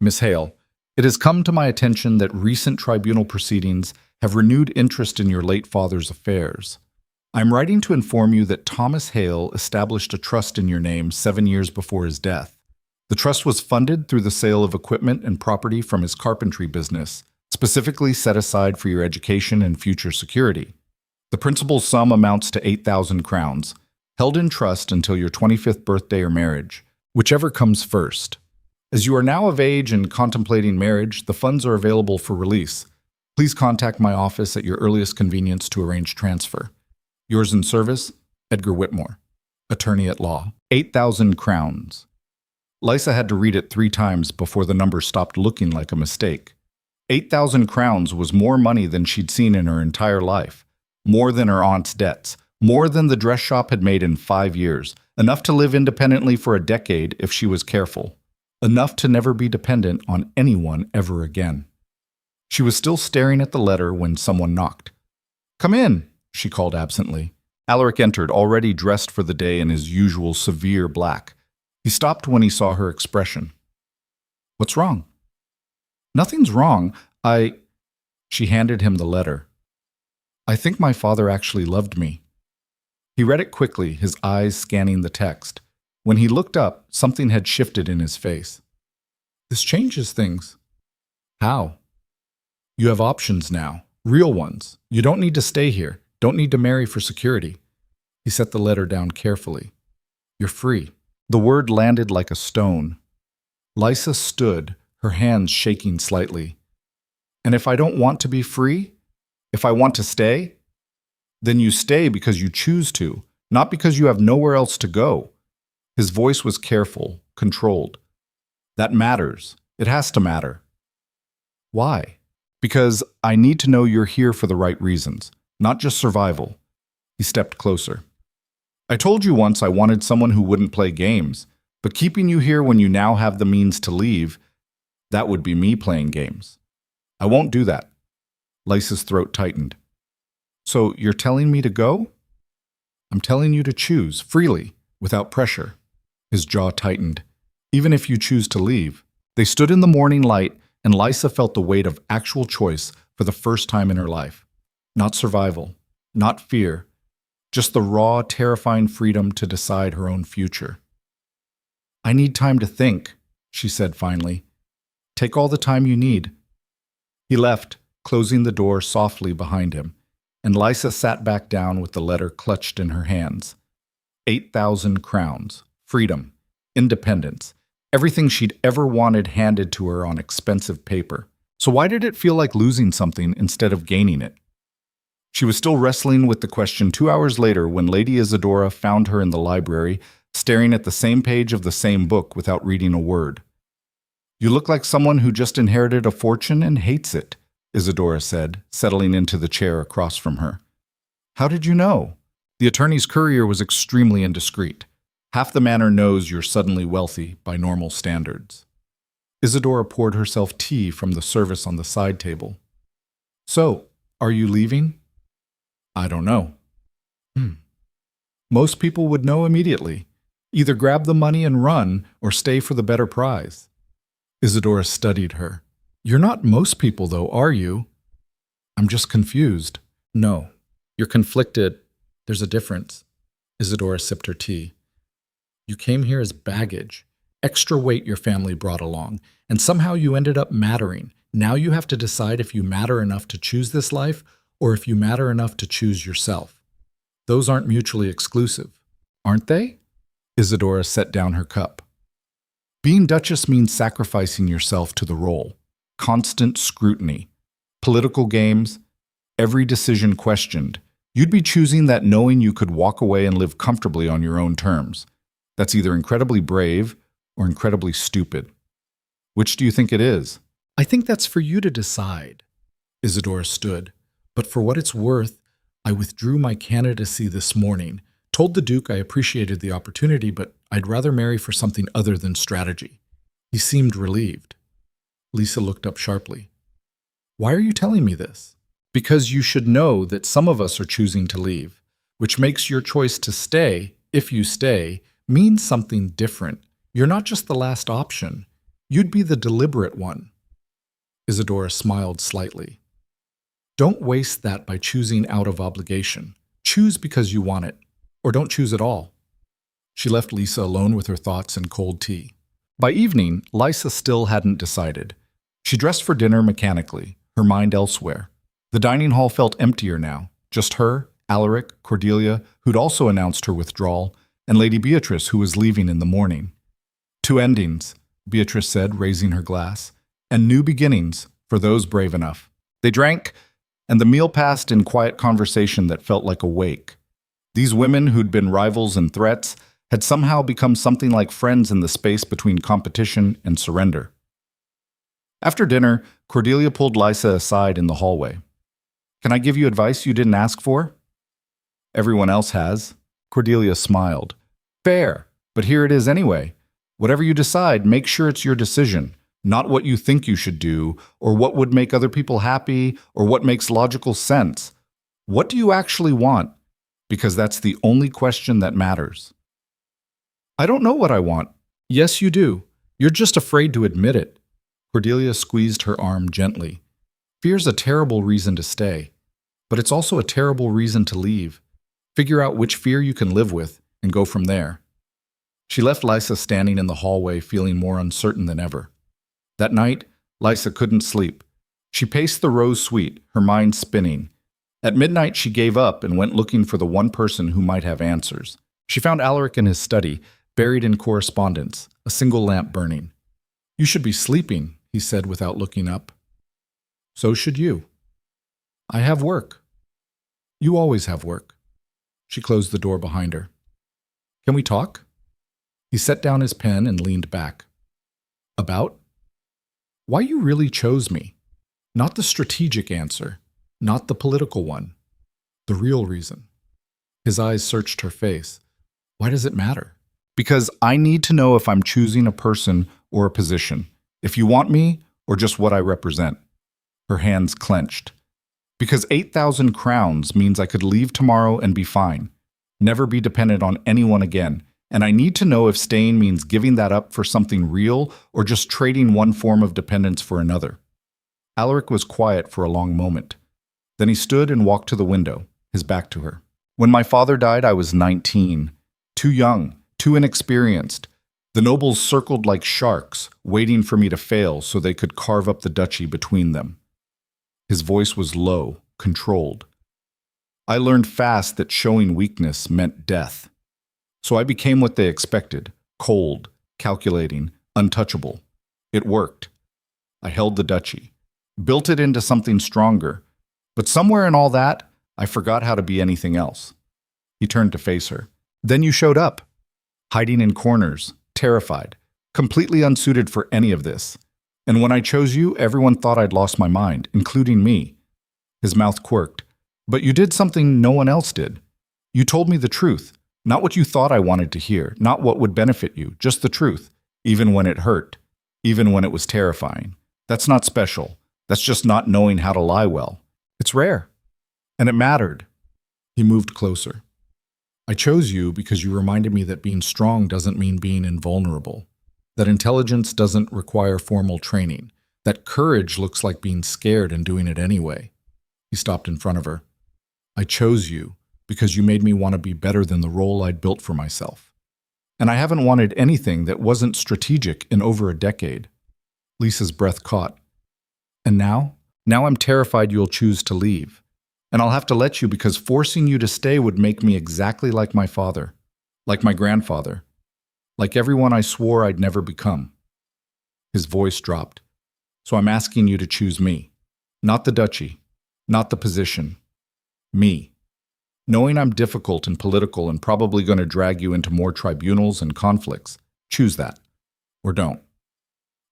Miss Hale, it has come to my attention that recent tribunal proceedings have renewed interest in your late father's affairs. I am writing to inform you that Thomas Hale established a trust in your name 7 years before his death. The trust was funded through the sale of equipment and property from his carpentry business, specifically set aside for your education and future security. The principal sum amounts to 8,000 crowns, held in trust until your 25th birthday or marriage, whichever comes first. As you are now of age and contemplating marriage, the funds are available for release. Please contact my office at your earliest convenience to arrange transfer. Yours in service, Edgar Whitmore, attorney at law. 8,000 crowns. Lysa had to read it 3 times before the number stopped looking like a mistake. 8,000 crowns was more money than she'd seen in her entire life, more than her aunt's debts, more than the dress shop had made in 5 years, enough to live independently for a decade if she was careful, enough to never be dependent on anyone ever again. She was still staring at the letter when someone knocked. "Come in," she called absently. Alaric entered, already dressed for the day in his usual severe black. He stopped when he saw her expression. "What's wrong?" Nothing's wrong. She handed him the letter. I think my father actually loved me. He read it quickly, his eyes scanning the text. When he looked up, something had shifted in his face. This changes things. How? You have options now, real ones. You don't need to stay here, don't need to marry for security. He set the letter down carefully. You're free. The word landed like a stone. Lysa stood, her hands shaking slightly. And if I don't want to be free? If I want to stay? Then you stay because you choose to, not because you have nowhere else to go. His voice was careful, controlled. That matters. It has to matter. Why? Because I need to know you're here for the right reasons, not just survival. He stepped closer. I told you once I wanted someone who wouldn't play games, but keeping you here when you now have the means to leave, that would be me playing games. I won't do that. Lysa's throat tightened. So you're telling me to go? I'm telling you to choose, freely, without pressure. His jaw tightened. Even if you choose to leave. They stood in the morning light, and Lysa felt the weight of actual choice for the first time in her life. Not survival, not fear, just the raw, terrifying freedom to decide her own future. I need time to think, she said finally. Take all the time you need. He left, closing the door softly behind him, and Lysa sat back down with the letter clutched in her hands. 8,000 crowns, freedom, independence, everything she'd ever wanted handed to her on expensive paper. So why did it feel like losing something instead of gaining it? She was still wrestling with the question 2 hours later when Lady Isadora found her in the library, staring at the same page of the same book without reading a word. You look like someone who just inherited a fortune and hates it, Isadora said, settling into the chair across from her. How did you know? The attorney's courier was extremely indiscreet. Half the manor knows you're suddenly wealthy by normal standards. Isadora poured herself tea from the service on the side table. So, are you leaving? I don't know. Most people would know immediately. Either grab the money and run, or stay for the better prize. Isadora studied her. You're not most people, though, are you? I'm just confused. No, you're conflicted. There's a difference. Isadora sipped her tea. You came here as baggage, extra weight your family brought along, and somehow you ended up mattering. Now you have to decide if you matter enough to choose this life, or if you matter enough to choose yourself. Those aren't mutually exclusive, aren't they? Isadora set down her cup. Being Duchess means sacrificing yourself to the role. Constant scrutiny. Political games. Every decision questioned. You'd be choosing that knowing you could walk away and live comfortably on your own terms. That's either incredibly brave or incredibly stupid. Which do you think it is? I think that's for you to decide. Isadora stood. But for what it's worth, I withdrew my candidacy this morning. Told the Duke I appreciated the opportunity, but I'd rather marry for something other than strategy. He seemed relieved. Lysa looked up sharply. Why are you telling me this? Because you should know that some of us are choosing to leave, which makes your choice to stay, if you stay, mean something different. You're not just the last option. You'd be the deliberate one. Isadora smiled slightly. Don't waste that by choosing out of obligation. Choose because you want it, or don't choose at all. She left Lysa alone with her thoughts and cold tea. By evening, Lysa still hadn't decided. She dressed for dinner mechanically, her mind elsewhere. The dining hall felt emptier now, just her, Alaric, Cordelia, who'd also announced her withdrawal, and Lady Beatrice, who was leaving in the morning. Two endings, Beatrice said, raising her glass, and new beginnings for those brave enough. They drank, and the meal passed in quiet conversation that felt like a wake. These women who'd been rivals and threats had somehow become something like friends in the space between competition and surrender. After dinner, Cordelia pulled Lysa aside in the hallway. Can I give you advice you didn't ask for? Everyone else has. Cordelia smiled. Fair, but here it is anyway. Whatever you decide, make sure it's your decision, not what you think you should do, or what would make other people happy, or what makes logical sense. What do you actually want? Because that's the only question that matters. I don't know what I want. Yes, you do. You're just afraid to admit it. Cordelia squeezed her arm gently. Fear's a terrible reason to stay, but it's also a terrible reason to leave. Figure out which fear you can live with and go from there. She left Lysa standing in the hallway feeling more uncertain than ever. That night, Lysa couldn't sleep. She paced the Rose Suite, her mind spinning. At midnight, she gave up and went looking for the one person who might have answers. She found Alaric in his study, buried in correspondence, a single lamp burning. "You should be sleeping," he said without looking up. "So should you." "I have work." "You always have work." She closed the door behind her. "Can we talk?" He set down his pen and leaned back. "About?" "Why you really chose me. Not the strategic answer, not the political one. The real reason." His eyes searched her face. "Why does it matter?" "Because I need to know if I'm choosing a person or a position, if you want me or just what I represent." Her hands clenched. "Because 8,000 crowns means I could leave tomorrow and be fine, never be dependent on anyone again, and I need to know if staying means giving that up for something real or just trading one form of dependence for another." Alaric was quiet for a long moment. Then he stood and walked to the window, his back to her. "When my father died, I was 19, too young, too inexperienced. The nobles circled like sharks, waiting for me to fail so they could carve up the duchy between them." His voice was low, controlled. "I learned fast that showing weakness meant death. So I became what they expected, cold, calculating, untouchable. It worked. I held the duchy, built it into something stronger, but somewhere in all that, I forgot how to be anything else." He turned to face her. "Then you showed up, hiding in corners, terrified, completely unsuited for any of this. And when I chose you, everyone thought I'd lost my mind, including me." His mouth quirked. "But you did something no one else did. You told me the truth, not what you thought I wanted to hear, not what would benefit you, just the truth, even when it hurt, even when it was terrifying. That's not special. That's just not knowing how to lie well. It's rare. And it mattered." He moved closer. "I chose you because you reminded me that being strong doesn't mean being invulnerable, that intelligence doesn't require formal training, that courage looks like being scared and doing it anyway." He stopped in front of her. "I chose you because you made me want to be better than the role I'd built for myself. And I haven't wanted anything that wasn't strategic in over a decade." Lisa's breath caught. "And now? Now I'm terrified you'll choose to leave. And I'll have to let you because forcing you to stay would make me exactly like my father, like my grandfather, like everyone I swore I'd never become." His voice dropped. "So I'm asking you to choose me. Not the duchy, not the position. Me. Knowing I'm difficult and political and probably going to drag you into more tribunals and conflicts, choose that. Or don't.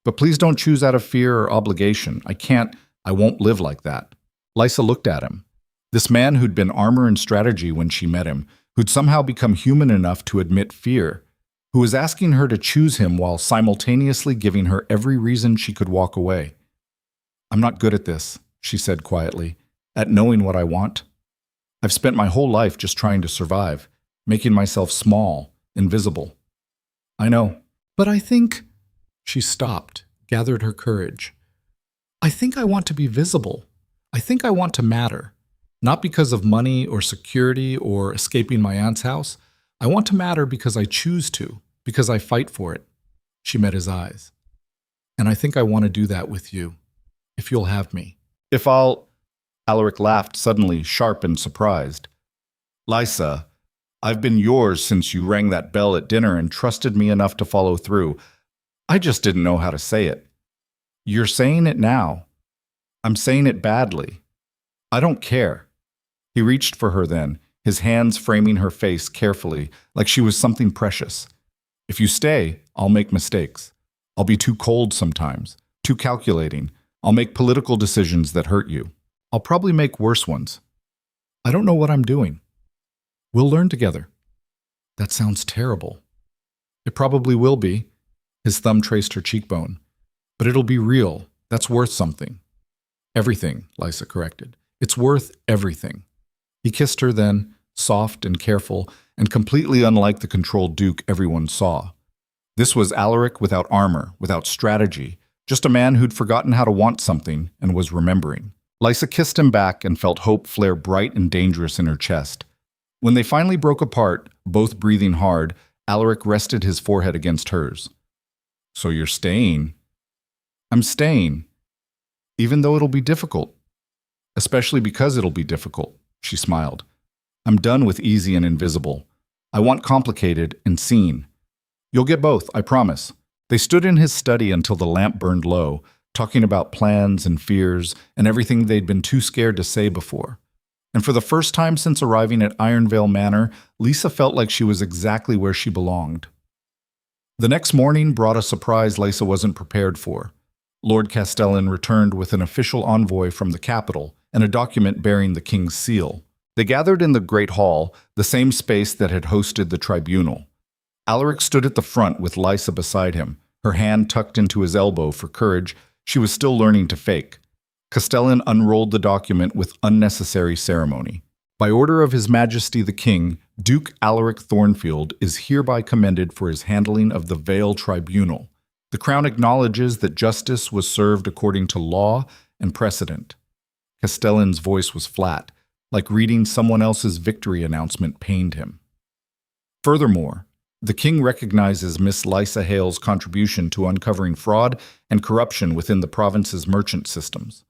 But please don't choose out of fear or obligation. I won't live like that." Lysa looked at him. This man who'd been armor and strategy when she met him, who'd somehow become human enough to admit fear, who was asking her to choose him while simultaneously giving her every reason she could walk away. "I'm not good at this," she said quietly, "at knowing what I want. I've spent my whole life just trying to survive, making myself small, invisible." "I know. But I think—" She stopped, gathered her courage. "I think I want to be visible. I think I want to matter. Not because of money or security or escaping my aunt's house. I want to matter because I choose to, because I fight for it." She met his eyes. "And I think I want to do that with you, if you'll have me." "If I'll—" Alaric laughed suddenly, sharp and surprised. "Lysa, I've been yours since you rang that bell at dinner and trusted me enough to follow through. I just didn't know how to say it. You're saying it now. I'm saying it badly. I don't care." He reached for her then, his hands framing her face carefully, like she was something precious. "If you stay, I'll make mistakes. I'll be too cold sometimes, too calculating. I'll make political decisions that hurt you. I'll probably make worse ones. I don't know what I'm doing. We'll learn together." "That sounds terrible." "It probably will be." His thumb traced her cheekbone. "But it'll be real. That's worth something." "Everything," Lysa corrected. "It's worth everything." He kissed her then, soft and careful, and completely unlike the controlled Duke everyone saw. This was Alaric without armor, without strategy, Just a man who'd forgotten how to want something and was remembering. Lysa kissed him back and felt hope flare bright and dangerous in her chest. When they finally broke apart, both breathing hard, Alaric rested his forehead against hers. "So you're staying?" "I'm staying. Even though it'll be difficult." "Especially because it'll be difficult," she smiled. "I'm done with easy and invisible. I want complicated and seen. You'll get both, I promise." They stood in his study until the lamp burned low, talking about plans and fears and everything they'd been too scared to say before. And for the first time since arriving at Ironvale Manor, Lysa felt like she was exactly where she belonged. The next morning brought a surprise Lysa wasn't prepared for. Lord Castellan returned with an official envoy from the capital and a document bearing the king's seal. They gathered in the Great Hall, the same space that had hosted the tribunal. Alaric stood at the front with Lysa beside him, her hand tucked into his elbow for courage she was still learning to fake. Castellan unrolled the document with unnecessary ceremony. By order of His Majesty the King, Duke Alaric Thornfield is hereby commended for his handling of the Vale Tribunal. The Crown acknowledges that justice was served according to law and precedent. Castellan's voice was flat, like reading someone else's victory announcement pained him. Furthermore, the King recognizes Miss Lysa Hale's contribution to uncovering fraud and corruption within the province's merchant systems.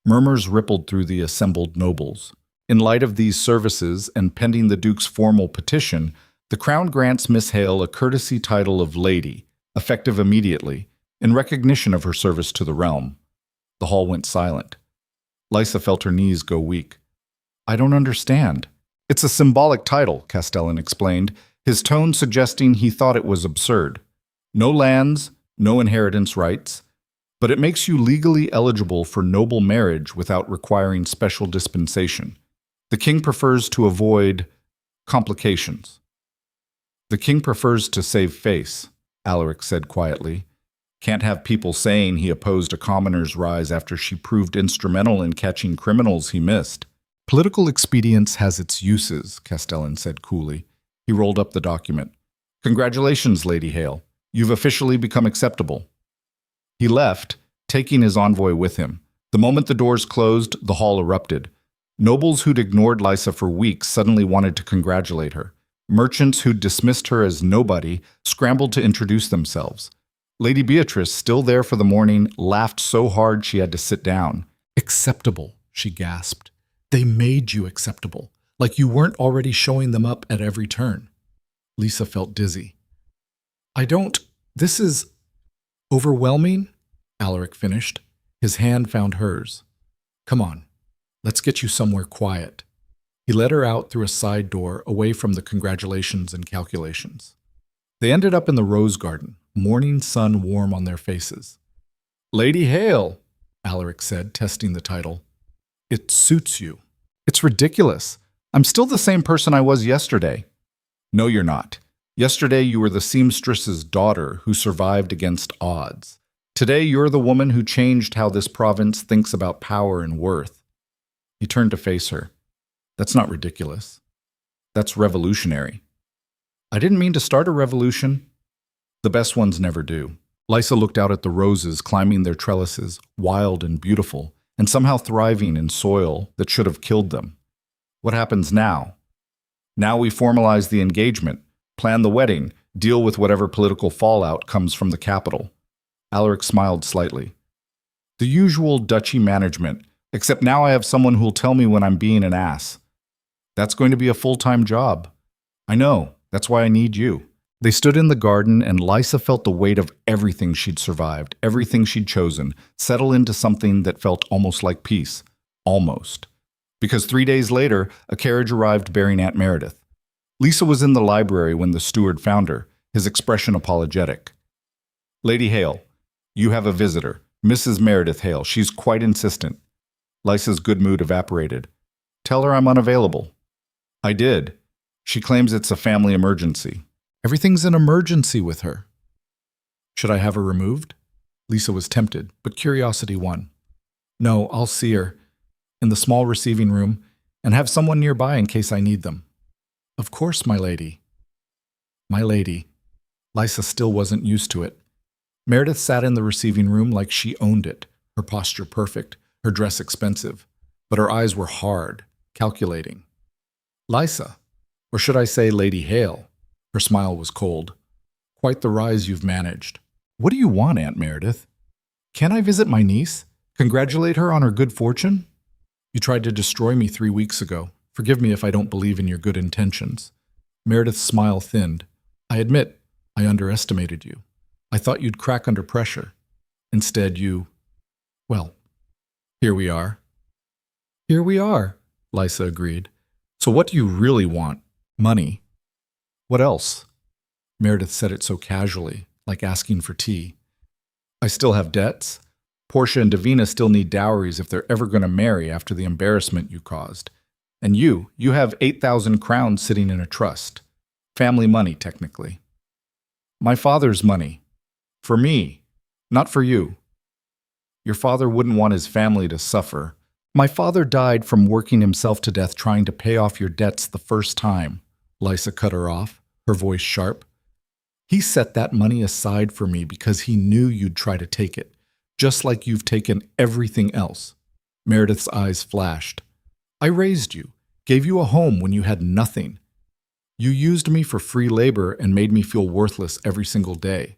Murmurs rippled through the assembled nobles. In light of these services and pending the Duke's formal petition, the Crown grants Miss Hale a courtesy title of Lady, effective immediately, in recognition of her service to the realm. The hall went silent. Lysa felt her knees go weak. "I don't understand." "It's a symbolic title," Castellan explained, his tone suggesting he thought it was absurd. "No lands, no inheritance rights, but it makes you legally eligible for noble marriage without requiring special dispensation. The king prefers to avoid complications." "The king prefers to save face," Alaric said quietly. "Can't have people saying he opposed a commoner's rise after she proved instrumental in catching criminals he missed." "Political expedience has its uses," Castellan said coolly. He rolled up the document. "Congratulations, Lady Hale. You've officially become acceptable." He left, taking his envoy with him. The moment the doors closed, the hall erupted. Nobles who'd ignored Lysa for weeks suddenly wanted to congratulate her. Merchants who'd dismissed her as nobody scrambled to introduce themselves. Lady Beatrice, still there for the morning, laughed so hard she had to sit down. "Acceptable," she gasped. "They made you acceptable, like you weren't already showing them up at every turn." Lysa felt dizzy. This is overwhelming," Alaric finished. His hand found hers. "Come on, let's get you somewhere quiet." He led her out through a side door, away from the congratulations and calculations. They ended up in the rose garden, morning sun warm on their faces. "Lady Hale," Alaric said, testing the title. "It suits you." "It's ridiculous. I'm still the same person I was yesterday." "No, you're not. Yesterday you were the seamstress's daughter who survived against odds. Today you're the woman who changed how this province thinks about power and worth." He turned to face her. "That's not ridiculous. That's revolutionary." "I didn't mean to start a revolution." "The best ones never do." Lysa looked out at the roses climbing their trellises, wild and beautiful, and somehow thriving in soil that should have killed them. "What happens now?" "Now we formalize the engagement, plan the wedding, deal with whatever political fallout comes from the capital." Alaric smiled slightly. "The usual duchy management, except now I have someone who'll tell me when I'm being an ass." "That's going to be a full-time job." "I know. That's why I need you." They stood in the garden, and Lysa felt the weight of everything she'd survived, everything she'd chosen, settle into something that felt almost like peace. Almost. Because 3 days later, a carriage arrived bearing Aunt Meredith. Lysa was in the library when the steward found her, his expression apologetic. "Lady Hale, you have a visitor, Mrs. Meredith Hale. She's quite insistent." Lysa's good mood evaporated. "Tell her I'm unavailable." "I did. She claims it's a family emergency." "Everything's an emergency with her." "Should I have her removed?" Lysa was tempted, but curiosity won. "No, I'll see her in the small receiving room and have someone nearby in case I need them." "Of course, my lady." My lady. Lysa still wasn't used to it. Meredith sat in the receiving room like she owned it, her posture perfect, her dress expensive, but her eyes were hard, calculating. Lysa, or should I say Lady Hale? Her smile was cold. Quite the rise you've managed. What do you want, Aunt Meredith? Can I visit my niece? Congratulate her on her good fortune? You tried to destroy me 3 weeks ago. Forgive me if I don't believe in your good intentions. Meredith's smile thinned. I admit, I underestimated you. I thought you'd crack under pressure. Instead, well, here we are. Here we are, Lysa agreed. So what do you really want? Money. What else? Meredith said it so casually, like asking for tea. I still have debts. Portia and Davina still need dowries if they're ever going to marry after the embarrassment you caused. And you have 8,000 crowns sitting in a trust. Family money, technically. My father's money. For me, not for you. Your father wouldn't want his family to suffer. My father died from working himself to death trying to pay off your debts the first time. Lysa cut her off, her voice sharp. He set that money aside for me because he knew you'd try to take it, just like you've taken everything else. Meredith's eyes flashed. I raised you, gave you a home when you had nothing. You used me for free labor and made me feel worthless every single day.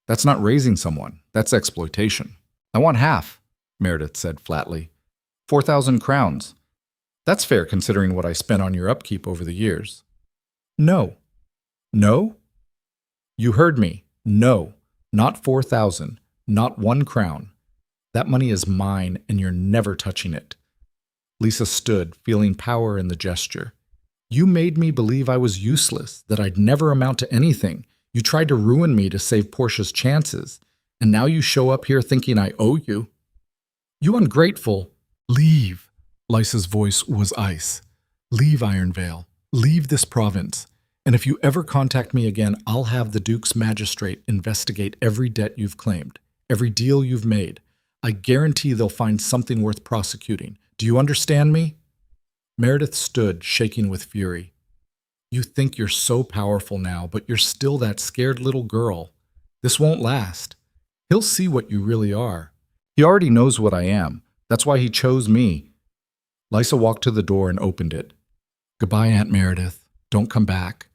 That's not raising someone, that's exploitation. I want half, Meredith said flatly. 4,000 crowns. That's fair considering what I spent on your upkeep over the years. No. No? You heard me. No. Not 4,000. Not 1 crown. That money is mine and you're never touching it. Lysa stood, feeling power in the gesture. You made me believe I was useless, that I'd never amount to anything. You tried to ruin me to save Portia's chances. And now you show up here thinking I owe you. You ungrateful. Leave. Lysa's voice was ice. Leave Ironvale. Leave this province. And if you ever contact me again, I'll have the Duke's magistrate investigate every debt you've claimed, every deal you've made. I guarantee they'll find something worth prosecuting. Do you understand me? Meredith stood, shaking with fury. You think you're so powerful now, but you're still that scared little girl. This won't last. He'll see what you really are. He already knows what I am. That's why he chose me. Lysa walked to the door and opened it. Goodbye, Aunt Meredith. Don't come back.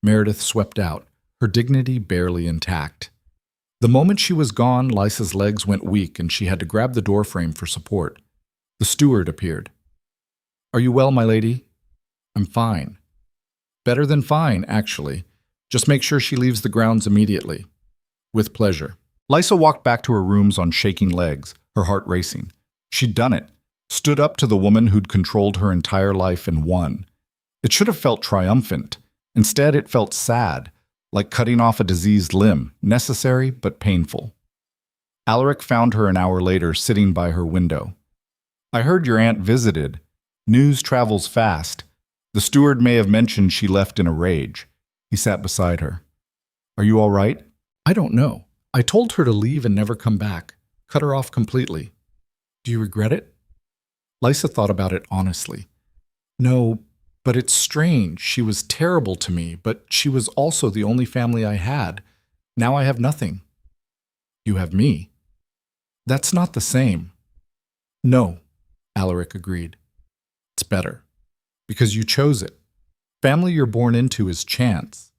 Meredith swept out, her dignity barely intact. The moment she was gone, Lysa's legs went weak and she had to grab the doorframe for support. The steward appeared. Are you well, my lady? I'm fine. Better than fine, actually. Just make sure she leaves the grounds immediately. With pleasure. Lysa walked back to her rooms on shaking legs, her heart racing. She'd done it. Stood up to the woman who'd controlled her entire life and won. It should have felt triumphant. Instead, it felt sad, like cutting off a diseased limb, necessary but painful. Alaric found her an hour later sitting by her window. I heard your aunt visited. News travels fast. The steward may have mentioned she left in a rage. He sat beside her. Are you all right? I don't know. I told her to leave and never come back. Cut her off completely. Do you regret it? Lysa thought about it honestly. No, but it's strange. She was terrible to me, but she was also the only family I had. Now I have nothing. You have me. That's not the same. No, Alaric agreed. It's better. Because you chose it. Family you're born into is chance.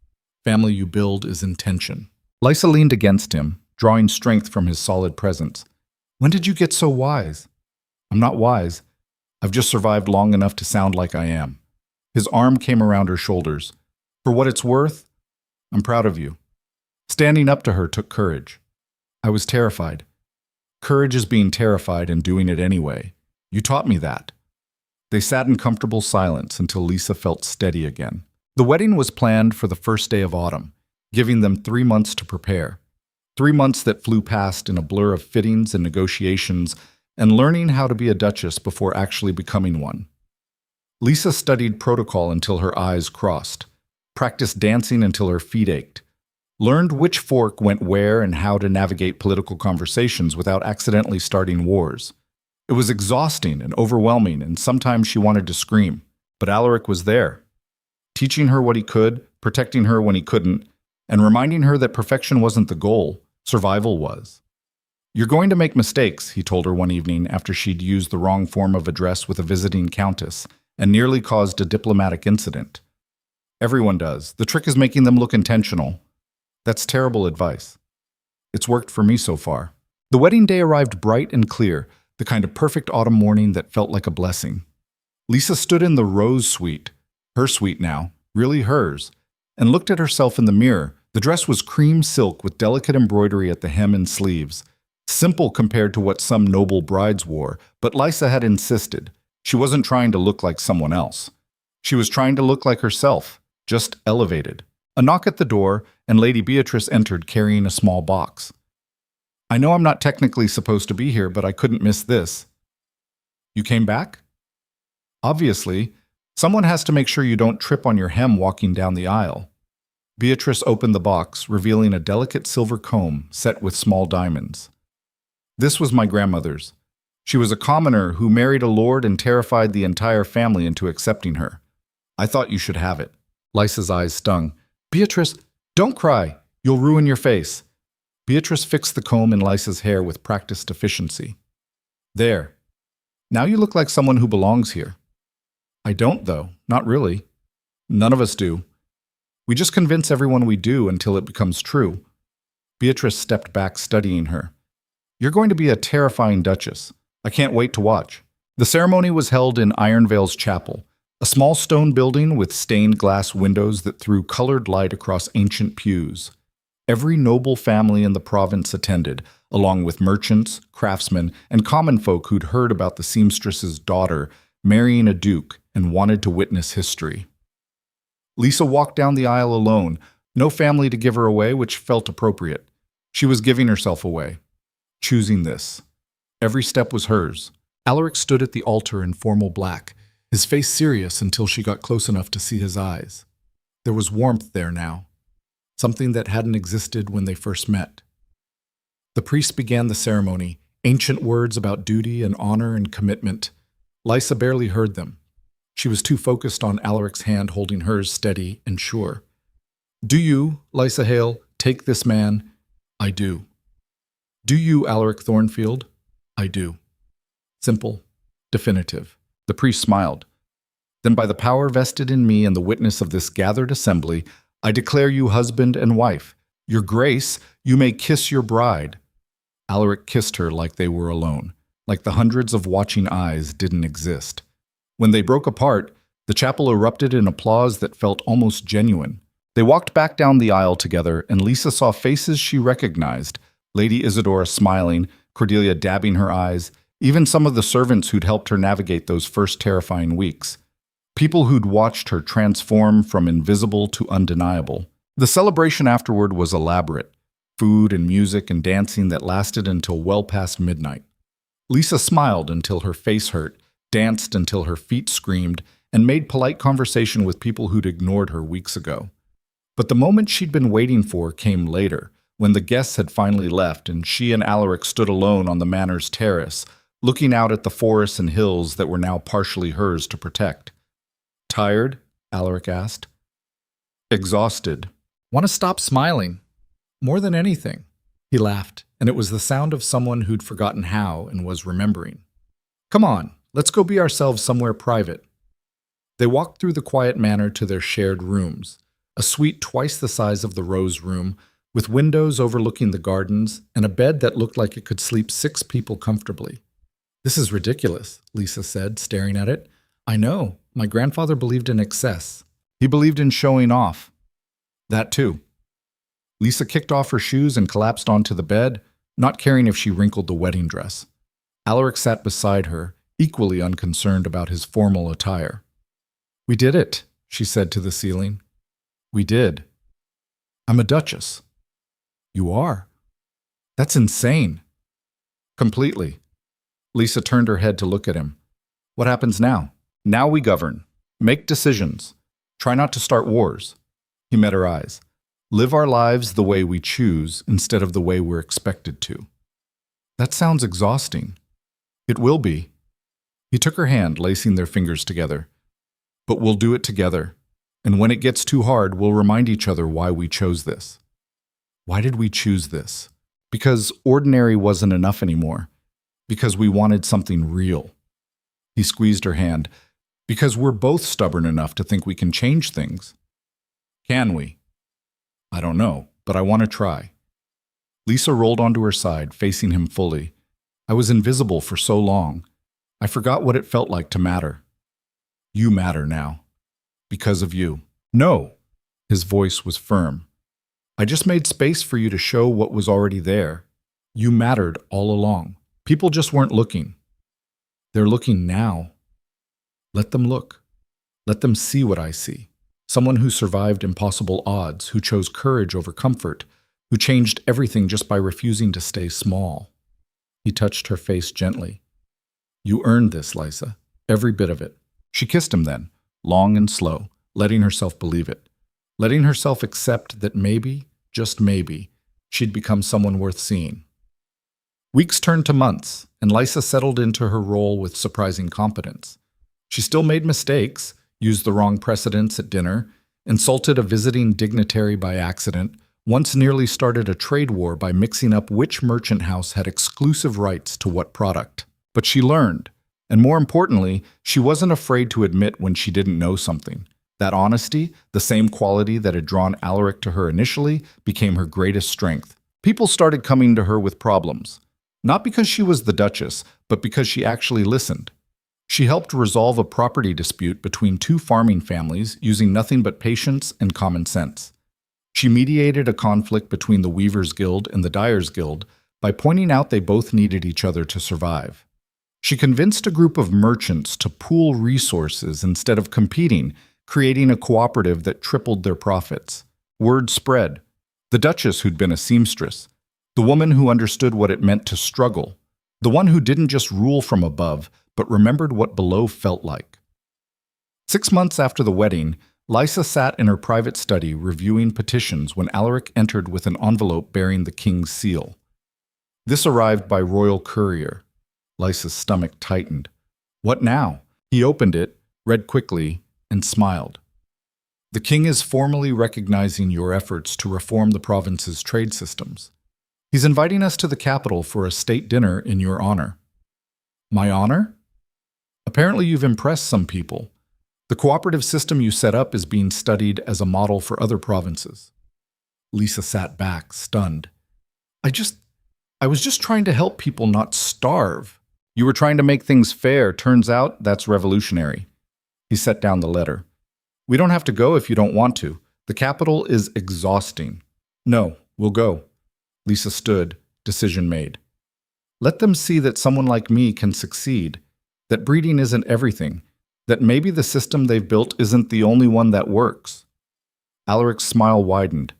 Family you build is intention. Lysa leaned against him, drawing strength from his solid presence. When did you get so wise? I'm not wise. I've just survived long enough to sound like I am. His arm came around her shoulders. For what it's worth, I'm proud of you. Standing up to her took courage. I was terrified. Courage is being terrified and doing it anyway. You taught me that. They sat in comfortable silence until Lysa felt steady again. The wedding was planned for the first day of autumn, giving them 3 months to prepare. 3 months that flew past in a blur of fittings and negotiations and learning how to be a duchess before actually becoming one. Lysa studied protocol until her eyes crossed, practiced dancing until her feet ached, learned which fork went where and how to navigate political conversations without accidentally starting wars. It was exhausting and overwhelming, and sometimes she wanted to scream. But Alaric was there, teaching her what he could, protecting her when he couldn't, and reminding her that perfection wasn't the goal, Survival was. "You're going to make mistakes," he told her one evening after she'd used the wrong form of address with a visiting countess and nearly caused a diplomatic incident. "Everyone does. The trick is making them look intentional." "That's terrible advice." "It's worked for me so far." The wedding day arrived bright and clear, the kind of perfect autumn morning that felt like a blessing. Lysa stood in the rose suite, her suite now, really hers, and looked at herself in the mirror. The dress was cream silk with delicate embroidery at the hem and sleeves. Simple compared to what some noble brides wore, but Lysa had insisted. She wasn't trying to look like someone else. She was trying to look like herself, just elevated. A knock at the door, and Lady Beatrice entered carrying a small box. "I know I'm not technically supposed to be here, but I couldn't miss this." "You came back?" "Obviously. Someone has to make sure you don't trip on your hem walking down the aisle." Beatrice opened the box, revealing a delicate silver comb set with small diamonds. "This was my grandmother's. She was a commoner who married a lord and terrified the entire family into accepting her. I thought you should have it." Lysa's eyes stung. "Beatrice, don't cry. You'll ruin your face." Beatrice fixed the comb in Lysa's hair with practiced efficiency. "There. Now you look like someone who belongs here." "I don't, though. Not really. None of us do. We just convince everyone we do until it becomes true." Beatrice stepped back, studying her. "You're going to be a terrifying duchess. I can't wait to watch." The ceremony was held in Ironvale's chapel, a small stone building with stained glass windows that threw colored light across ancient pews. Every noble family in the province attended, along with merchants, craftsmen, and common folk who'd heard about the seamstress's daughter marrying a duke and wanted to witness history. Lysa walked down the aisle alone, no family to give her away, which felt appropriate. She was giving herself away, choosing this. Every step was hers. Alaric stood at the altar in formal black, his face serious until she got close enough to see his eyes. There was warmth there now, something that hadn't existed when they first met. The priest began the ceremony, ancient words about duty and honor and commitment. Lysa barely heard them. She was too focused on Alaric's hand holding hers steady and sure. "Do you, Lysa Hale, take this man?" "I do." "Do you, Alaric Thornfield?" "I do." Simple, definitive. The priest smiled. "Then by the power vested in me and the witness of this gathered assembly, I declare you husband and wife. Your grace, you may kiss your bride." Alaric kissed her like they were alone, like the hundreds of watching eyes didn't exist. When they broke apart, the chapel erupted in applause that felt almost genuine. They walked back down the aisle together, and Lysa saw faces she recognized, Lady Isadora smiling, Cordelia dabbing her eyes, even some of the servants who'd helped her navigate those first terrifying weeks. People who'd watched her transform from invisible to undeniable. The celebration afterward was elaborate, food and music and dancing that lasted until well past midnight. Lysa smiled until her face hurt, danced until her feet screamed, and made polite conversation with people who'd ignored her weeks ago. But the moment she'd been waiting for came later, when the guests had finally left and she and Alaric stood alone on the manor's terrace, looking out at the forests and hills that were now partially hers to protect. "Tired?" Alaric asked. "Exhausted." "Want to stop smiling?" "More than anything." He laughed, and it was the sound of someone who'd forgotten how and was remembering. "Come on, let's go be ourselves somewhere private." They walked through the quiet manor to their shared rooms, a suite twice the size of the Rose Room, with windows overlooking the gardens and a bed that looked like it could sleep 6 people comfortably. "This is ridiculous," Lysa said, staring at it. "I know. My grandfather believed in excess. He believed in showing off." "That too." Lysa kicked off her shoes and collapsed onto the bed, not caring if she wrinkled the wedding dress. Alaric sat beside her, equally unconcerned about his formal attire. "We did it," she said to the ceiling. "We did. I'm a duchess." "You are? That's insane." "Completely." Lysa turned her head to look at him. "What happens now?" "Now we govern. Make decisions. Try not to start wars." He met her eyes. "Live our lives the way we choose instead of the way we're expected to." "That sounds exhausting." "It will be." He took her hand, lacing their fingers together. "But we'll do it together. And when it gets too hard, we'll remind each other why we chose this." Why did we choose this? Because ordinary wasn't enough anymore. Because we wanted something real. He squeezed her hand. Because we're both stubborn enough to think we can change things. Can we? I don't know, but I want to try. Lysa rolled onto her side, facing him fully. I was invisible for so long. I forgot what it felt like to matter. You matter now. Because of you. No. His voice was firm. I just made space for you to show what was already there. You mattered all along. People just weren't looking. They're looking now. Let them look. Let them see what I see. Someone who survived impossible odds, who chose courage over comfort, who changed everything just by refusing to stay small. He touched her face gently. You earned this, Lysa. Every bit of it. She kissed him then, long and slow, letting herself believe it. Letting herself accept that maybe, just maybe, she'd become someone worth seeing. Weeks turned to months, and Lysa settled into her role with surprising competence. She still made mistakes, used the wrong precedents at dinner, insulted a visiting dignitary by accident, once nearly started a trade war by mixing up which merchant house had exclusive rights to what product. But she learned, and more importantly, she wasn't afraid to admit when she didn't know something. That honesty, the same quality that had drawn Alaric to her initially, became her greatest strength. People started coming to her with problems. Not because she was the Duchess, but because she actually listened. She helped resolve a property dispute between two farming families using nothing but patience and common sense. She mediated a conflict between the Weavers' Guild and the Dyers' Guild by pointing out they both needed each other to survive. She convinced a group of merchants to pool resources instead of competing, creating a cooperative that tripled their profits. Word spread. The Duchess who'd been a seamstress, the woman who understood what it meant to struggle, the one who didn't just rule from above, but remembered what below felt like. 6 months after the wedding, Lysa sat in her private study reviewing petitions when Alaric entered with an envelope bearing the king's seal. This arrived by royal courier. Lysa's stomach tightened. What now? He opened it, read quickly, and smiled. The king is formally recognizing your efforts to reform the province's trade systems. He's inviting us to the capital for a state dinner in your honor. My honor? Apparently you've impressed some people. The cooperative system you set up is being studied as a model for other provinces. Lysa sat back, stunned. I was just trying to help people not starve. You were trying to make things fair. Turns out that's revolutionary. He set down the letter. We don't have to go if you don't want to. The capital is exhausting. No, we'll go. Lysa stood, decision made. Let them see that someone like me can succeed, that breeding isn't everything, that maybe the system they've built isn't the only one that works. Alaric's smile widened.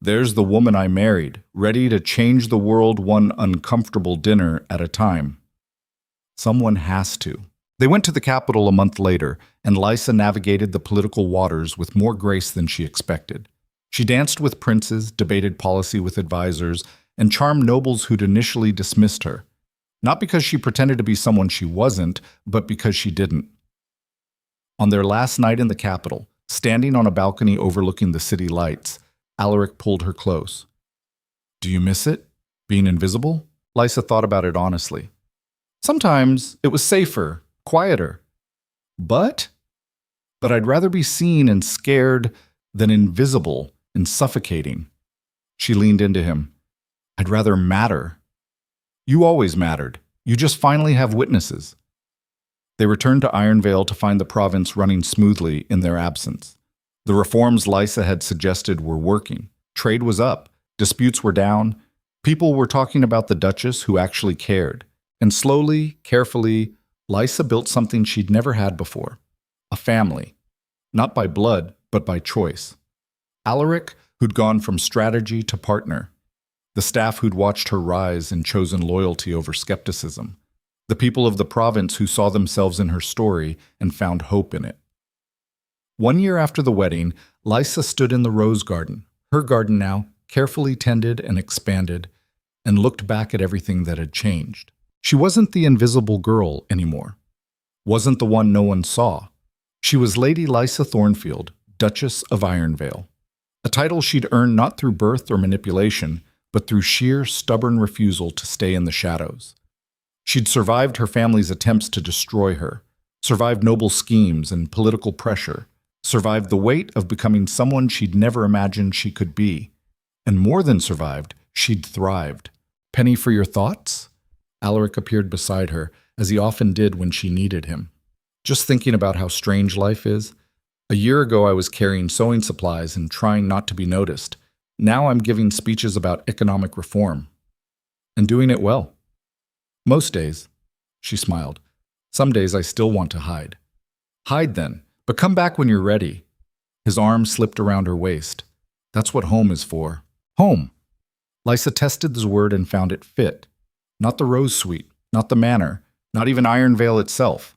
There's the woman I married, ready to change the world one uncomfortable dinner at a time. Someone has to. They went to the capital a month later, and Lysa navigated the political waters with more grace than she expected. She danced with princes, debated policy with advisors, and charmed nobles who'd initially dismissed her. Not because she pretended to be someone she wasn't, but because she didn't. On their last night in the capital, standing on a balcony overlooking the city lights, Alaric pulled her close. Do you miss it? Being invisible? Lysa thought about it honestly. Sometimes it was safer, quieter. But I'd rather be seen and scared than invisible and suffocating. She leaned into him. I'd rather matter. You always mattered. You just finally have witnesses. They returned to Ironvale to find the province running smoothly in their absence. The reforms Lysa had suggested were working. Trade was up. Disputes were down. People were talking about the Duchess who actually cared. And slowly, carefully, Lysa built something she'd never had before. A family. Not by blood, but by choice. Alaric, who'd gone from strategy to partner. The staff who'd watched her rise and chosen loyalty over skepticism. The people of the province who saw themselves in her story and found hope in it. 1 year after the wedding, Lysa stood in the rose garden, her garden now, carefully tended and expanded, and looked back at everything that had changed. She wasn't the invisible girl anymore. Wasn't the one no one saw. She was Lady Lysa Thornfield, Duchess of Ironvale. A title she'd earned not through birth or manipulation, but through sheer, stubborn refusal to stay in the shadows. She'd survived her family's attempts to destroy her, survived noble schemes and political pressure, survived the weight of becoming someone she'd never imagined she could be. And more than survived, she'd thrived. Penny for your thoughts? Alaric appeared beside her, as he often did when she needed him. Just thinking about how strange life is. A year ago I was carrying sewing supplies and trying not to be noticed. Now I'm giving speeches about economic reform. And doing it well. Most days, she smiled. Some days I still want to hide. Hide then, but come back when you're ready. His arm slipped around her waist. That's what home is for. Home. Lysa tested this word and found it fit. Not the rose suite, not the manor, not even Iron Vale itself.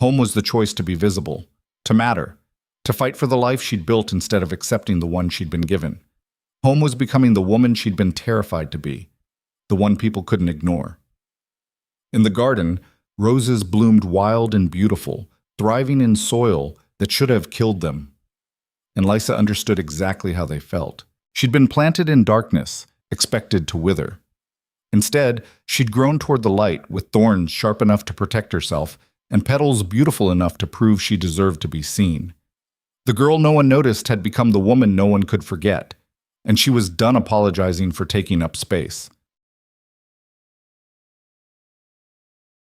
Home was the choice to be visible, to matter, to fight for the life she'd built instead of accepting the one she'd been given. Home was becoming the woman she'd been terrified to be, the one people couldn't ignore. In the garden, roses bloomed wild and beautiful, thriving in soil that should have killed them. And Lysa understood exactly how they felt. She'd been planted in darkness, expected to wither. Instead, she'd grown toward the light with thorns sharp enough to protect herself and petals beautiful enough to prove she deserved to be seen. The girl no one noticed had become the woman no one could forget, and she was done apologizing for taking up space.